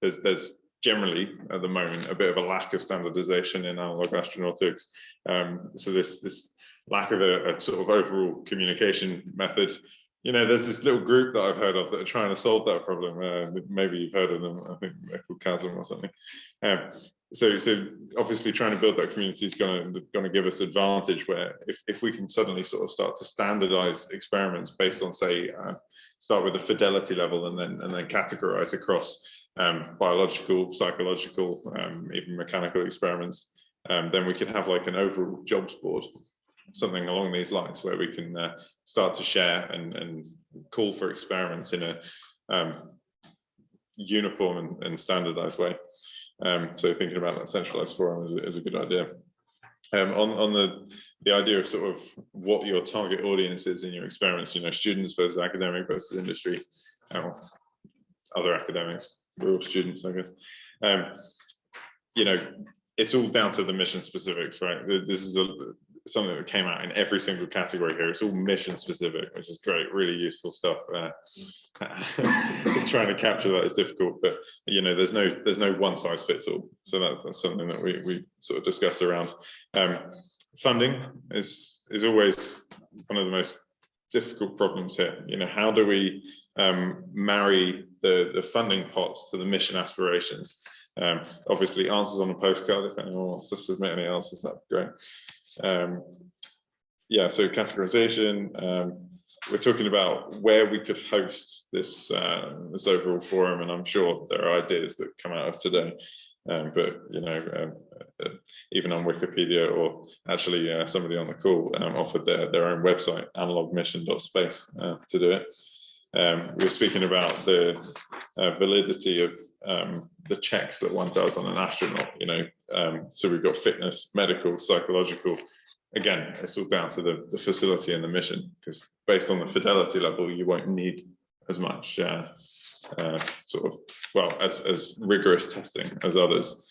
There's generally at the moment a bit of a lack of standardization in analog astronautics. So this lack of a sort of overall communication method. You know, there's this little group that I've heard of that are trying to solve that problem. Maybe you've heard of them. I think they're called CHASM or something. So obviously trying to build that community is going to give us advantage where if we can suddenly sort of start to standardize experiments based on, say, start with a fidelity level and then categorize across biological, psychological, even mechanical experiments, then we can have like an overall jobs board, something along these lines where we can start to share and call for experiments in a uniform and standardized way. So thinking about that centralized forum is a good idea. On the idea of sort of what your target audience is in your experiments, you know, students versus academic versus industry, other academics, we're all students, I guess. You know, it's all down to the mission specifics, right? This is something that came out in every single category here. It's all mission specific, which is great, really useful stuff. Trying to capture that is difficult, but you know, there's no one size fits all. So that's something that we sort of discuss around. Funding is always one of the most difficult problems here. You know, how do we marry the funding pots to the mission aspirations? Obviously, answers on a postcard. If anyone wants to submit any answers, that'd be great. Yeah, so categorization. We're talking about where we could host this this overall forum, and I'm sure there are ideas that come out of today. But you know, even on Wikipedia, or actually somebody on the call offered their own website, analogmission.space, to do it. We're speaking about the validity of the checks that one does on an astronaut. You know, so we've got fitness, medical, psychological. Again, it's all down to the facility and the mission, because based on the fidelity level, you won't need as much sort of, well, as rigorous testing as others.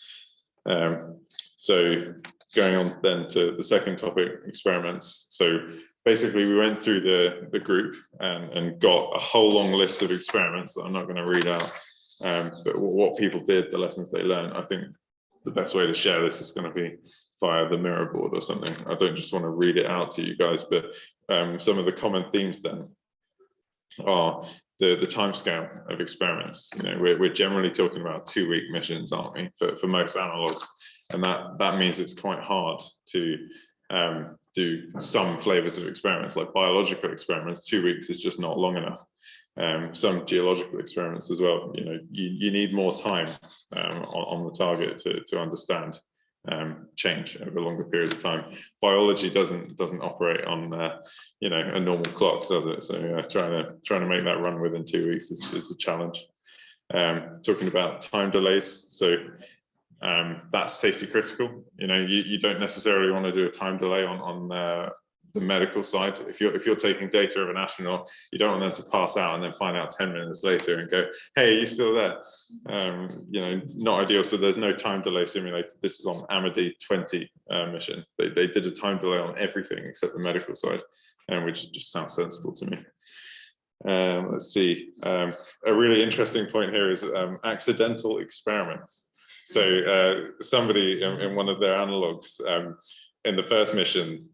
So going on then to the second topic, experiments. So basically we went through the group and got a whole long list of experiments that I'm not going to read out, but what people did, the lessons they learned. I think the best way to share this is going to be via the mirror board or something. I don't just want to read it out to you guys, but some of the common themes then are the time scale of experiments. You know, we're generally talking about 2-week missions, aren't we, for most analogues, and that means it's quite hard to do some flavors of experiments, like biological experiments. 2 weeks is just not long enough. Some geological experiments as well. You know, you need more time on the target to understand change over longer periods of time. Biology doesn't operate on you know, a normal clock, does it? So trying to make that run within 2 weeks is a challenge. Talking about time delays, so that's safety critical. You know, you don't necessarily want to do a time delay on the medical side. If you're taking data of an astronaut, you don't want them to pass out and then find out 10 minutes later and go, hey, are you still there? You know, not ideal. So there's no time delay simulated. This is on Amity 20 mission. They did a time delay on everything except the medical side, which just sounds sensible to me. Let's see. A really interesting point here is accidental experiments. So somebody in one of their analogues in the first mission,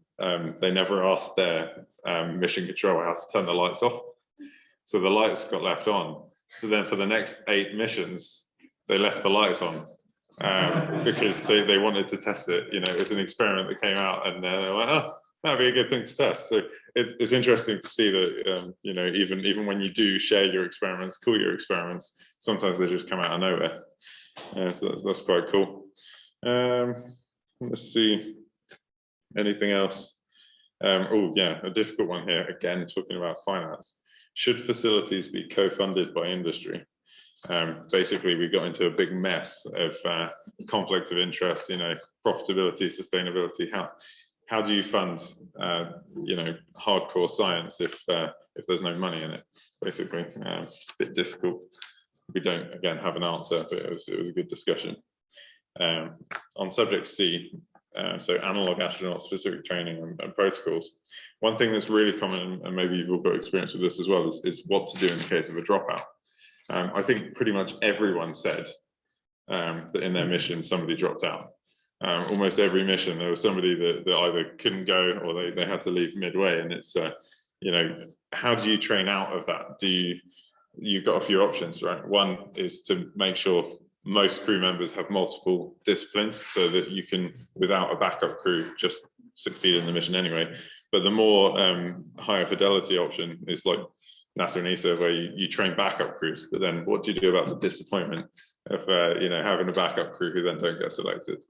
they never asked their mission control how to turn the lights off. So the lights got left on. So then for the next 8 missions, they left the lights on because they wanted to test it. You know, it was an experiment that came out, and they're like, oh, that'd be a good thing to test. So it's interesting to see that, you know, even when you do share your experiments, call your experiments, sometimes they just come out of nowhere. So that's quite cool. Let's see. Anything else? Oh yeah, a difficult one here. Again, talking about finance. Should facilities be co-funded by industry? Basically, we got into a big mess of conflict of interest. You know, profitability, sustainability. How do you fund, you know, hardcore science if there's no money in it? Basically, a bit difficult. We don't again have an answer, but it was a good discussion. On subject C. So analog astronaut specific training and protocols. One thing that's really common, and maybe you've all got experience with this as well, is what to do in the case of a dropout. I think pretty much everyone said that in their mission somebody dropped out. Almost every mission there was somebody that either couldn't go or they had to leave midway, and it's you know, how do you train out of that? You've got a few options, right? One is to make sure most crew members have multiple disciplines so that you can, without a backup crew, just succeed in the mission anyway. But the more higher fidelity option is like NASA and ESA, where you train backup crews. But then what do you do about the disappointment of you know, having a backup crew who then don't get selected?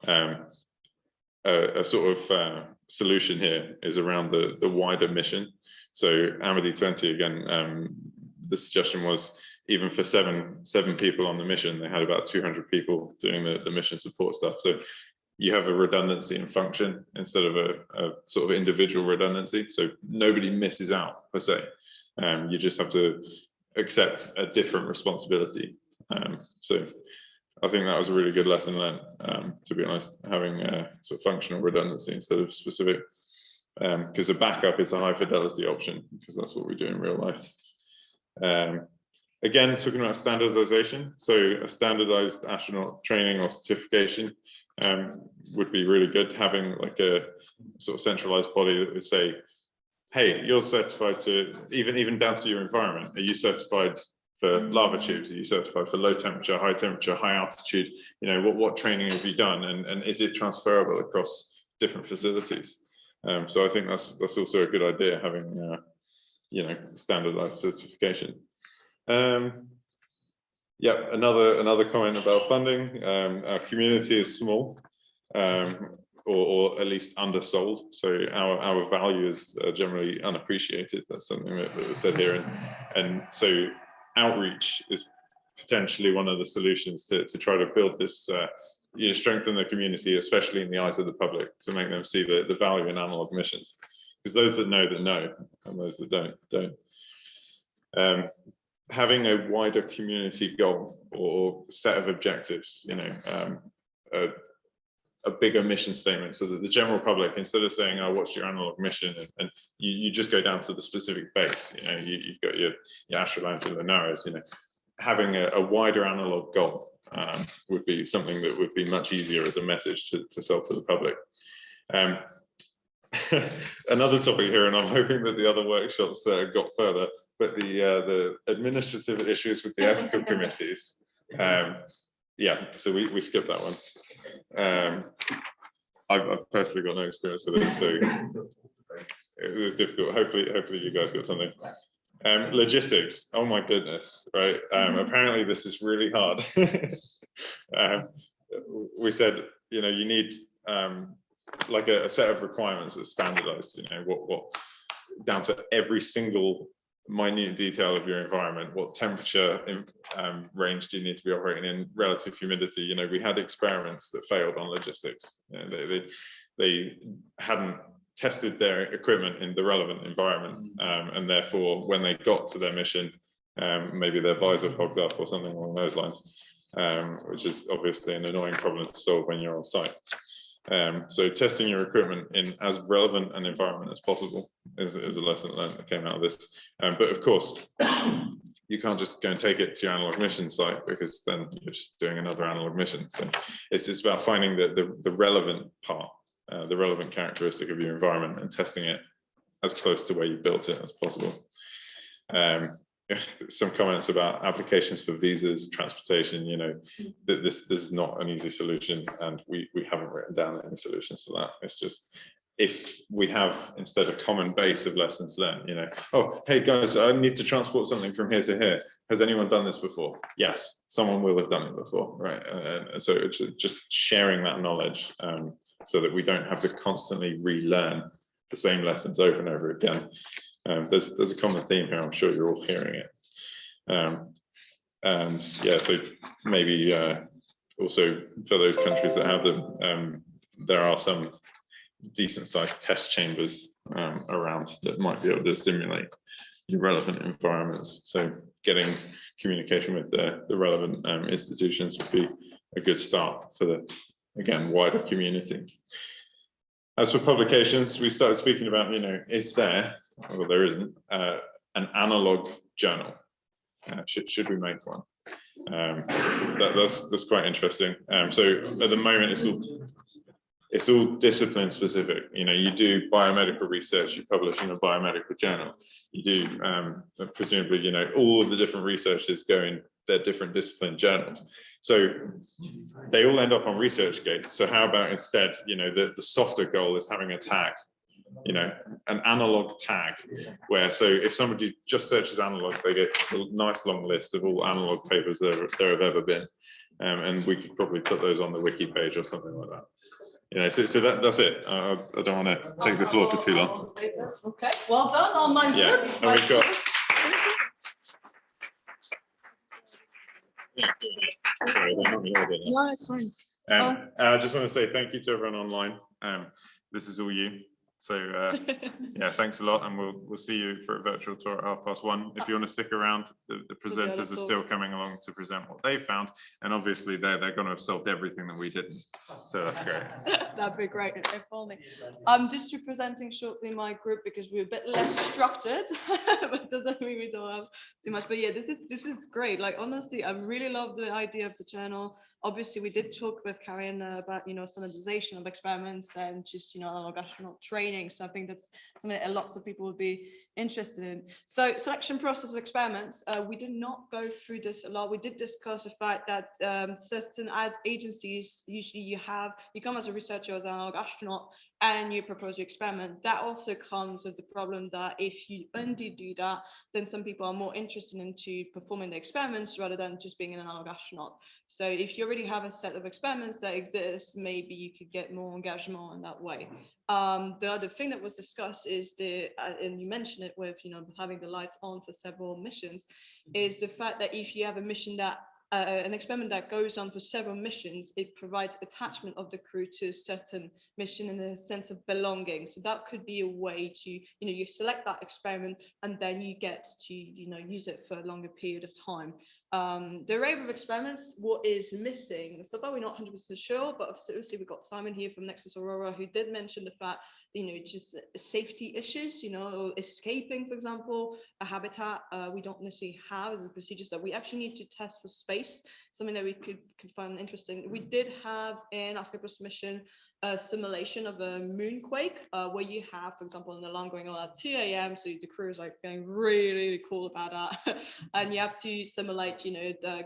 A sort of solution here is around the wider mission. So Amity 20 again, the suggestion was, even for seven people on the mission, they had about 200 people doing the mission support stuff. So you have a redundancy in function instead of a sort of individual redundancy. So nobody misses out per se. You just have to accept a different responsibility. So I think that was a really good lesson learned, to be honest, having sort of functional redundancy instead of specific, because a backup is a high fidelity option, because that's what we do in real life. Again, talking about standardization, so a standardized astronaut training or certification would be really good, having like a sort of centralized body that would say, hey, you're certified to, even down to your environment, are you certified for lava tubes? Are you certified for low temperature, high altitude? You know, what training have you done, and is it transferable across different facilities? So I think that's also a good idea, having you know, standardized certification. Yeah, another comment about funding. Our community is small, or at least undersold. So our value is generally unappreciated. That's something that was said here, and so outreach is potentially one of the solutions to try to build this, you know, strengthen the community, especially in the eyes of the public, to make them see the value in analog missions. Because those that know, and those that don't. Having a wider community goal or set of objectives, you know, a bigger mission statement, so that the general public, instead of saying, oh, what's your analog mission, and you just go down to the specific base, you know, you've got your Astrolabe and Lunares, you know, having a wider analog goal would be something that would be much easier as a message to sell to the public. Another topic here, and I'm hoping that the other workshops got further, but the administrative issues with the ethical committees. Yeah, so we skipped that one. I've personally got no experience with it, so it was difficult. Hopefully you guys got something. Logistics, oh my goodness, right? Apparently this is really hard. We said, you know, you need like a set of requirements that's standardized, you know, what down to every single minute detail of your environment, what temperature range do you need to be operating in, relative humidity. You know, we had experiments that failed on logistics. You know, they hadn't tested their equipment in the relevant environment, and therefore when they got to their mission, maybe their visor fogged up or something along those lines, which is obviously an annoying problem to solve when you're on site. So testing your equipment in as relevant an environment as possible is a lesson learned that came out of this. But of course, you can't just go and take it to your analog mission site, because then you're just doing another analog mission. So it's just about finding the relevant part, the relevant characteristic of your environment, and testing it as close to where you built it as possible. Some comments about applications for visas, transportation, you know, this is not an easy solution, and we haven't written down any solutions for that. It's just, if we have instead a common base of lessons learned, you know, oh, hey guys, I need to transport something from here to here. Has anyone done this before? Yes, someone will have done it before, right? And so it's just sharing that knowledge, so that we don't have to constantly relearn the same lessons over and over again. There's a common theme here. I'm sure you're all hearing it. And yeah, so maybe also for those countries that have them, there are some decent sized test chambers around that might be able to simulate your relevant environments. So getting communication with the relevant institutions would be a good start for the, again, wider community. As for publications, we started speaking about, you know, is there, well, there isn't, an analog journal? Should we make one? That's quite interesting. So at the moment, it's all discipline specific. You know, you do biomedical research, you publish in a biomedical journal. You do presumably, you know, all of the different researchers go in their different discipline journals. So they all end up on ResearchGate. So how about instead, you know, the softer goal is having a tag, you know, an analog tag, where, so if somebody just searches analog, they get a nice long list of all analog papers there have ever been. And we could probably put those on the wiki page or something like that. You know, so that's it. I don't want to take the floor for too long. Okay, well done, online yeah, group. And we've got. Sorry, no, it's fine. I just want to say thank you to everyone online. This is all you. So yeah, thanks a lot, and we'll see you for a virtual tour at 1:30. If you want to stick around, the presenters are still coming along to present what they found, and obviously they're going to have solved everything that we didn't. So that's great. That'd be great if only. Just representing shortly my group because we're a bit less structured, but doesn't mean we don't have too much. But yeah, this is great. Like honestly, I really love the idea of the journal. Obviously, we did talk with Karen about standardization of experiments and just analog astronaut training. So I think that's something that lots of people would be interested in. So selection process of experiments. We did not go through this a lot. We did discuss the fact that certain agencies usually you come as a researcher, as an analog astronaut, and you propose your experiment. That also comes with the problem that if you only do that, then some people are more interested into performing the experiments rather than just being an analog astronaut. So if you already have a set of experiments that exist, maybe you could get more engagement in that way. The other thing that was discussed is and you mentioned it with having the lights on for several missions, is the fact that if you have a mission that an experiment that goes on for several missions, it provides attachment of the crew to a certain mission in a sense of belonging. So that could be a way to, you select that experiment and then you get to, use it for a longer period of time. The array of experiments, what is missing, so far we're not 100% sure, but obviously we've got Simon here from Nexus Aurora who did mention the fact that, just safety issues, escaping, for example, a habitat we don't necessarily have as a procedures that we actually need to test for space, something that we could find interesting. We did have in Ascapus mission a simulation of a moonquake where you have, for example, an alarm going on at 2 a.m. So the crew is like feeling really cool about that. And you have to simulate,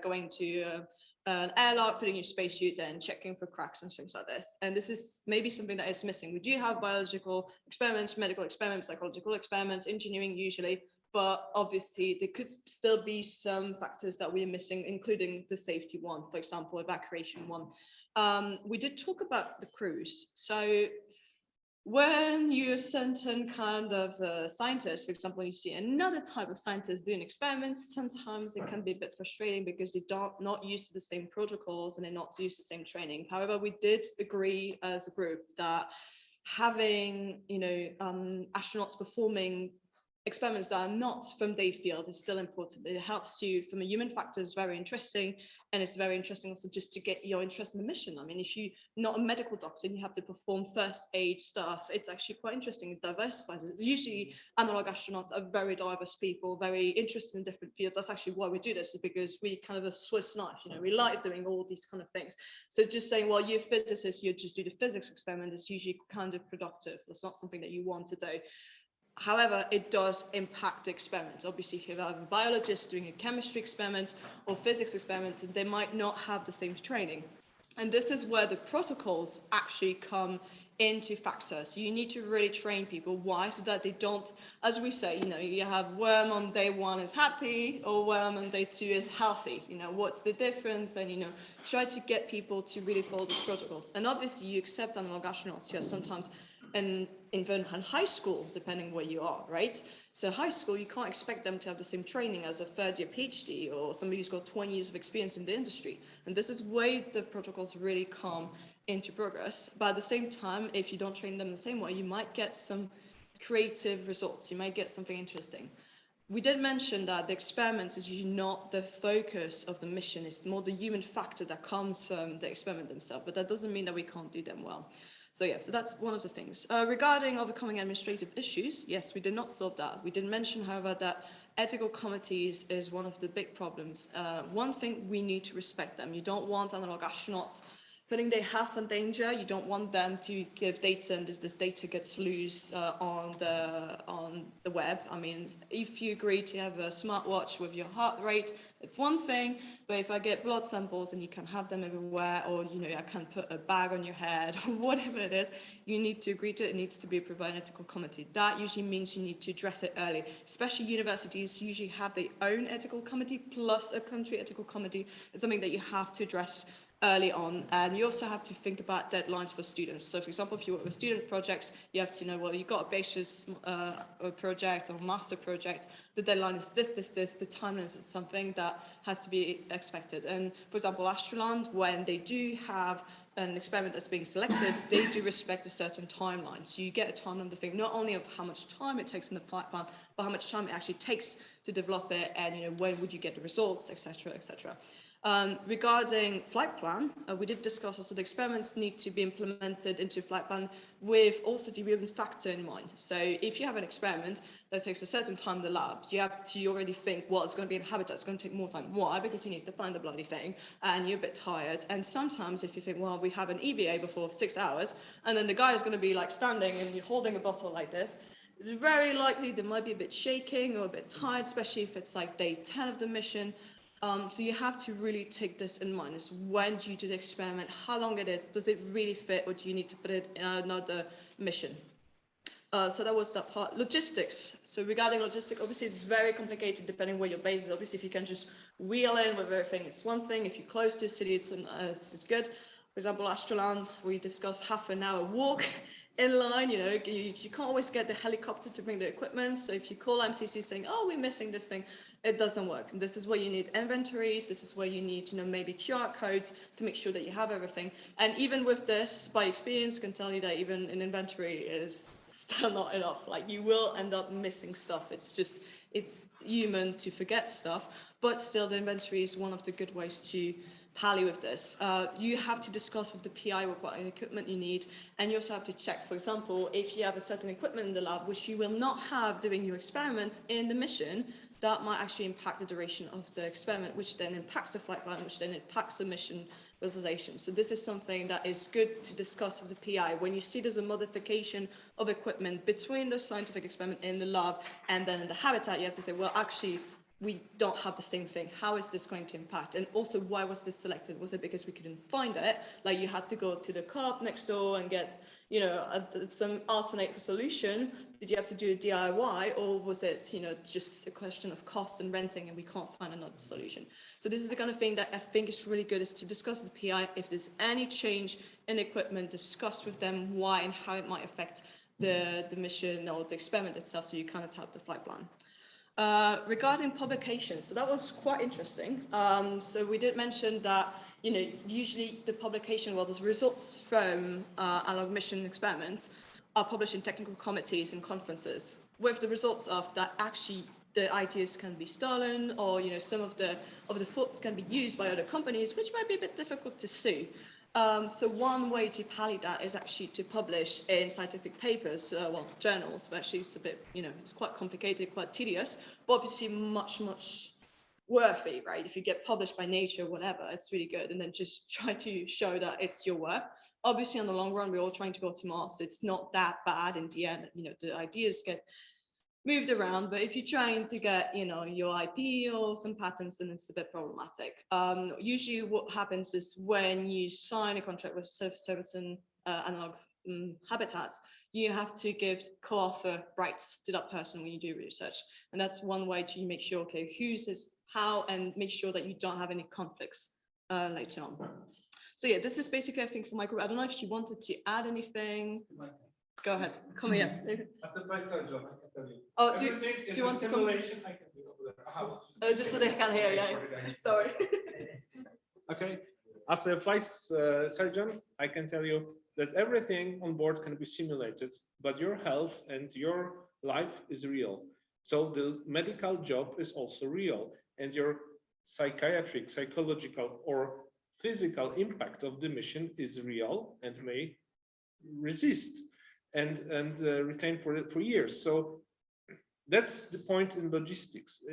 going to an airlock, putting your spacesuit and checking for cracks and things like this. And this is maybe something that is missing. We do have biological experiments, medical experiments, psychological experiments, engineering usually, but obviously there could still be some factors that we're missing, including the safety one, for example, evacuation one. We did talk about the crews. So when you're a certain kind of scientist, for example, you see another type of scientist doing experiments, sometimes it can be a bit frustrating because they not used to the same protocols and they're not used to the same training. However, we did agree as a group that having, astronauts performing experiments that are not from their field is still important. It helps you from a human factor, is very interesting. And it's very interesting also just to get your interest in the mission. I mean, if you're not a medical doctor and you have to perform first aid stuff, it's actually quite interesting. It diversifies it. Usually analog astronauts are very diverse people, very interested in different fields. That's actually why we do this, is because we kind of a Swiss knife, we like doing all these kind of things. So just saying, well, you're a physicist, you just do the physics experiment is usually kind of productive. It's not something that you want to do. However, it does impact the experiments. Obviously, if you have a biologist doing a chemistry experiment or physics experiment, they might not have the same training. And this is where the protocols actually come into factor. So you need to really train people. Why? So that they don't, as we say, you have worm on day 1 is happy or worm on day 2 is healthy. What's the difference? And, try to get people to really follow these protocols. And obviously you accept analog astronauts who are sometimes in high school, depending where you are, right? So high school, you can't expect them to have the same training as a third-year PhD or somebody who's got 20 years of experience in the industry. And this is where the protocols really come into progress. But at the same time, if you don't train them the same way, you might get some creative results. You might get something interesting. We did mention that the experiments is usually not the focus of the mission. It's more the human factor that comes from the experiment themselves. But that doesn't mean that we can't do them well. So yeah, so that's one of the things. Regarding overcoming administrative issues, yes, we did not solve that. We did mention, however, that ethical committees is one of the big problems. One thing, we need to respect them. You don't want analog astronauts putting their health in danger. You don't want them to give data and this data gets loose on the web. I mean, if you agree to have a smartwatch with your heart rate, it's one thing, but if I get blood samples and you can have them everywhere, or I can put a bag on your head or whatever it is, you need to agree to it. It needs to be provided an ethical committee. That usually means you need to address it early. Especially universities usually have their own ethical committee plus a country ethical committee. It's something that you have to address early on, and you also have to think about deadlines for students. So for example, if you work with student projects, you have to know, well, you've got a bachelor's project or master project, the deadline is this, the timeline is something that has to be expected. And for example, Astroland, when they do have an experiment that's being selected, they do respect a certain timeline. So you get a time on the thing, not only of how much time it takes in the flight plan, but how much time it actually takes to develop it, and when would you get the results, etc., etc. Regarding flight plan, we did discuss also the experiments need to be implemented into flight plan with also the human factor in mind. So if you have an experiment that takes a certain time in the lab, you have to already think, well, it's going to be in habitat, it's going to take more time. Why? Because you need to find the bloody thing and you're a bit tired. And sometimes if you think, well, we have an EVA before 6 hours, and then the guy is going to be like standing and you're holding a bottle like this, it's very likely they might be a bit shaking or a bit tired, especially if it's like day 10 of the mission. So you have to really take this in mind. Is when do you do the experiment, how long it is, does it really fit, or do you need to put it in another mission? So that was that part. Logistics. So regarding logistics, obviously it's very complicated depending where your base is. Obviously, if you can just wheel in with everything, it's one thing. If you're close to a city, it's good. For example, Astroland, we discussed half an hour walk in line. You can't always get the helicopter to bring the equipment. So if you call MCC saying, oh, we're missing this thing, it doesn't work. And this is where you need inventories. This is where you need, maybe QR codes to make sure that you have everything. And even with this, by experience, can tell you that even an inventory is still not enough. Like, you will end up missing stuff. It's human to forget stuff, but still the inventory is one of the good ways to pally with this. You have to discuss with the PI what equipment you need, and you also have to check, for example, if you have a certain equipment in the lab which you will not have doing your experiments in the mission, that might actually impact the duration of the experiment, which then impacts the flight plan, which then impacts the mission realization. So this is something that is good to discuss with the PI. When you see there's a modification of equipment between the scientific experiment in the lab and then in the habitat, you have to say, well, actually, we don't have the same thing. How is this going to impact? And also, why was this selected? Was it because we couldn't find it? Like, you had to go to the co-op next door and get, some alternate solution? Did you have to do a DIY, or was it, just a question of cost and renting and we can't find another solution? So this is the kind of thing that I think is really good, is to discuss with the PI. If there's any change in equipment, discuss with them why and how it might affect the mission or the experiment itself, so you kind of have the flight plan. Regarding publications, so that was quite interesting. So we did mention that, usually the publication, the results from analog mission experiments are published in technical committees and conferences, with the results of that actually the ideas can be stolen, or some of the thoughts can be used by other companies, which might be a bit difficult to sue. So one way to pally that is actually to publish in scientific papers, journals, but actually it's a bit, it's quite complicated, quite tedious, but obviously much worthy, right? If you get published by Nature, whatever, it's really good. And then just try to show that it's your work. Obviously, in the long run, we're all trying to go to Mars. It's not that bad in the end. The ideas get moved around, but if you're trying to get, your IP or some patents, then it's a bit problematic. Usually what happens is when you sign a contract with certain analog habitats, you have to give co-author rights to that person when you do research. And that's one way to make sure, okay, who's this, how, and make sure that you don't have any conflicts later on. So yeah, this is basically, I think, for my group. I don't know if you wanted to add anything. Go ahead, come here. As a flight surgeon, I can tell you. Oh, do you want to come? I can do over there. Just so they can hear, yeah. Sorry. Okay. As a flight surgeon, I can tell you that everything on board can be simulated, but your health and your life is real. So the medical job is also real, and your psychiatric, psychological, or physical impact of the mission is real and may resist and retain for years. So that's the point in logistics.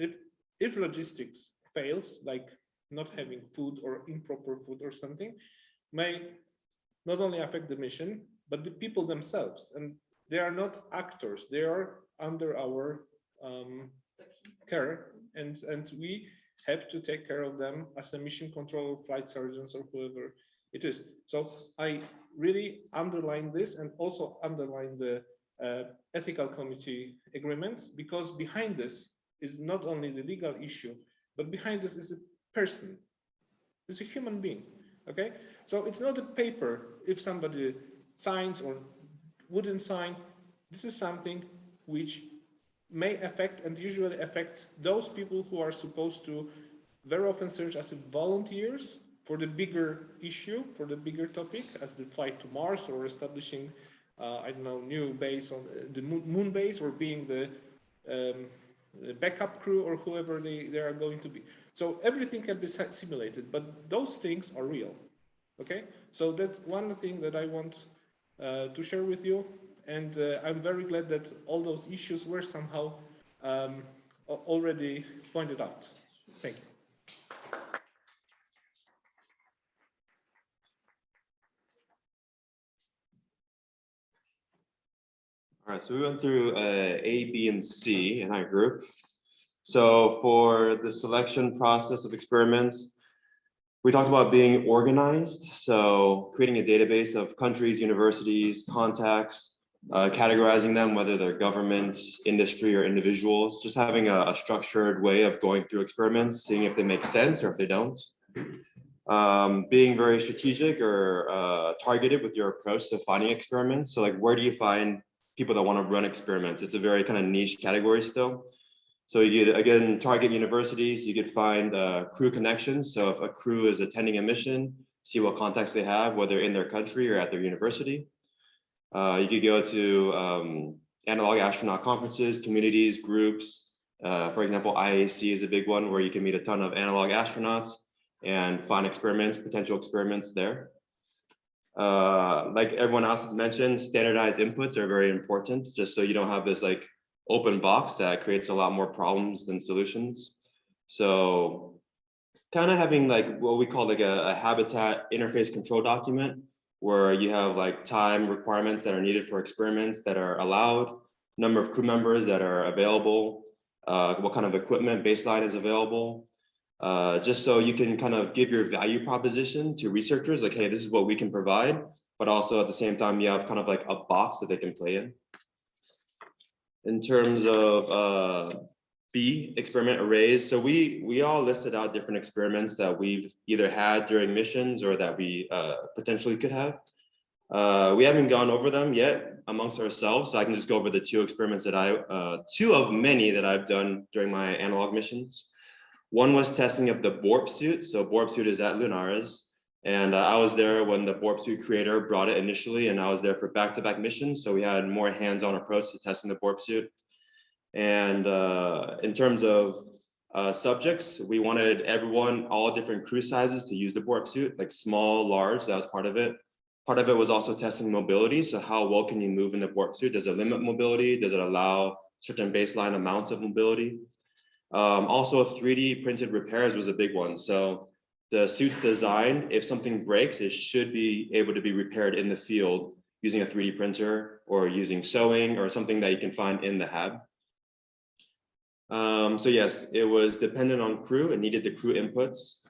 If logistics fails, like not having food or improper food or something, may not only affect the mission, but the people themselves. And they are not actors, they are under our care, and we have to take care of them as a mission controller, flight surgeons, or whoever it is. So I really underline this, and also underline the ethical committee agreement, because behind this is not only the legal issue, but behind this is a person. It's a human being. Okay, so it's not a paper. If somebody signs or wouldn't sign, this is something which may affect, and usually affects, those people who are supposed to very often serve as volunteers for the bigger issue, for the bigger topic, as the flight to Mars or establishing, I don't know, new base on the moon base, or being the backup crew, or whoever they are going to be. So everything can be simulated, but those things are real. Okay, so that's one thing that I want to share with you, and I'm very glad that all those issues were somehow already pointed out. Thank you. All right, so we went through A, B, and C in our group. So for the selection process of experiments, we talked about being organized. So creating a database of countries, universities, contacts, categorizing them, whether they're governments, industry, or individuals, just having a structured way of going through experiments, seeing if they make sense or if they don't. Being very strategic or targeted with your approach to finding experiments. So like, where do you find people that want to run experiments? It's a very kind of niche category still. So you could, again, target universities. You could find crew connections. So if a crew is attending a mission, see what contacts they have, whether in their country or at their university. You could go to analog astronaut conferences, communities, groups. For example, IAC is a big one where you can meet a ton of analog astronauts and find experiments, potential experiments there. Like everyone else has mentioned, standardized inputs are very important, just so you don't have this like open box that creates a lot more problems than solutions. So kind of having like what we call like a habitat interface control document, where you have like time requirements that are needed for experiments that are allowed, number of crew members that are available, what kind of equipment baseline is available, just so you can kind of give your value proposition to researchers, like, hey, this is what we can provide, but also at the same time, you have kind of like a box that they can play in. In terms of B, experiment arrays. So we all listed out different experiments that we've either had during missions or that we potentially could have. We haven't gone over them yet amongst ourselves, so I can just go over the two experiments that two of many that I've done during my analog missions. One was testing of the BORP suit. So BORP suit is at Lunares. And I was there when the BORP suit creator brought it initially, and I was there for back-to-back missions. So we had more hands-on approach to testing the BORP suit. And in terms of subjects, we wanted everyone, all different crew sizes, to use the BORP suit, like small, large, that was part of it. Part of it was also testing mobility. So how well can you move in the BORP suit? Does it limit mobility? Does it allow certain baseline amounts of mobility? Also 3D printed repairs was a big one. So the suit's designed, if something breaks, it should be able to be repaired in the field using a 3D printer or using sewing or something that you can find in the hab. So yes, it was dependent on crew. It needed the crew inputs.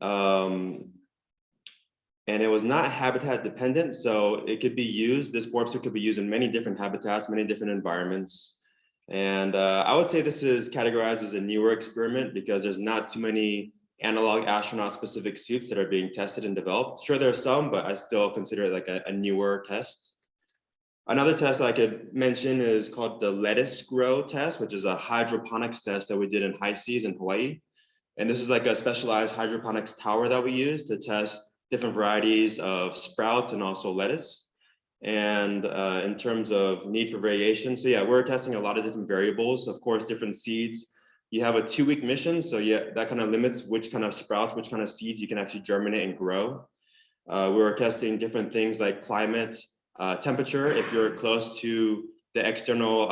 And it was not habitat dependent. So it could be used, this BORP suit could be used in many different habitats, many different environments. And I would say this is categorized as a newer experiment because there's not too many analog astronaut specific suits that are being tested and developed. Sure, there are some, but I still consider it like a newer test. Another test I could mention is called the lettuce grow test, which is a hydroponics test that we did in high seas in Hawaii. And this is like a specialized hydroponics tower that we use to test different varieties of sprouts and also lettuce. And in terms of need for variation, so yeah, we're testing a lot of different variables, of course, different seeds. You have a 2-week mission, so yeah, that kind of limits which kind of sprouts, which kind of seeds you can actually germinate and grow. We were testing different things like climate, temperature. If you're close to the external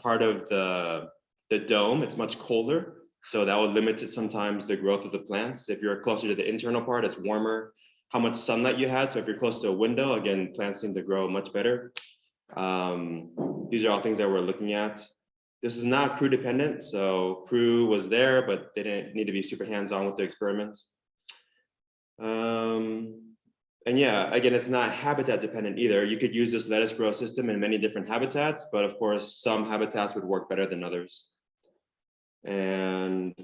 part of the dome, it's much colder. So that would limit sometimes the growth of the plants. If you're closer to the internal part, it's warmer. How much sunlight you had. So if you're close to a window, again, plants seem to grow much better. These are all things that we're looking at. This is not crew dependent. So crew was there, but they didn't need to be super hands-on with the experiments. And yeah, again, it's not habitat dependent either. You could use this lettuce grow system in many different habitats, but of course, some habitats would work better than others. And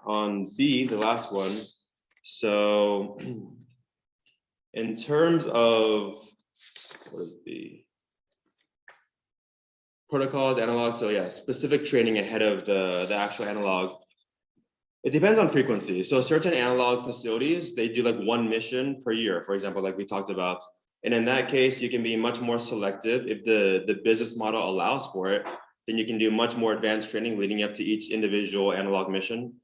on B, the last one, so in terms of, what is B? Protocols, analogs, so yeah, specific training ahead of the actual analog. It depends on frequency. So certain analog facilities, they do like one mission per year, for example, like we talked about. And in that case, you can be much more selective. If the business model allows for it, then you can do much more advanced training leading up to each individual analog mission.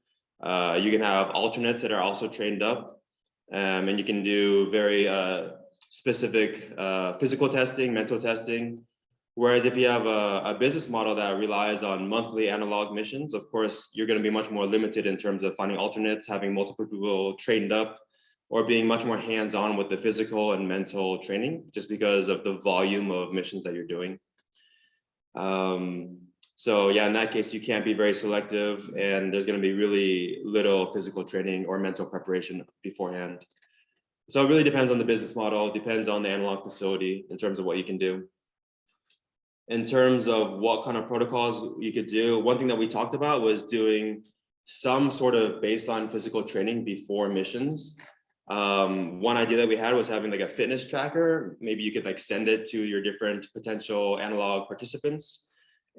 You can have alternates that are also trained up, and you can do very specific physical testing, mental testing. Whereas if you have a business model that relies on monthly analog missions, of course, you're going to be much more limited in terms of finding alternates, having multiple people trained up, or being much more hands-on with the physical and mental training, just because of the volume of missions that you're doing. So yeah, in that case, you can't be very selective, and there's going to be really little physical training or mental preparation beforehand. So it really depends on the business model, depends on the analog facility in terms of what you can do. In terms of what kind of protocols you could do, one thing that we talked about was doing some sort of baseline physical training before missions. One idea that we had was having like a fitness tracker. Maybe you could like send it to your different potential analog participants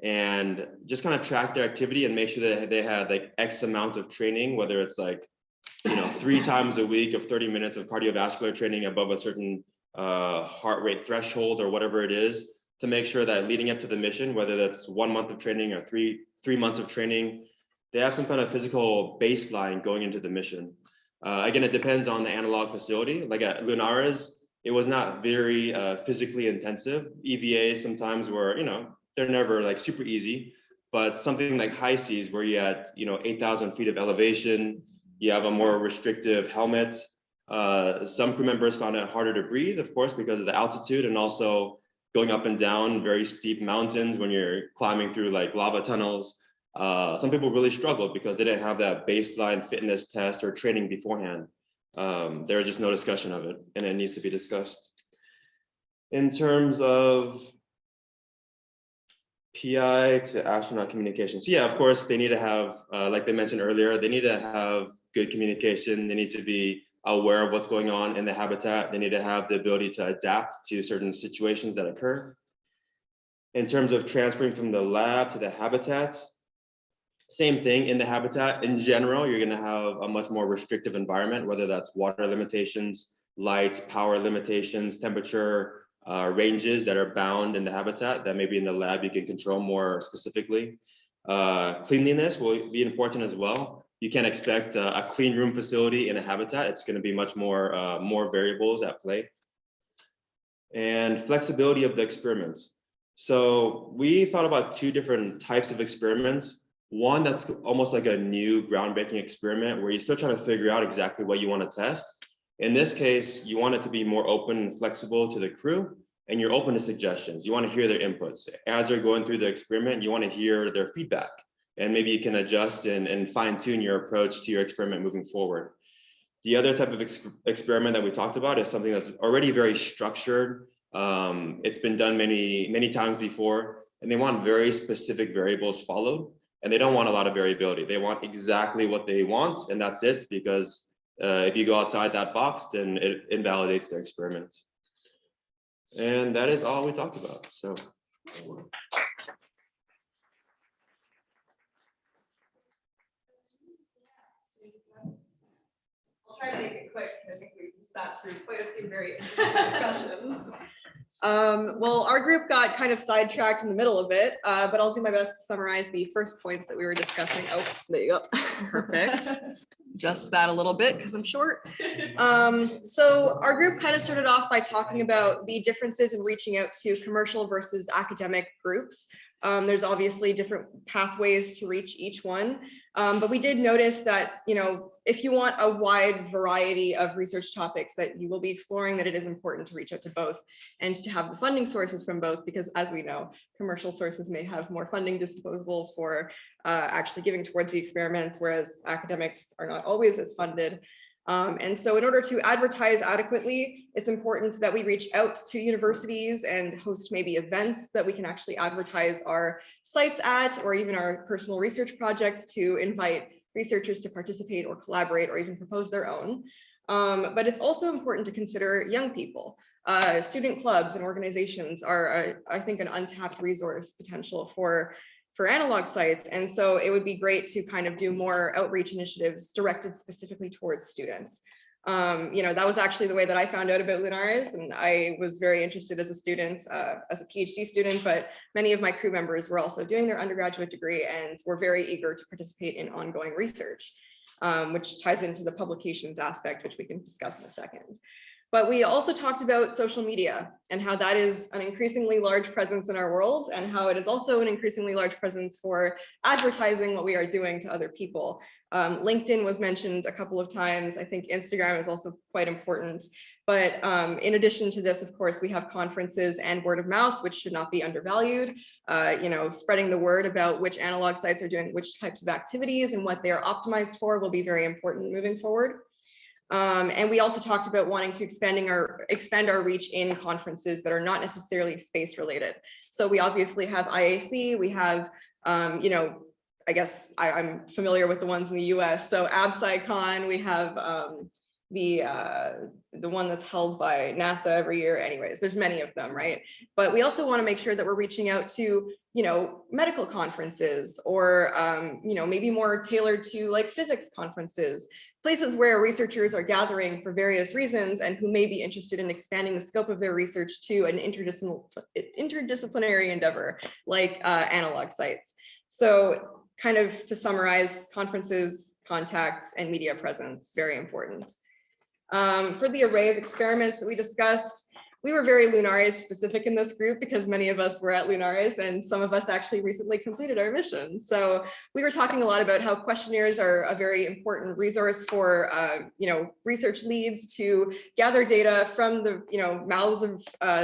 and just kind of track their activity and make sure that they had like X amount of training, whether it's like, 3 times a week of 30 minutes of cardiovascular training above a certain heart rate threshold or whatever it is, to make sure that leading up to the mission, whether that's 1 month of training or three months of training, they have some kind of physical baseline going into the mission. Again, it depends on the analog facility. Like at Lunares, it was not very physically intensive. EVAs sometimes were, they're never like super easy, but something like high seas where you had, 8,000 feet of elevation, you have a more restrictive helmet. Some crew members found it harder to breathe, of course, because of the altitude, and also going up and down very steep mountains when you're climbing through like lava tunnels. Some people really struggled because they didn't have that baseline fitness test or training beforehand. There was just no discussion of it, and it needs to be discussed. In terms of PI to astronaut communication. So yeah, of course, they need to have, like they mentioned earlier, they need to have good communication. They need to be aware of what's going on in the habitat. They need to have the ability to adapt to certain situations that occur. In terms of transferring from the lab to the habitat, same thing. In the habitat, in general, you're going to have a much more restrictive environment, whether that's water limitations, light, power limitations, temperature, ranges that are bound in the habitat that maybe in the lab you can control more specifically. Cleanliness will be important as well. You can't expect a clean room facility in a habitat. It's going to be much more variables at play. And flexibility of the experiments. So we thought about 2 different types of experiments. One that's almost like a new groundbreaking experiment where you're still trying to figure out exactly what you want to test. In this case, you want it to be more open and flexible to the crew, and you're open to suggestions. You want to hear their inputs. As they're going through the experiment, you want to hear their feedback, and maybe you can adjust and fine tune your approach to your experiment moving forward. The other type of experiment that we talked about is something that's already very structured. It's been done many times before, and they want very specific variables followed, and they don't want a lot of variability. They want exactly what they want, and that's it, because if you go outside that box, then it invalidates their experiment. And that is all we talked about. So. I'll try to make it quick because I think we've sat through quite a few very interesting discussions. Well, our group got kind of sidetracked in the middle of it, but I'll do my best to summarize the first points that we were discussing. Oh, there you go. Perfect. Just that a little bit because I'm short. So our group kind of started off by talking about the differences in reaching out to commercial versus academic groups. There's obviously different pathways to reach each one, but we did notice that, if you want a wide variety of research topics that you will be exploring, that it is important to reach out to both and to have the funding sources from both, because as we know, commercial sources may have more funding disposable for actually giving towards the experiments, whereas academics are not always as funded. And so in order to advertise adequately, it's important that we reach out to universities and host maybe events that we can actually advertise our sites at, or even our personal research projects, to invite researchers to participate or collaborate or even propose their own. But it's also important to consider young people. Student clubs and organizations are, I think, an untapped resource potential for for analog sites. And so it would be great to kind of do more outreach initiatives directed specifically towards students. You know, that was actually the way that I found out about Lunares, and I was very interested as a student, as a PhD student, but many of my crew members were also doing their undergraduate degree and were very eager to participate in ongoing research, which ties into the publications aspect, which we can discuss in a second. But we also talked about social media and how that is an increasingly large presence in our world, and how it is also an increasingly large presence for advertising what we are doing to other people. LinkedIn was mentioned a couple of times. I think Instagram is also quite important. But in addition to this, of course, we have conferences and word of mouth, which should not be undervalued. You know, spreading the word about which analog sites are doing which types of activities and what they are optimized for will be very important moving forward. And we also talked about wanting to expand our reach in conferences that are not necessarily space related. So we obviously have IAC, we have, you know, I guess I'm familiar with the ones in the US. So AbSciCon, we have the one that's held by NASA every year. Anyways, there's many of them, right? But we also want to make sure that we're reaching out to, you know, medical conferences, or you know, maybe more tailored to like physics conferences, places where researchers are gathering for various reasons and who may be interested in expanding the scope of their research to an interdisciplinary endeavor like analog sites. So kind of to summarize, conferences, contacts, and media presence, very important. For the array of experiments that we discussed, we were very Lunares specific in this group because many of us were at Lunares and some of us actually recently completed our mission. So we were talking a lot about how questionnaires are a very important resource for you know, research leads to gather data from the, you know, mouths of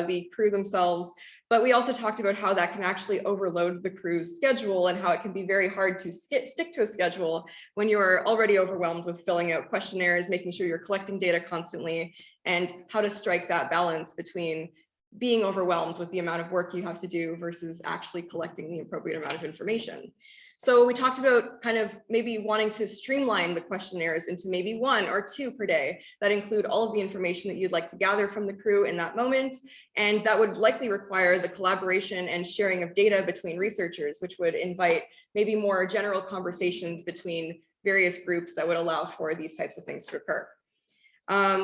the crew themselves. But we also talked about how that can actually overload the crew's schedule and how it can be very hard to stick to a schedule when you're already overwhelmed with filling out questionnaires, making sure you're collecting data constantly, and how to strike that balance between being overwhelmed with the amount of work you have to do versus actually collecting the appropriate amount of information. So we talked about kind of maybe wanting to streamline the questionnaires into maybe 1 or 2 per day that include all of the information that you'd like to gather from the crew in that moment. And that would likely require the collaboration and sharing of data between researchers, which would invite maybe more general conversations between various groups that would allow for these types of things to occur.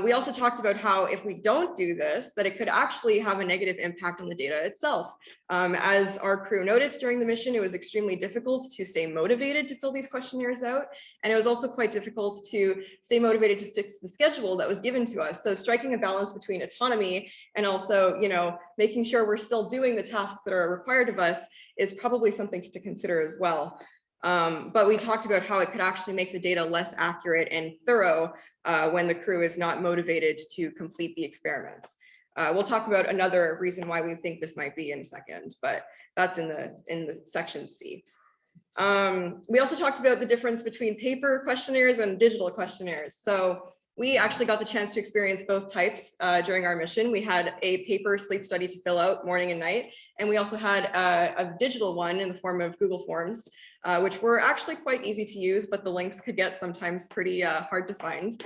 We also talked about how if we don't do this, that it could actually have a negative impact on the data itself. As our crew noticed during the mission, it was extremely difficult to stay motivated to fill these questionnaires out. And it was also quite difficult to stay motivated to stick to the schedule that was given to us. So striking a balance between autonomy and also, you know, making sure we're still doing the tasks that are required of us is probably something to consider as well. But we talked about how it could actually make the data less accurate and thorough when the crew is not motivated to complete the experiments. We'll talk about another reason why we think this might be in a second, but that's in the section C. We also talked about the difference between paper questionnaires and digital questionnaires. So we actually got the chance to experience both types during our mission. We had a paper sleep study to fill out morning and night, and we also had a digital one in the form of Google Forms, which were actually quite easy to use, but the links could get sometimes pretty hard to find.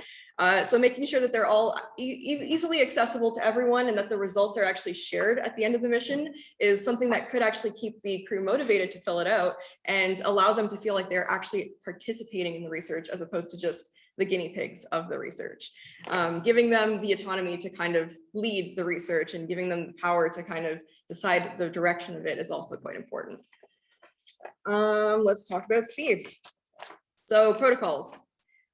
So making sure that they're all easily accessible to everyone and that the results are actually shared at the end of the mission is something that could actually keep the crew motivated to fill it out and allow them to feel like they're actually participating in the research as opposed to just the guinea pigs of the research. Giving them the autonomy to kind of lead the research and giving them the power to kind of decide the direction of it is also quite important. Let's talk about C. So protocols.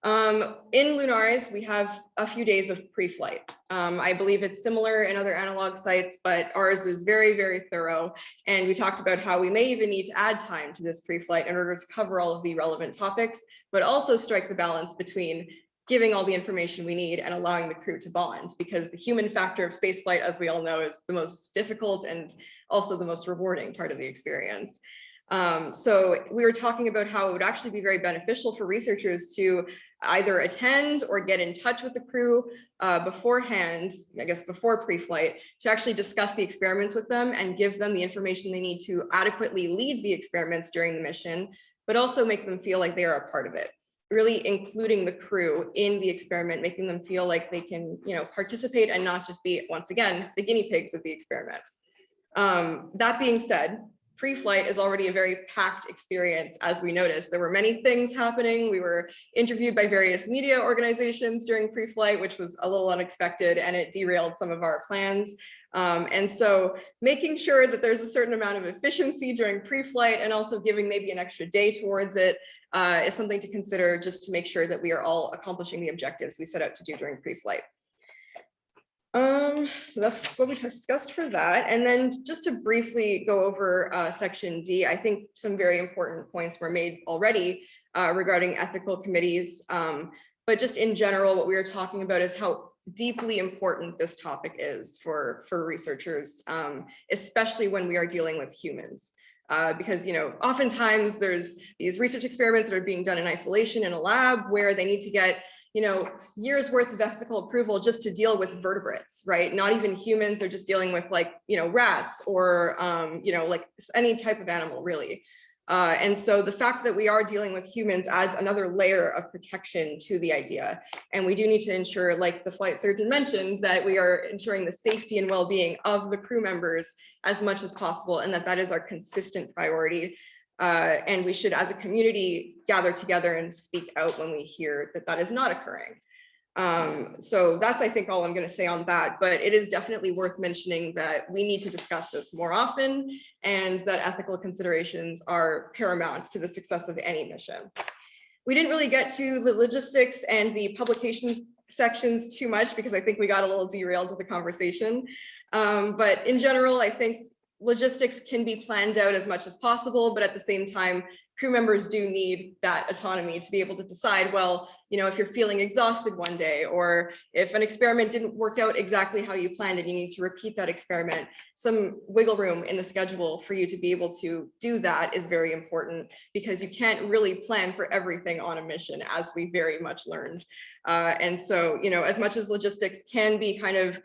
In Lunares, we have a few days of pre-flight. I believe it's similar in other analog sites, but ours is very, very thorough. And we talked about how we may even need to add time to this pre-flight in order to cover all of the relevant topics, but also strike the balance between giving all the information we need and allowing the crew to bond, because the human factor of spaceflight, as we all know, is the most difficult and also the most rewarding part of the experience. So we were talking about how it would actually be very beneficial for researchers to either attend or get in touch with the crew beforehand, I guess before pre-flight, to actually discuss the experiments with them and give them the information they need to adequately lead the experiments during the mission, but also make them feel like they are a part of it. Really including the crew in the experiment, making them feel like they can, you know, participate and not just be, once again, the guinea pigs of the experiment. That being said, pre-flight is already a very packed experience, as we noticed. There were many things happening. We were interviewed by various media organizations during pre-flight, which was a little unexpected, and it derailed some of our plans. And so making sure that there's a certain amount of efficiency during pre-flight and also giving maybe an extra day towards it is something to consider, just to make sure that we are all accomplishing the objectives we set out to do during pre-flight. So that's what we discussed for that. And then just to briefly go over section D, I think some very important points were made already regarding ethical committees. But just in general, what we were talking about is how deeply important this topic is for researchers, especially when we are dealing with humans. Because, you know, oftentimes there's these research experiments that are being done in isolation in a lab where they need to get, you know, years worth of ethical approval just to deal with vertebrates, right? Not even humans, they're just dealing with, like, you know, rats or, you know, like any type of animal really. And so the fact that we are dealing with humans adds another layer of protection to the idea. And we do need to ensure, like the flight surgeon mentioned, that we are ensuring the safety and well-being of the crew members as much as possible, and that is our consistent priority. And we should, as a community, gather together and speak out when we hear that is not occurring. So that's, I think, all I'm going to say on that, but it is definitely worth mentioning that we need to discuss this more often, and that ethical considerations are paramount to the success of any mission. We didn't really get to the logistics and the publications sections too much because I think we got a little derailed with the conversation. But in general, I think logistics can be planned out as much as possible, but at the same time, crew members do need that autonomy to be able to decide, well, you know, if you're feeling exhausted one day, or if an experiment didn't work out exactly how you planned and you need to repeat that experiment, some wiggle room in the schedule for you to be able to do that is very important, because you can't really plan for everything on a mission, as we very much learned. And so, you know, as much as logistics can be kind of,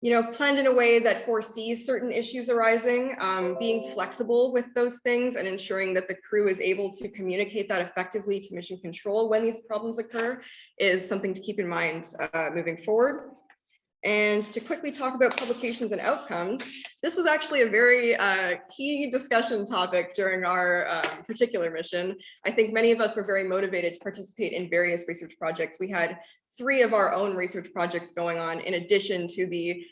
you know, planned in a way that foresees certain issues arising, being flexible with those things and ensuring that the crew is able to communicate that effectively to mission control when these problems occur is something to keep in mind moving forward. And to quickly talk about publications and outcomes, this was actually a very key discussion topic during our particular mission. I think many of us were very motivated to participate in various research projects. We had 3 of our own research projects going on, in addition to the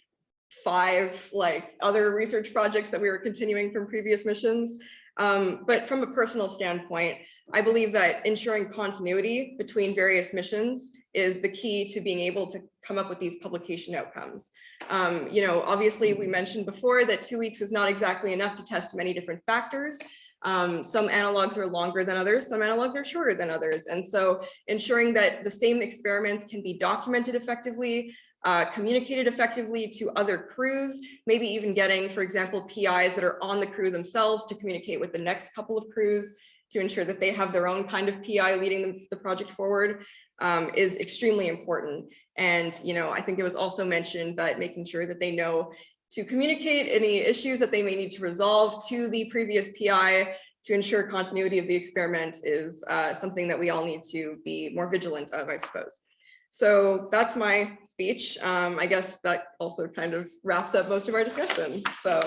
5 like other research projects that we were continuing from previous missions. But from a personal standpoint, I believe that ensuring continuity between various missions is the key to being able to come up with these publication outcomes. You know, obviously we mentioned before that 2 weeks is not exactly enough to test many different factors. Some analogs are longer than others, some analogs are shorter than others. And so ensuring that the same experiments can be documented effectively, communicated effectively to other crews, maybe even getting, for example, PIs that are on the crew themselves to communicate with the next couple of crews to ensure that they have their own kind of PI leading the project forward, is extremely important. And, you know, I think it was also mentioned that making sure that they know to communicate any issues that they may need to resolve to the previous PI to ensure continuity of the experiment is something that we all need to be more vigilant of, I suppose. So that's my speech. I guess that also kind of wraps up most of our discussion. So.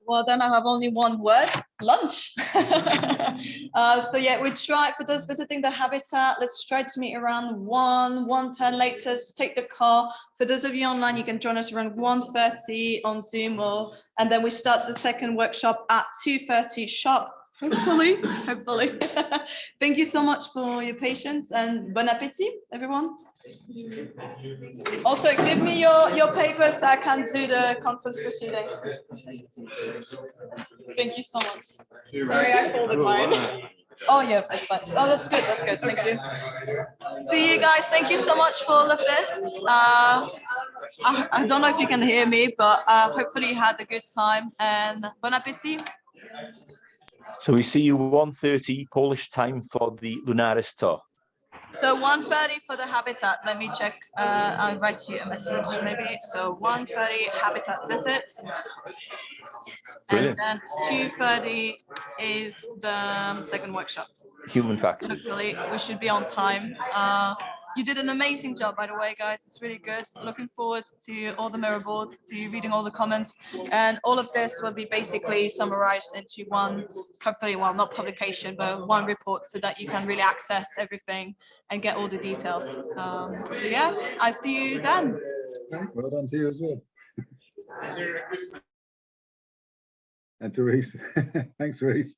Well, then I have only one word: lunch. So yeah, we try, for those visiting the habitat, let's try to meet around 1:10 latest, take the car. For those of you online, you can join us around 1:30 on Zoom, and then we start the second workshop at 2:30 sharp. Hopefully. Thank you so much for your patience, and bon appétit, everyone. Also, give me your papers so I can do the conference proceedings. Thank you so much. Sorry, I folded mine. Oh yeah, it's fine. Oh, that's good. That's good. Thank you. See you guys. Thank you so much for all of this. I don't know if you can hear me, but hopefully you had a good time, and bon appétit. So we see you 1:30 Polish time for the Lunares tour. So 1:30 for the habitat. Let me check. I'll write you a message maybe. So 1:30 habitat visit. Brilliant. And then 2:30 is the second workshop. Human factors. Hopefully we should be on time. You did an amazing job, by the way, guys. It's really good. Looking forward to all the mirror boards, to reading all the comments, and all of this will be basically summarized into one, hopefully, well, not publication, but one report, so that you can really access everything and get all the details. So yeah, I see you then. Well done to you as well. And to Reese. Thanks, Reese.